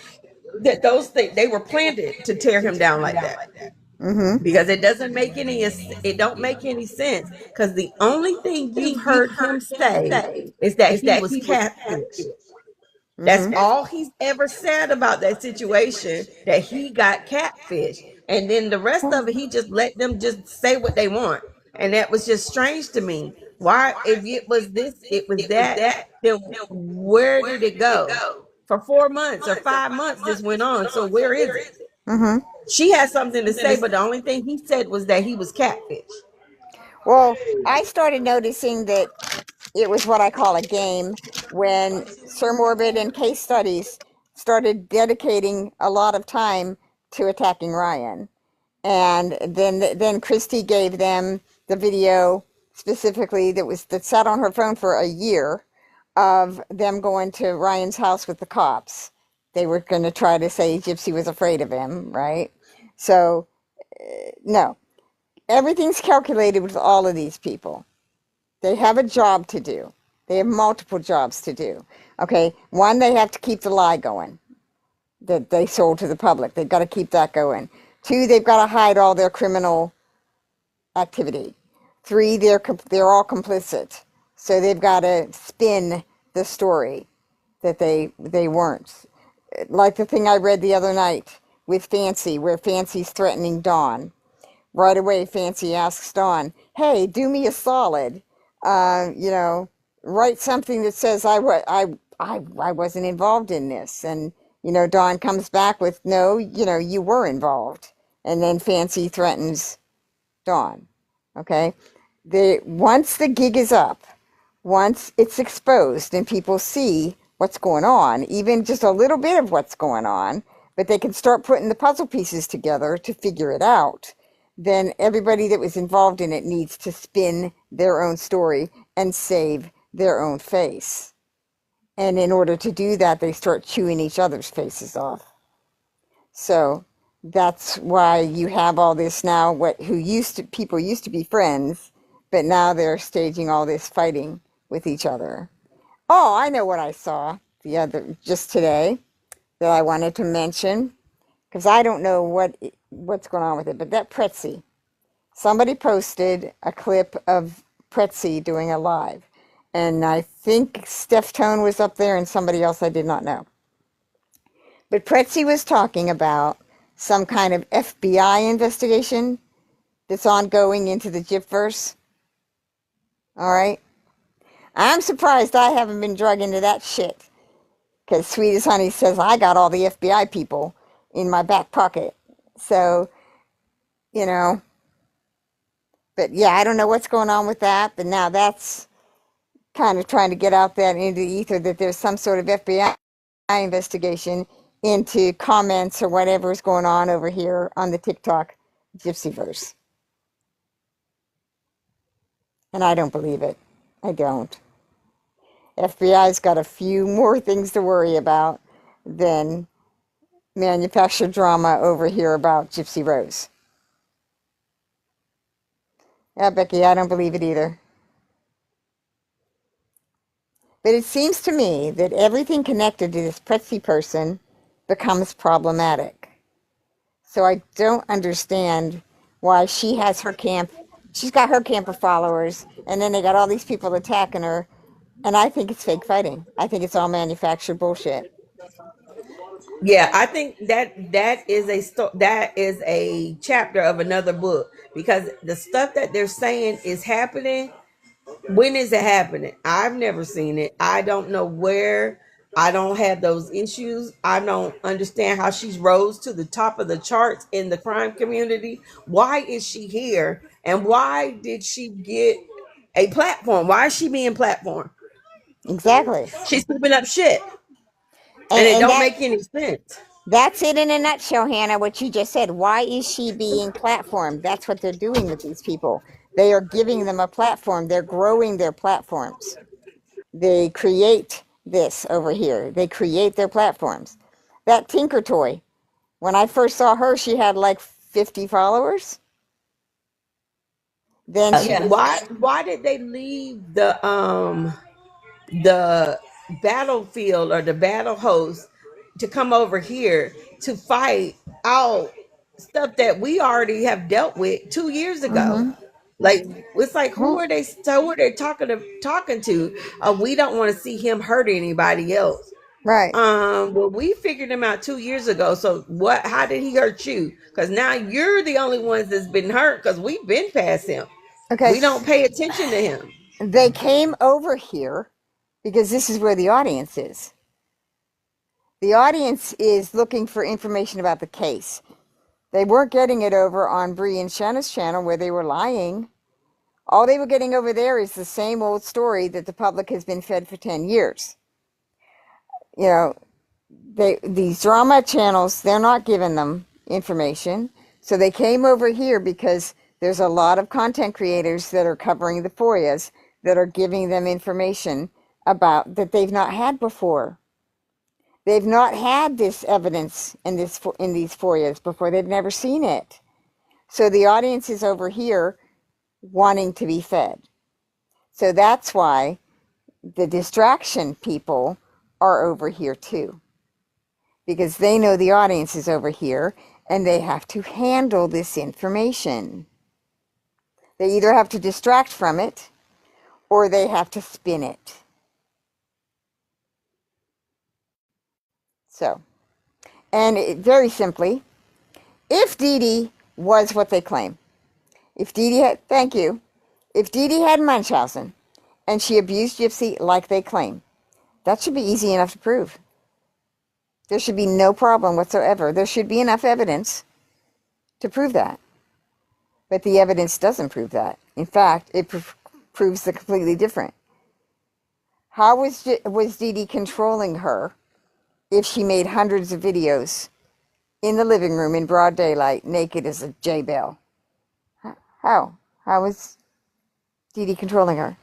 that those things they were planted to tear him down like that, Hmm. because it don't make any sense, because the only thing you've heard him say is that he was catfished. That's Hmm. all he's ever said about that situation, that he got catfish. And then the rest of it, he just let them just say what they want. And that was just strange to me. Why, if it was this, it was that, then where did it go? For 4 months or 5 months, this went on. So where is it? Hmm. She had something to say, but the only thing he said was that he was catfish. Well, I started noticing that it was what I call a game when Sir Morbid and Case Studies started dedicating a lot of time to attacking Ryan. And then Christy gave them the video specifically that sat on her phone for a year of them going to Ryan's house with the cops. They were going to try to say Gypsy was afraid of him, right? So, no, everything's calculated with all of these people. They have a job to do. They have multiple jobs to do. Okay, one, they have to keep the lie going that they sold to the public. They've got to keep that going. Two, they've got to hide all their criminal activity. Three, they're all complicit. So they've got to spin the story that they weren't. Like the thing I read the other night with Fancy, where Fancy's threatening Dawn. Right away, Fancy asks Dawn, "Hey, do me a solid. You know, write something that says I wasn't involved in this." And you know, Dawn comes back with, "No, you know, you were involved." And then Fancy threatens Dawn. Okay, once the gig is up, once it's exposed and people see what's going on, even just a little bit of what's going on, but they can start putting the puzzle pieces together to figure it out, then everybody that was involved in it needs to spin their own story and save their own face. And in order to do that, they start chewing each other's faces off. So that's why you have all this now, people used to be friends, but now they're staging all this fighting with each other. Oh, I know what I saw just today that I wanted to mention, because I don't know what's going on with it, but that Pretzi. Somebody posted a clip of Pretzi doing a live, and I think Steph Tone was up there and somebody else I did not know. But Pretzi was talking about some kind of FBI investigation that's ongoing into the Gypverse. All right? I'm surprised I haven't been drug into that shit, because Sweet as Honey says I got all the FBI people in my back pocket. So, you know, but yeah, I don't know what's going on with that, but now that's kind of trying to get out that into the ether that there's some sort of FBI investigation into comments or whatever is going on over here on the TikTok Gypsyverse. And I don't believe it. I don't. FBI's got a few more things to worry about than manufactured drama over here about Gypsy Rose. Yeah, Becky, I don't believe it either. But it seems to me that everything connected to this Pretzi person becomes problematic. So I don't understand why she has her camp. She's got her camp of followers, and then they got all these people attacking her. And I think it's fake fighting. I think it's all manufactured bullshit. Yeah, I think that is a chapter of another book, because the stuff that they're saying is happening. When is it happening? I've never seen it. I don't know where. I don't have those issues. I don't understand how she's rose to the top of the charts in the crime community. Why is she here? And why did she get a platform? Why is she being platformed? Exactly. She's scooping up shit, and And it and don't that make any sense. that's it in a nutshell, Hannah, what you just said. Why is she being platformed? That's what they're doing with these people. They are giving them a platform. They're growing their platforms. They create this over here. They create their platforms. That Tinker Toy, when I first saw her, she had like 50 followers. Then she Yeah. Why did they leave the battlefield or the battle host to come over here to fight out stuff that we already have dealt with 2 years ago? hmm Like, it's like, who Well, are they? So who are they talking to? We don't want to see him hurt anybody else. right. Well, we figured him out 2 years ago. So what? How did he hurt you? Because now you're the only ones that's been hurt. Because we've been past him. Okay. We don't pay attention to him. They came over here because this is where the audience is. The audience is looking for information about the case. They weren't getting it over on Bree and Shanna's channel where they were lying. All they were getting over there is the same old story that the public has been fed for 10 years. You know, these drama channels, they're not giving them information. So they came over here because there's a lot of content creators that are covering the FOIAs that are giving them information about that they've not had before. They've not had this evidence in these FOIAs before. They've never seen it. So the audience is over here wanting to be fed. So that's why the distraction people are over here too, because they know the audience is over here and they have to handle this information. They either have to distract from it or they have to spin it. So, and very simply, if Dee Dee was what they claim, if Dee Dee had, thank you, if Dee Dee had Munchausen and she abused Gypsy like they claim, that should be easy enough to prove. There should be no problem whatsoever. There should be enough evidence to prove that. But the evidence doesn't prove that. In fact, it proves the completely different. How was Dee Dee controlling her if she made hundreds of videos in the living room in broad daylight, naked as a J-Bell? How? How was Dee Dee controlling her?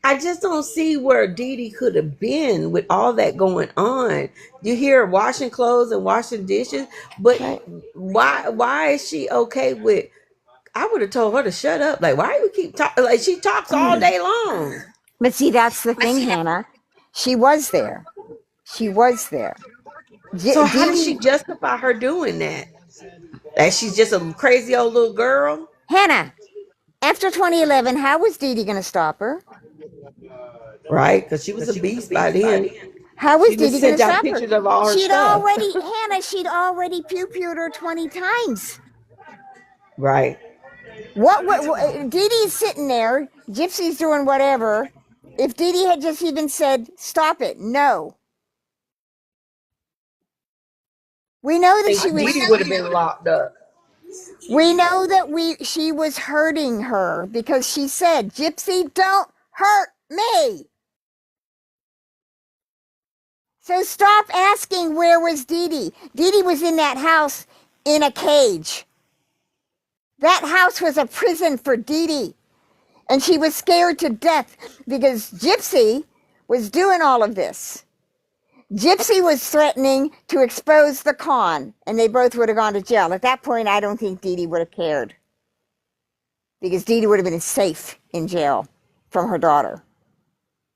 I just don't see where Dee Dee could have been with all that going on. You hear her washing clothes and washing dishes, but Right. why is she okay with? I would have told her to shut up. Like, why you keep talking? Like, she talks all day long. But see, that's the thing, Hannah. She was there. She was there. So how Dee does she Dee, justify her doing that? Like, she's just a crazy old little girl, Hannah, after 2011, how was Dee Dee going to stop her? right? Because she was a beast by then. How was She Dee just Dee going sent to out stop her? pictures of all her She'd stuff. already, Hannah, she'd already pew-pewed her 20 times. Right. What Dee Dee's sitting there, Gypsy's doing whatever. If Dee Dee had just even said, stop it, no. We know that she Dee was, Dee would have been locked up. we know that she was hurting her because she said, Gypsy, don't hurt me. So stop asking where was Dee Dee. Dee Dee was in that house in a cage. That house was a prison for Dee Dee. And she was scared to death because Gypsy was doing all of this. Gypsy was threatening to expose the con, and they both would have gone to jail. At that point, I don't think Dee Dee would have cared because Dee Dee would have been safe in jail from her daughter.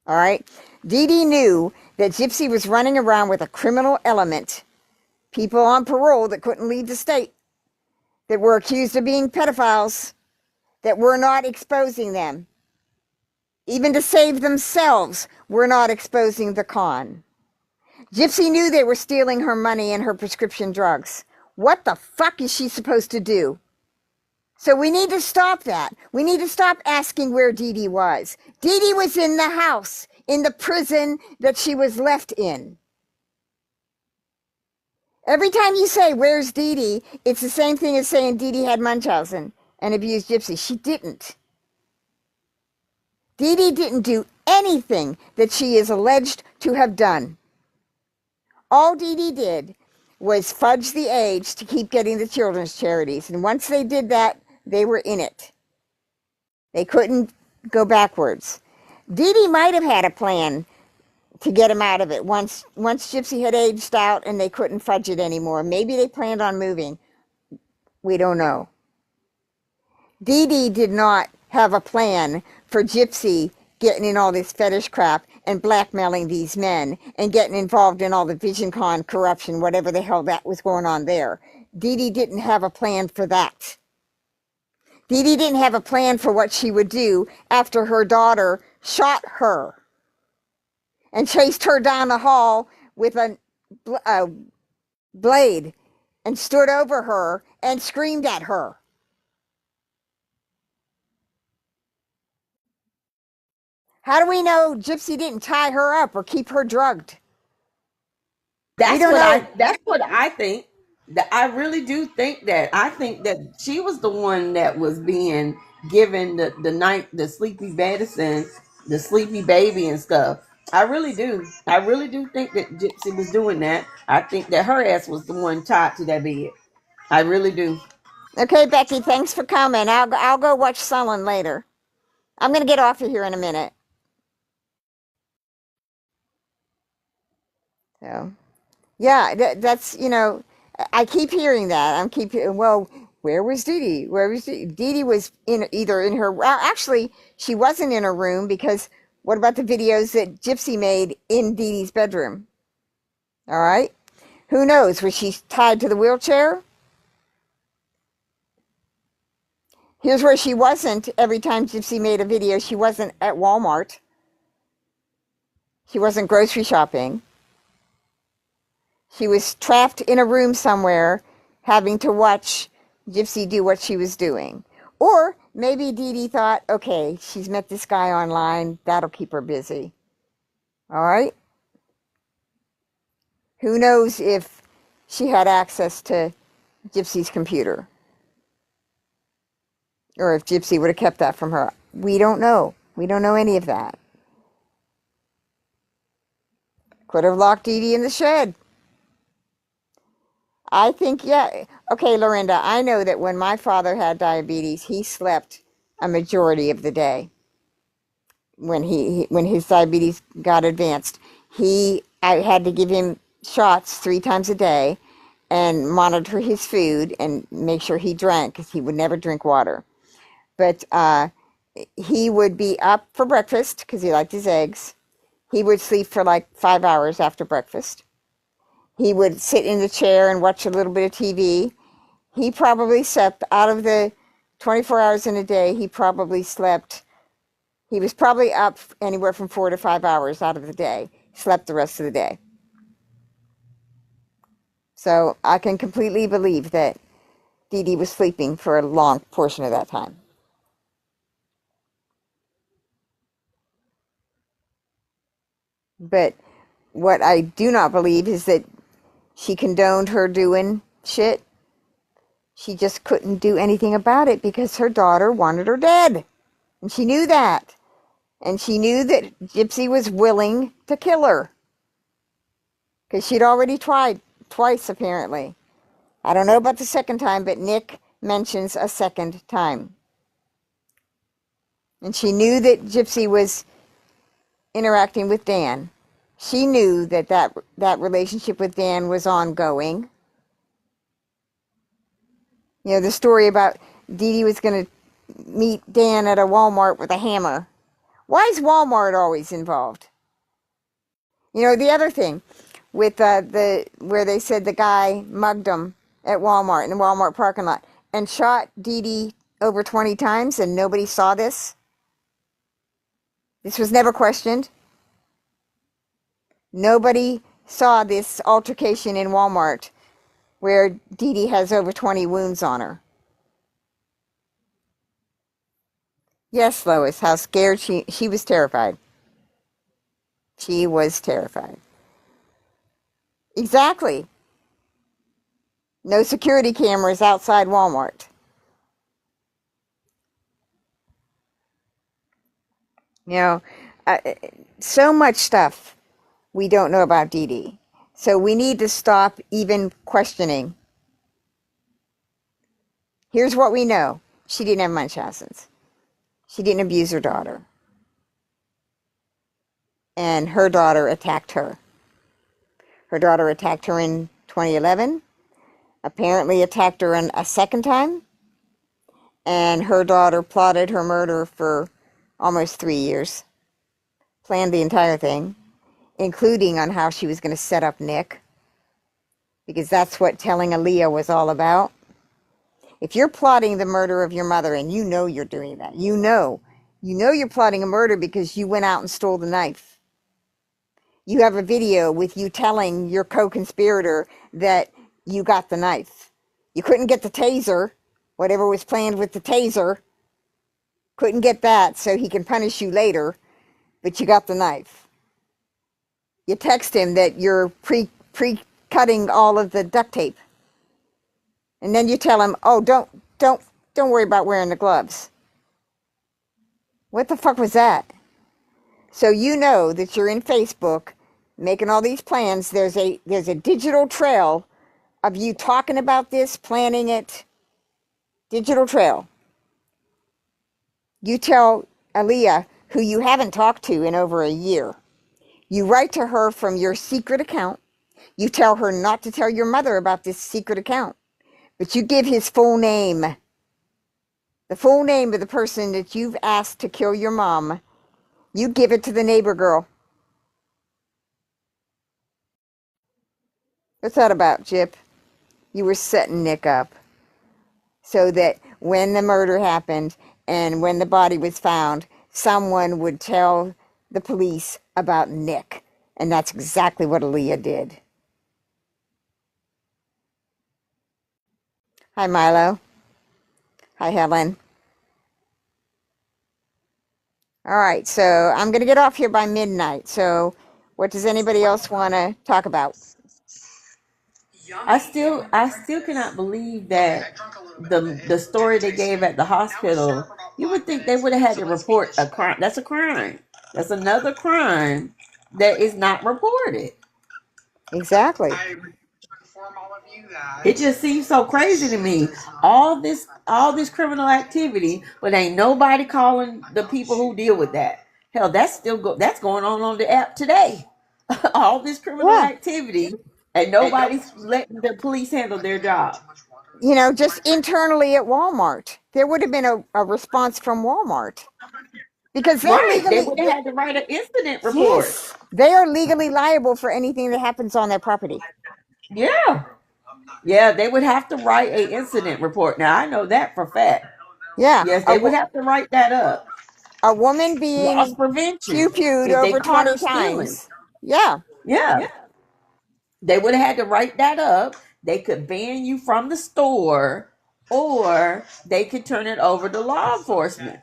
All right? Dee Dee knew that Gypsy was running around with a criminal element, people on parole that couldn't leave the state, that were accused of being pedophiles, that were not exposing them. Even to save themselves, were not exposing the con. Gypsy knew they were stealing her money and her prescription drugs. What the fuck is she supposed to do? So we need to stop that. We need to stop asking where Dee Dee was. Dee Dee was in the house, in the prison that she was left in. Every time you say, where's Dee Dee, it's the same thing as saying Dee Dee had Munchausen and abused Gypsy. She didn't. Dee Dee didn't do anything that she is alleged to have done. All Dee Dee did was fudge the age to keep getting the children's charities. And once they did that, they were in it. They couldn't go backwards. Dee Dee might have had a plan to get him out of it once Gypsy had aged out and they couldn't fudge it anymore. Maybe they planned on moving. We don't know. Dee Dee did not have a plan for Gypsy getting in all this fetish crap and blackmailing these men and getting involved in all the VisionCon corruption, whatever the hell that was going on there. Dee Dee didn't have a plan for that. Dee Dee didn't have a plan for what she would do after her daughter shot her and chased her down the hall with a blade and stood over her and screamed at her. How do we know Gypsy didn't tie her up or keep her drugged? That's don't what know. that's what I think. That I really do think that. I think that she was the one that was being given the sleepy medicine, the sleepy baby and stuff. I really do. I really do think that Gypsy was doing that. I think that her ass was the one tied to that bed. I really do. Okay, Becky, thanks for coming. I'll go watch Sullen later. I'm going to get off of here in a minute. So, yeah, that's, I keep hearing that. Well, where was Dee Dee? Where was Dee Dee? Dee Dee was either in her, well, actually, she wasn't in her room because what about the videos that Gypsy made in Dee Dee's bedroom? All right. Who knows? Was she tied to the wheelchair? Here's where she wasn't every time Gypsy made a video. She wasn't at Walmart. She wasn't grocery shopping. She was trapped in a room somewhere having to watch Gypsy do what she was doing. Or maybe Dee Dee thought, okay, she's met this guy online. That'll keep her busy. All right? Who knows if she had access to Gypsy's computer? Or if Gypsy would have kept that from her. We don't know. We don't know any of that. Could have locked Dee Dee in the shed. I think, yeah. Okay, Lorinda, I know that when my father had diabetes, he slept a majority of the day. When his diabetes got advanced, I had to give him shots 3 times a day and monitor his food and make sure he drank because he would never drink water. But he would be up for breakfast because he liked his eggs. He would sleep for like 5 hours after breakfast. He would sit in the chair and watch a little bit of TV. He probably slept out of the 24 hours in a day. He was probably up anywhere from 4 to 5 hours out of the day. Slept the rest of the day. So I can completely believe that Dee Dee was sleeping for a long portion of that time. But what I do not believe is that she condoned her doing shit. She just couldn't do anything about it because her daughter wanted her dead. And she knew that. And she knew that Gypsy was willing to kill her. Because she'd already tried twice, apparently. I don't know about the second time, but Nick mentions a second time. And she knew that Gypsy was interacting with Dan. She knew that relationship with Dan was ongoing. You know, the story about Dee Dee was going to meet Dan at a Walmart with a hammer. Why is Walmart always involved? You know, the other thing with where they said the guy mugged them at Walmart in the Walmart parking lot and shot Dee Dee over 20 times and nobody saw this. This was never questioned. Nobody saw this altercation in Walmart where Dee Dee has over 20 wounds on her. Yes, Lois, how scared she was terrified. She was terrified. Exactly. No security cameras outside Walmart. You know, uh, so much stuff we don't know about Dee Dee. So we need to stop even questioning. Here's what we know. She didn't have Munchausen's. She didn't abuse her daughter. And her daughter attacked her. Her daughter attacked her in 2011, apparently attacked her a second time, and her daughter plotted her murder for almost 3 years. Planned the entire thing, including on how she was going to set up Nick, because that's what telling Aaliyah was all about. If you're plotting the murder of your mother and you know you're doing that, you know you're plotting a murder because you went out and stole the knife. You have a video with you telling your co-conspirator that you got the knife. You couldn't get the taser, whatever was planned with the taser. Couldn't get that so he can punish you later, but you got the knife. You text him that you're pre-cutting all of the duct tape. And then you tell him, "Oh, don't worry about wearing the gloves." What the fuck was that? So you know that you're in Facebook making all these plans. There's a digital trail of you talking about this, planning it. Digital trail. You tell Aaliyah, who you haven't talked to in over a year. You write to her from your secret account. You tell her not to tell your mother about this secret account. But you give his full name. The full name of the person that you've asked to kill your mom. You give it to the neighbor girl. What's that about, Jip? You were setting Nick up so that when the murder happened and when the body was found, someone would tell the police about Nick. And that's exactly what Aaliyah did. Hi, Milo. Hi, Helen. All right, so I'm going to get off here by midnight. So what does anybody else want to talk about? I still cannot believe that the story they gave at the hospital. You would think they would have had to report a crime. That's a crime. That's another crime that is not reported. Exactly. It just seems so crazy to me. All this criminal activity, but ain't nobody calling the people who deal with that. Hell, that's going on the app today. All this criminal Yeah. activity, and nobody's letting the police handle their job. You know, just internally at Walmart, there would have been a response from Walmart. Because they're Right, they legally, would have had to write an incident report. yes, they are legally liable for anything that happens on their property. Yeah, yeah, they would have to write an incident report. Now I know that for a fact. Yeah. Yes, they would have to write that up. A woman being Loss prevention. pew-pewed If they over caught 20 her stealing. times. Yeah. Yeah. They would have had to write that up. They could ban you from the store, or they could turn it over to law enforcement.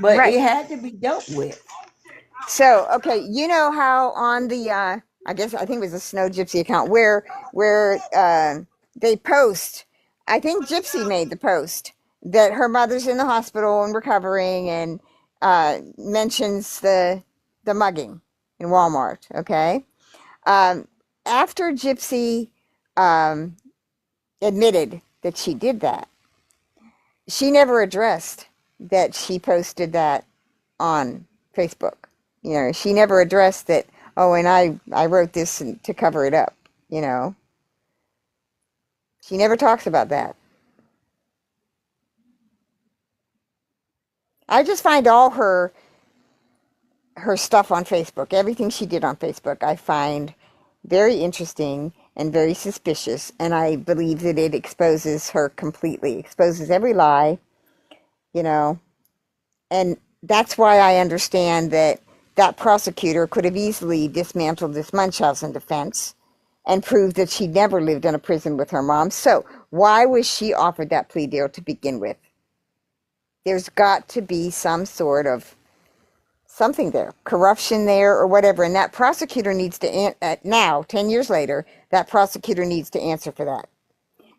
But Right. it had to be dealt with. So, okay, you know how on the, I think it was a Snow Gypsy account where they post, I think Gypsy made the post, that her mother's in the hospital and recovering, and mentions the mugging in Walmart, okay? After Gypsy admitted that she did that, she never addressed that she posted that on Facebook. You know, she never addressed that, oh, and I wrote this to cover it up, you know. She never talks about that. I just find all her stuff on Facebook, everything she did on Facebook, I find very interesting and very suspicious, and I believe that it exposes her completely, exposes every lie, you know. And that's why I understand that prosecutor could have easily dismantled this Munchausen defense, and prove that she never lived in a prison with her mom. So why was she offered that plea deal to begin with? There's got to be some sort of something there, corruption there or whatever. And that prosecutor needs to, now, 10 years later, that prosecutor needs to answer for that.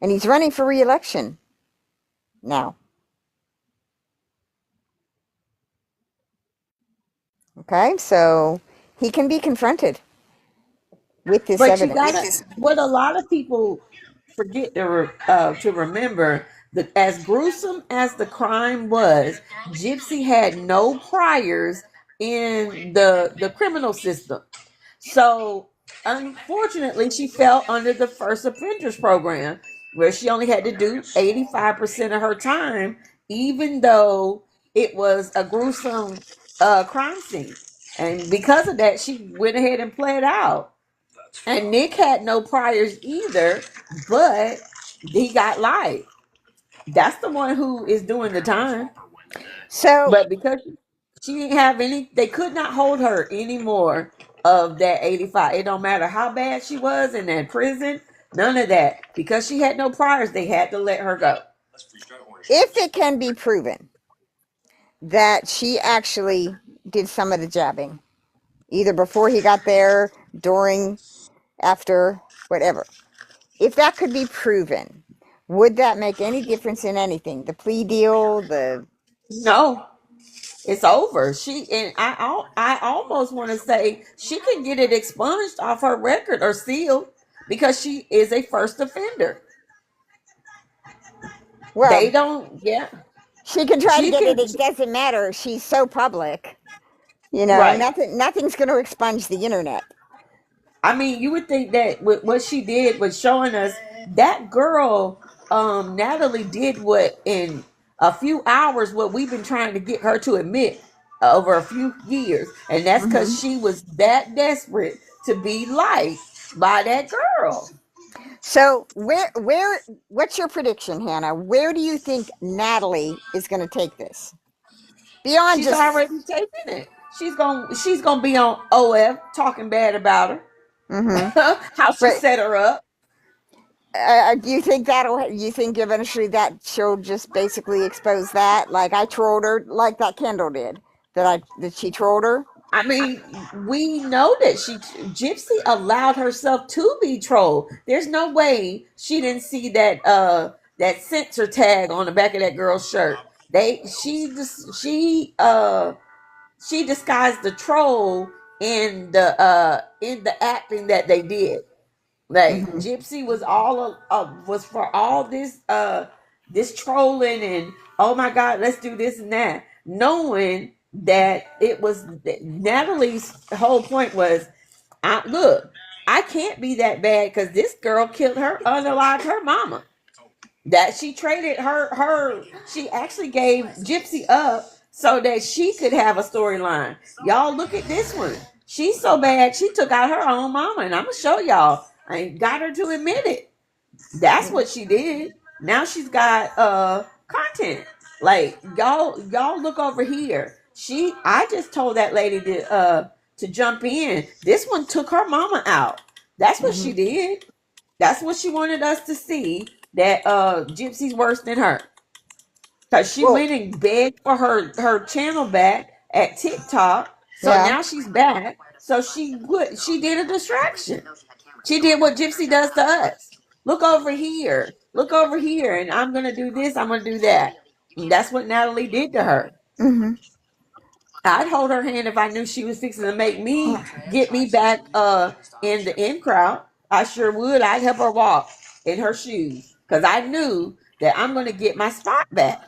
And he's running for re-election now. Okay, so he can be confronted with this But you evidence. gotta, what a lot of people forget to remember that as gruesome as the crime was, Gypsy had no priors in the criminal system. So unfortunately, she fell under the first offenders program, where she only had to do 85% of her time, even though it was a gruesome crime scene. And because of that, she went ahead and pled out. And Nick had no priors either, but he got life. That's the one who is doing the time. So, But because she didn't have any, they could not hold her anymore of that 85. It don't matter how bad she was in that prison, none of that. Because she had no priors, they had to let her go. if it can be proven that she actually did some of the jabbing, either before he got there, during, after, whatever, if that could be proven, would that make any difference in anything? The plea deal, the No, it's over. I almost want to say she can get it expunged off her record or sealed because she is a first offender. They well, don't, yeah. she can try to She get can, it. It doesn't matter. She's so public. You know, right. nothing's going to expunge the internet. I mean, you would think that what she did was showing us that girl, Natalie did what in a few hours what we've been trying to get her to admit over a few years, and that's because Hmm. she was that desperate to be liked by that girl. So what's your prediction, Hannah? Where do you think Natalie is going to take this? Beyond She's just, already taken it. She's gonna be on OF talking bad about her. hmm How she but set her up. do you think you think eventually that she'll just basically expose that? Like I trolled her, like that Kendall did. That she trolled her? I mean, we know that Gypsy allowed herself to be trolled. There's no way she didn't see that censor tag on the back of that girl's shirt. She disguised the troll in the acting that they did. Like Hmm. Gypsy was was for all this trolling and oh my god, let's do this and that, knowing that it was Natalie's whole point was, look, I can't be that bad because this girl killed her, unalived her mama. That she traded her she actually gave Gypsy up so that she could have a storyline. Y'all look at this one. She's so bad she took out her own mama, and I'm gonna show y'all. I got her to admit it. That's what she did. Now she's got content. Like y'all look over here. I just told that lady to jump in. This one took her mama out. That's what Hmm. she did. That's what she wanted us to see, that Gypsy's worse than her. Cause she Well, went and begged for her channel back at TikTok. So yeah. now she's back. So she did a distraction. She did what Gypsy does to us. Look over here. Look over here. And I'm gonna do this, I'm gonna do that. And that's what Natalie did to her. Hmm. I'd hold her hand if I knew she was fixing to make me get me back in the in crowd. I sure would. I'd help her walk in her shoes. Because I knew that I'm gonna get my spot back.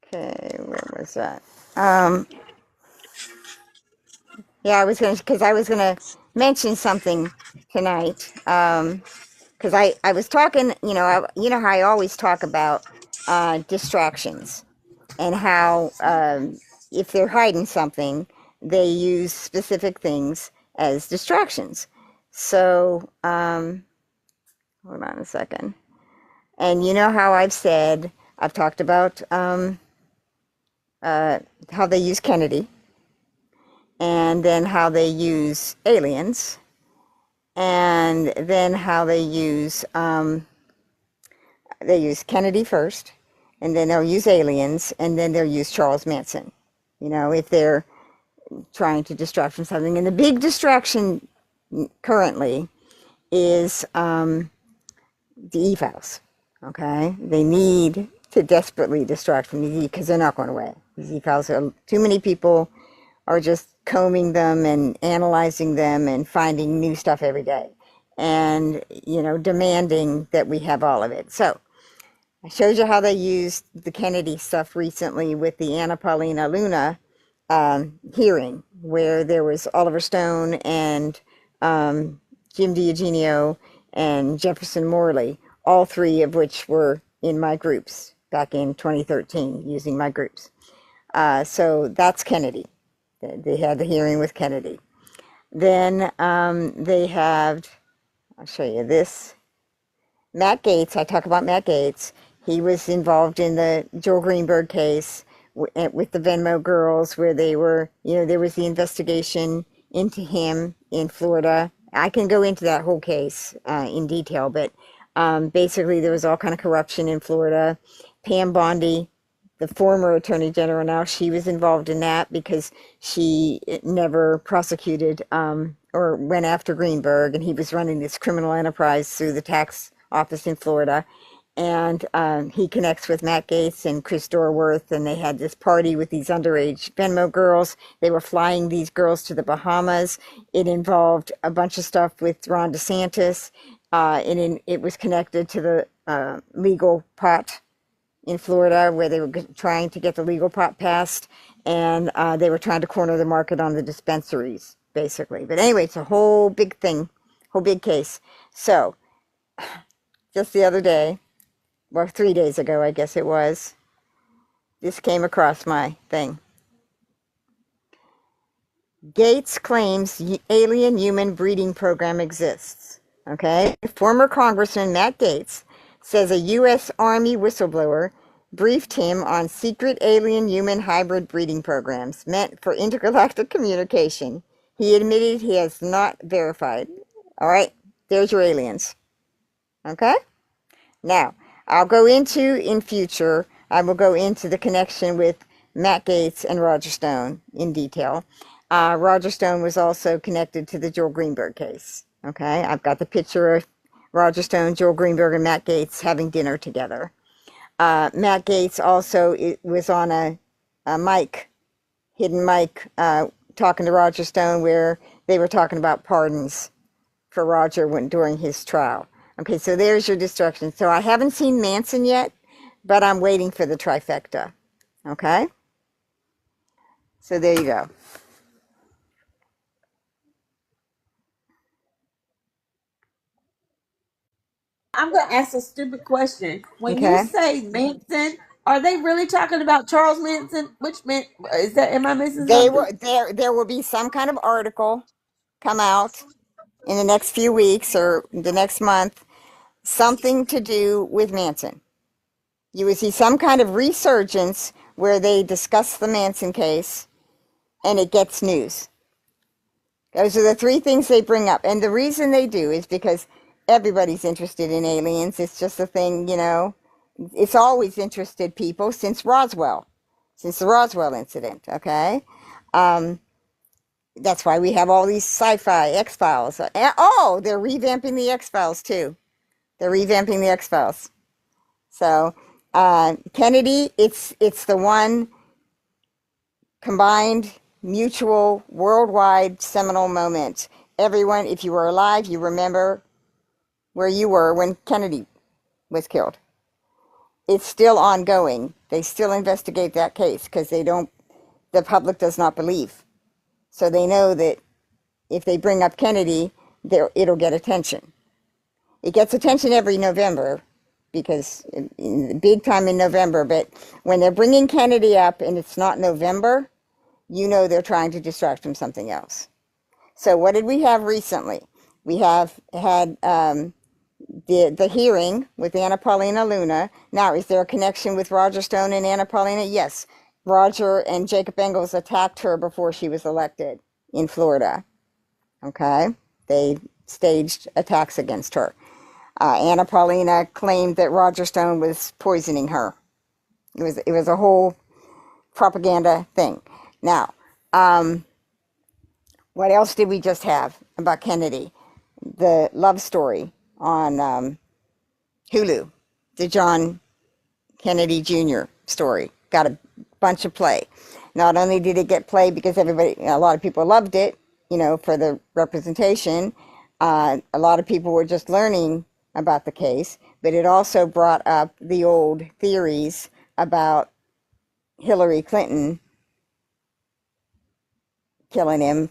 Okay, where was that? Um, yeah, because I was gonna mention something tonight. Because I was talking, you know how I always talk about distractions and how if they're hiding something, they use specific things as distractions. So, hold on a second. And you know how I've talked about how they use Kennedy. and then how they use aliens, and then how they use Kennedy first, and then they'll use aliens, and then they'll use Charles Manson. You know, if they're trying to distract from something. And the big distraction currently is the e-files. Okay, they need to desperately distract from these because they're not going away. These e-files are too many people are just combing them and analyzing them and finding new stuff every day, and you know, demanding that we have all of it. So I showed you how they used the Kennedy stuff recently with the Anna Paulina Luna hearing, where there was Oliver Stone and Jim DiEugenio and Jefferson Morley, all three of which were in my groups back in 2013 using my groups. So that's Kennedy. They had the hearing with Kennedy. Then they have, I'll show you this, Matt Gaetz. I talk about Matt Gaetz. He was involved in the Joel Greenberg case with the Venmo girls, where they were, you know, there was the investigation into him in Florida. I can go into that whole case in detail, but basically there was all kind of corruption in Florida. Pam Bondi, the former attorney general, now she was involved in that because she never prosecuted or went after Greenberg, and he was running this criminal enterprise through the tax office in Florida. And he connects with Matt Gaetz and Chris Dorworth, and they had this party with these underage Venmo girls. They were flying these girls to the Bahamas. It involved a bunch of stuff with Ron DeSantis. It was connected to the legal pot in Florida, where they were trying to get the legal pot passed, and they were trying to corner the market on the dispensaries, basically. But anyway, it's a whole big thing, whole big case. So just the other day, well, 3 days ago, I guess it was, this came across my thing. Gaetz claims alien human breeding program exists. Okay. Former Congressman Matt Gaetz says a U.S. Army whistleblower briefed him on secret alien human hybrid breeding programs meant for intergalactic communication. He admitted he has not verified. All right. There's your aliens. Okay. Now, I'll go into, in future, I will go into the connection with Matt Gaetz and Roger Stone in detail. Roger Stone was also connected to the Joel Greenberg case. Okay, I've got the picture of Roger Stone, Joel Greenberg, and Matt Gaetz having dinner together. Matt Gaetz also was on a mic, hidden mic, talking to Roger Stone, where they were talking about pardons for Roger during his trial. Okay, so there's your destruction. So I haven't seen Manson yet, but I'm waiting for the trifecta. Okay? So there you go. I'm going to ask a stupid question. When Okay. you say Manson, are they really talking about Charles Manson? Which is that? Am I missing They something? were there will be some kind of article come out in the next few weeks or the next month, something to do with Manson. You would see some kind of resurgence where they discuss the Manson case and it gets news. Those are the three things they bring up. And the reason they do is because everybody's interested in aliens. It's just a thing, you know. It's always interested people since Roswell, since the Roswell incident, okay? That's why we have all these sci-fi X-Files. Oh, they're revamping the X-Files too. They're revamping the X-Files. So Kennedy, it's the one combined, mutual, worldwide seminal moment. Everyone, if you were alive, you remember where you were when Kennedy was killed. It's still ongoing. They still investigate that case because the public does not believe. So they know that if they bring up Kennedy, it'll get attention. It gets attention every November, because big time in November, but when they're bringing Kennedy up and it's not November, you know they're trying to distract from something else. So what did we have recently? We have had the hearing with Anna Paulina Luna. Now, is there a connection with Roger Stone and Anna Paulina? Yes. Roger and Jacob Engels attacked her before she was elected. in Florida. Okay, they staged attacks against her. Anna Paulina claimed that Roger Stone was poisoning her. It was a whole propaganda thing. Now, what else did we just have about Kennedy? The love story on Hulu, the John Kennedy Jr. story, got a bunch of play. Not only did it get play because a lot of people loved it, for the representation, a lot of people were just learning about the case, but it also brought up the old theories about Hillary Clinton killing him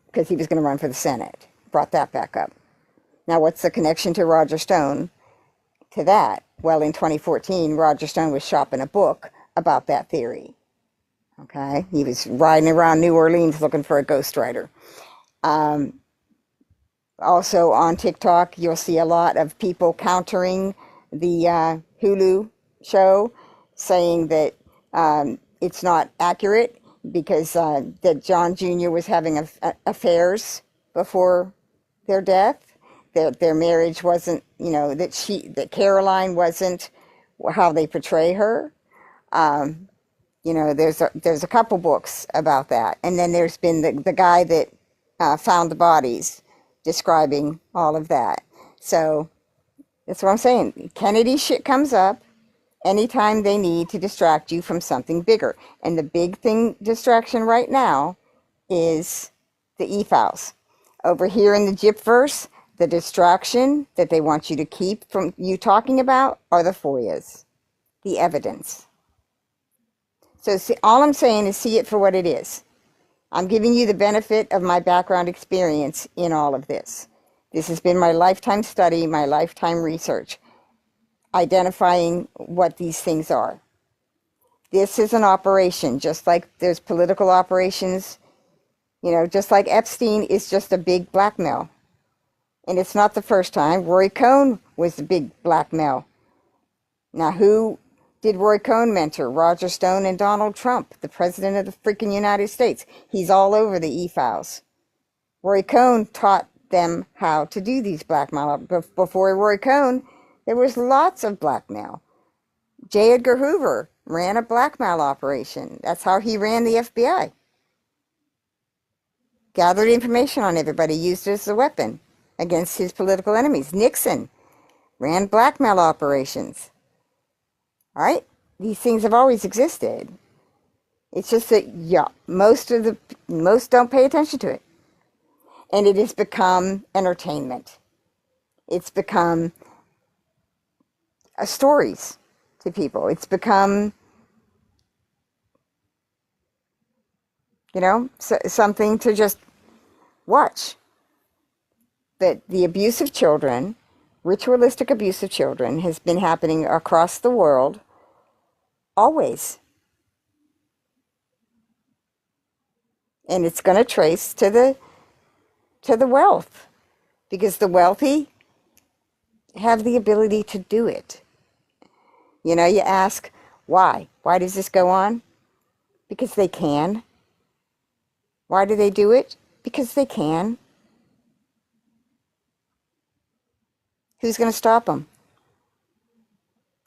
because he was going to run for the Senate. Brought that back up. Now, what's the connection to Roger Stone to that? Well, in 2014, Roger Stone was shopping a book about that theory. Okay, he was riding around New Orleans looking for a ghostwriter. Also on TikTok, you'll see a lot of people countering the Hulu show, saying that it's not accurate because that John Jr. was having affairs before their death. Their marriage wasn't, that Caroline wasn't how they portray her. There's a couple books about that, and then there's been the guy that found the bodies describing all of that. So that's what I'm saying. Kennedy shit comes up anytime they need to distract you from something bigger, and the big distraction right now is the e-files. Over here in the Gypverse, the distraction that they want you to keep from you talking about are the FOIAs, the evidence. So all I'm saying is see it for what it is. I'm giving you the benefit of my background experience in all of this. This has been my lifetime study, my lifetime research, identifying what these things are. This is an operation, just like there's political operations, just like Epstein is just a big blackmail. And it's not the first time. Roy Cohn was the big blackmail. Now, who did Roy Cohn mentor? Roger Stone and Donald Trump, the president of the freaking United States. He's all over the e-files. Roy Cohn taught them how to do these blackmail. Before Roy Cohn, there was lots of blackmail. J. Edgar Hoover ran a blackmail operation. That's how he ran the FBI. Gathered information on everybody, used it as a weapon against his political enemies. Nixon ran blackmail operations. All right? These things have always existed. It's just that, most don't pay attention to it. And it has become entertainment. It's become stories to people. It's become, something to just watch. But the abuse of children, ritualistic abuse of children, has been happening across the world always. And it's going to trace to the wealth, because the wealthy have the ability to do it. You ask, why? Why does this go on? Because they can. Why do they do it? Because they can. Who's going to stop them?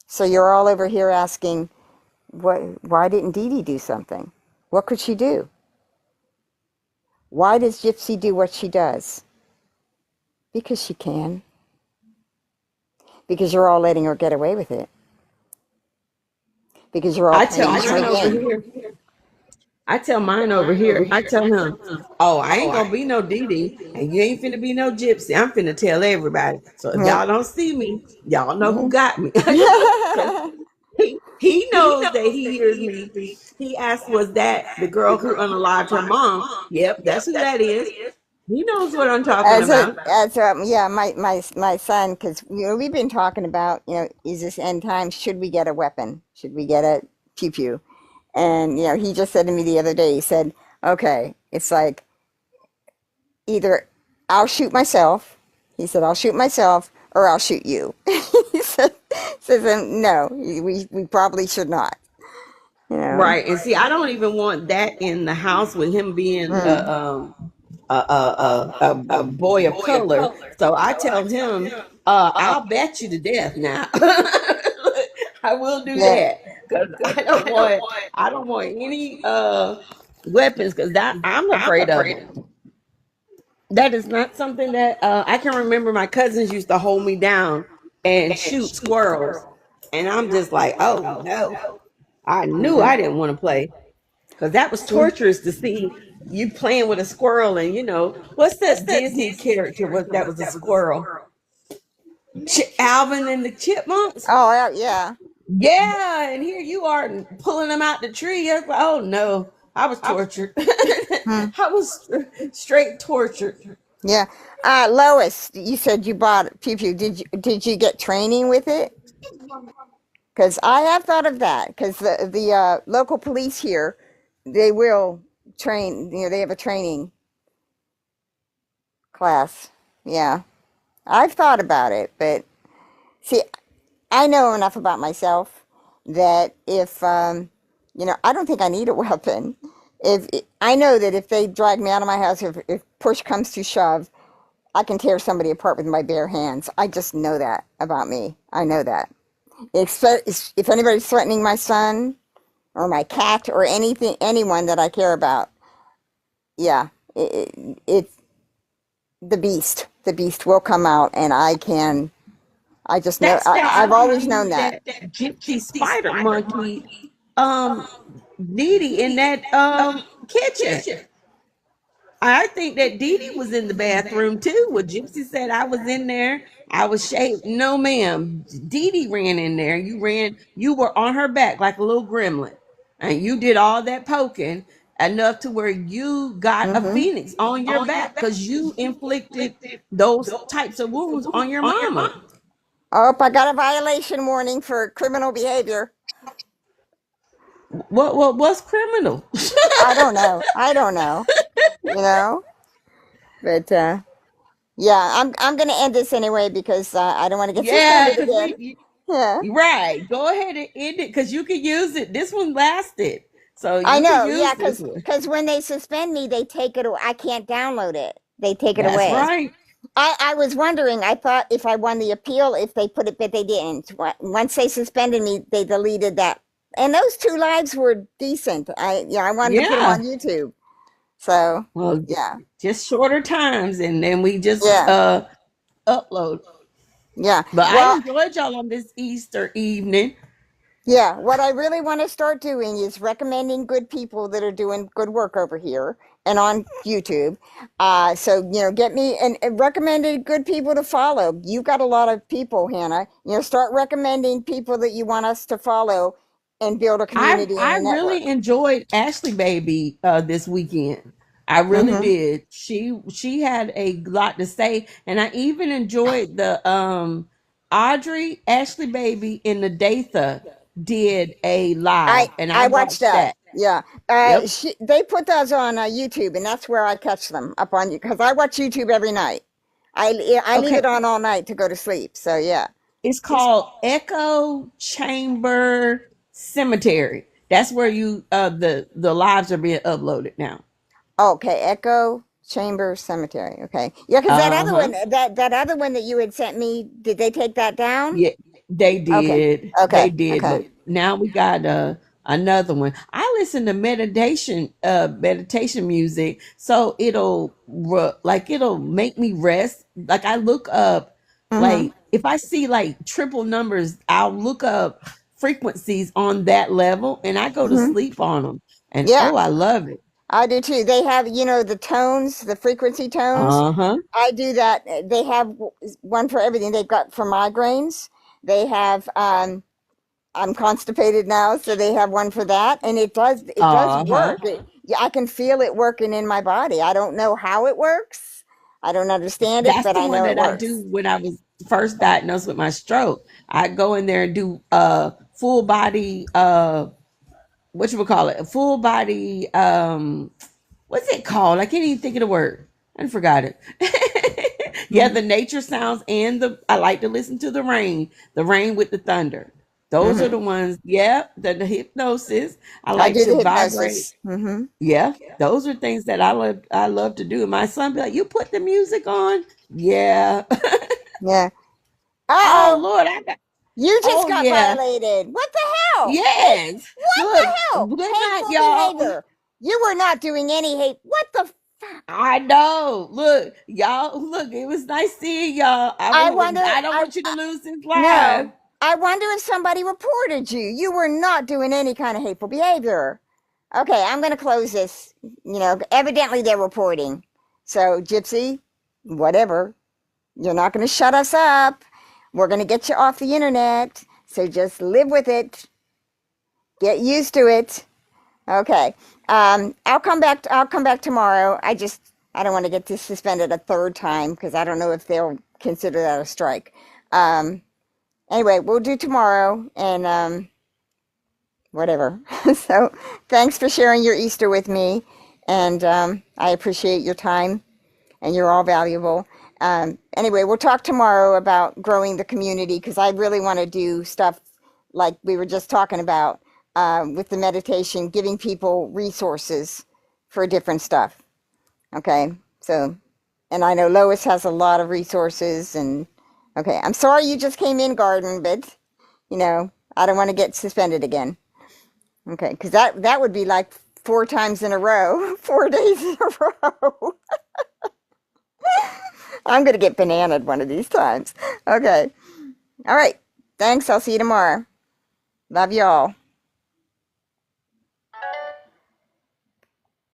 So you're all over here asking, why didn't Dee Dee do something? What could she do? Why does Gypsy do what she does? Because she can. Because you're all letting her get away with it. Because you're all I tell paying mine her over in. here. I tell mine over here. I tell him, oh, I ain't gonna be no Dee Dee, and you ain't finna be no Gypsy. I'm finna tell everybody. So if Yeah. y'all don't see me, y'all know who got me. 'Cause he knows that he hears me. He asked, was that the girl who unalived her mom? Yep, that's who that is. He knows what I'm talking about. My son, because we've been talking about, is this end time? Should we get a weapon? Should we get a pew pew? And he just said to me the other day, he said, okay, it's like either I'll shoot myself. He said, I'll shoot myself or I'll shoot you. He says, no, we probably should not. Right. And see, I don't even want that in the house with him being a boy of color. So I tell him, I'll bet you to death now. I will do Yeah. that because I don't want any weapons because that I'm afraid of them. That is not something that I can remember. My cousins used to hold me down and shoot squirrels, and I'm just like, oh no, I knew I didn't want to play because that was torturous to see you playing with a squirrel. And what's that Disney character that was a squirrel? Alvin and the Chipmunks. Oh, yeah. Yeah, and here you are pulling them out the tree. You're like, oh no, I was tortured. Hmm. I was straight tortured. Yeah. Lois, you said you bought Pew Pew. Did you get training with it? Because I have thought of that. Because the local police here, they will train. They have a training class. Yeah, I've thought about it, but see, I know enough about myself that if I don't think I need a weapon. If I know that if they drag me out of my house, if push comes to shove, I can tear somebody apart with my bare hands. I just know that about me. I know that. If anybody's threatening my son or my cat or anyone that I care about, yeah, it's the beast will come out, and I just know. That I've sounds always like known that. that gypsy spider monkey, um, Dee Dee in that kitchen. I think that Dee Dee was in the bathroom too. What Gypsy said, I was in there. I was shaved. No, ma'am. Dee Dee ran in there. You were on her back like a little gremlin. And you did all that poking enough to where you got a Hmm. phoenix on your back because you inflicted those types of wounds on your mama. Oh, I got a violation warning for criminal behavior. What's criminal? I don't know. I don't know. You know, but yeah, I'm gonna end this anyway because I don't want to get Yeah, suspended because again. Yeah. right. Go ahead and end it because you can use it. This one lasted. So I you can know, yeah, use this because one. when they suspend me, they take it. I can't download it. They take it That's away. right. I was wondering. I thought if I won the appeal, if they put it, but they didn't. Once they suspended me, they deleted that. And those two lives were decent. I wanted to put them on Yeah. YouTube. So Well, yeah, just shorter times and then we just yeah, upload. yeah. But I Well, enjoyed y'all on this Easter evening. yeah, what I really want to start doing is recommending good people that are doing good work over here and on YouTube. So, get me and recommended good people to follow. You've got a lot of people, Hannah. Start recommending people that you want us to follow and build a I community and I a network. really enjoyed Ashley Baby this weekend. I really Hmm. did. She had a lot to say, and I even enjoyed the Audrey Ashley Baby and the Datha did a I live, and I I watched watched that. that. Yeah, Yep. they put those on YouTube, and that's where I catch them up on you because I watch YouTube every night. I leave Okay. it on all night to go to sleep. So yeah. It's called Echo Chamber Cemetery. That's where you the lives are being uploaded now. Okay, Echo Chamber Cemetery. Okay, yeah, because that other Uh-huh. one, that other one that you had sent me, did they take that down? Yeah, they Okay, did. They okay, did, okay. but now we got another one. I listen to meditation music, so it'll make me rest. Like I look up Mm-hmm. like if I see like triple numbers, I'll look up frequencies on that level and I go to Mm-hmm. sleep on them. And Yeah, oh, I love it. I do too. They have, the tones, the frequency tones. Uh-huh. I do that. They have one for everything. They've got for migraines. They have. I'm constipated now, so they have one for that, and it does Uh-huh. work. Yeah, I can feel it working in my body. I don't know how it works. I don't understand it, That's but the I one know it that I do works. when I was first diagnosed with my stroke. I go in there and do full body what you would call it? A full body what's it called? I can't even think of the word. I forgot it. Yeah, Mhm. the nature sounds and the I like to listen to the rain with the thunder. Those are Mm-hmm. the ones, yeah, the hypnosis. I I like do to the vibrate. hypnosis. Mm-hmm. Yeah, those are things that I love to do. And my son be like, "You put the music on?" Yeah. Yeah. Oh Uh-oh. Lord, I got. You just Oh got yeah. violated. What the hell? Yes. What Look, the hell? good night, Hateful y'all. behavior. You were not doing any hate. What the fuck? I know. Look, y'all. Look, it was nice seeing y'all. I wonder. I don't want you to lose this live. No. I wonder if somebody reported you. You were not doing any kind of hateful behavior. Okay, I'm going to close this. Evidently they're reporting. So, Gypsy, whatever. You're not going to shut us up. We're going to get you off the internet. So just live with it. Get used to it. Okay. I'll come back. I'll come back tomorrow. I don't want to get this suspended a third time because I don't know if they'll consider that a strike. Um, anyway, we'll do tomorrow and whatever. So thanks for sharing your Easter with me, and I appreciate your time, and you're all valuable. Anyway, we'll talk tomorrow about growing the community because I really want to do stuff like we were just talking about with the meditation, giving people resources for different stuff. Okay, so, and I know Lois has a lot of resources, and okay, I'm sorry you just came in, Garden, but I don't want to get suspended again. Okay, because that would be like 4 times in a row, 4 days in a row. I'm going to get bananaed one of these times. Okay. All right. Thanks. I'll see you tomorrow. Love y'all.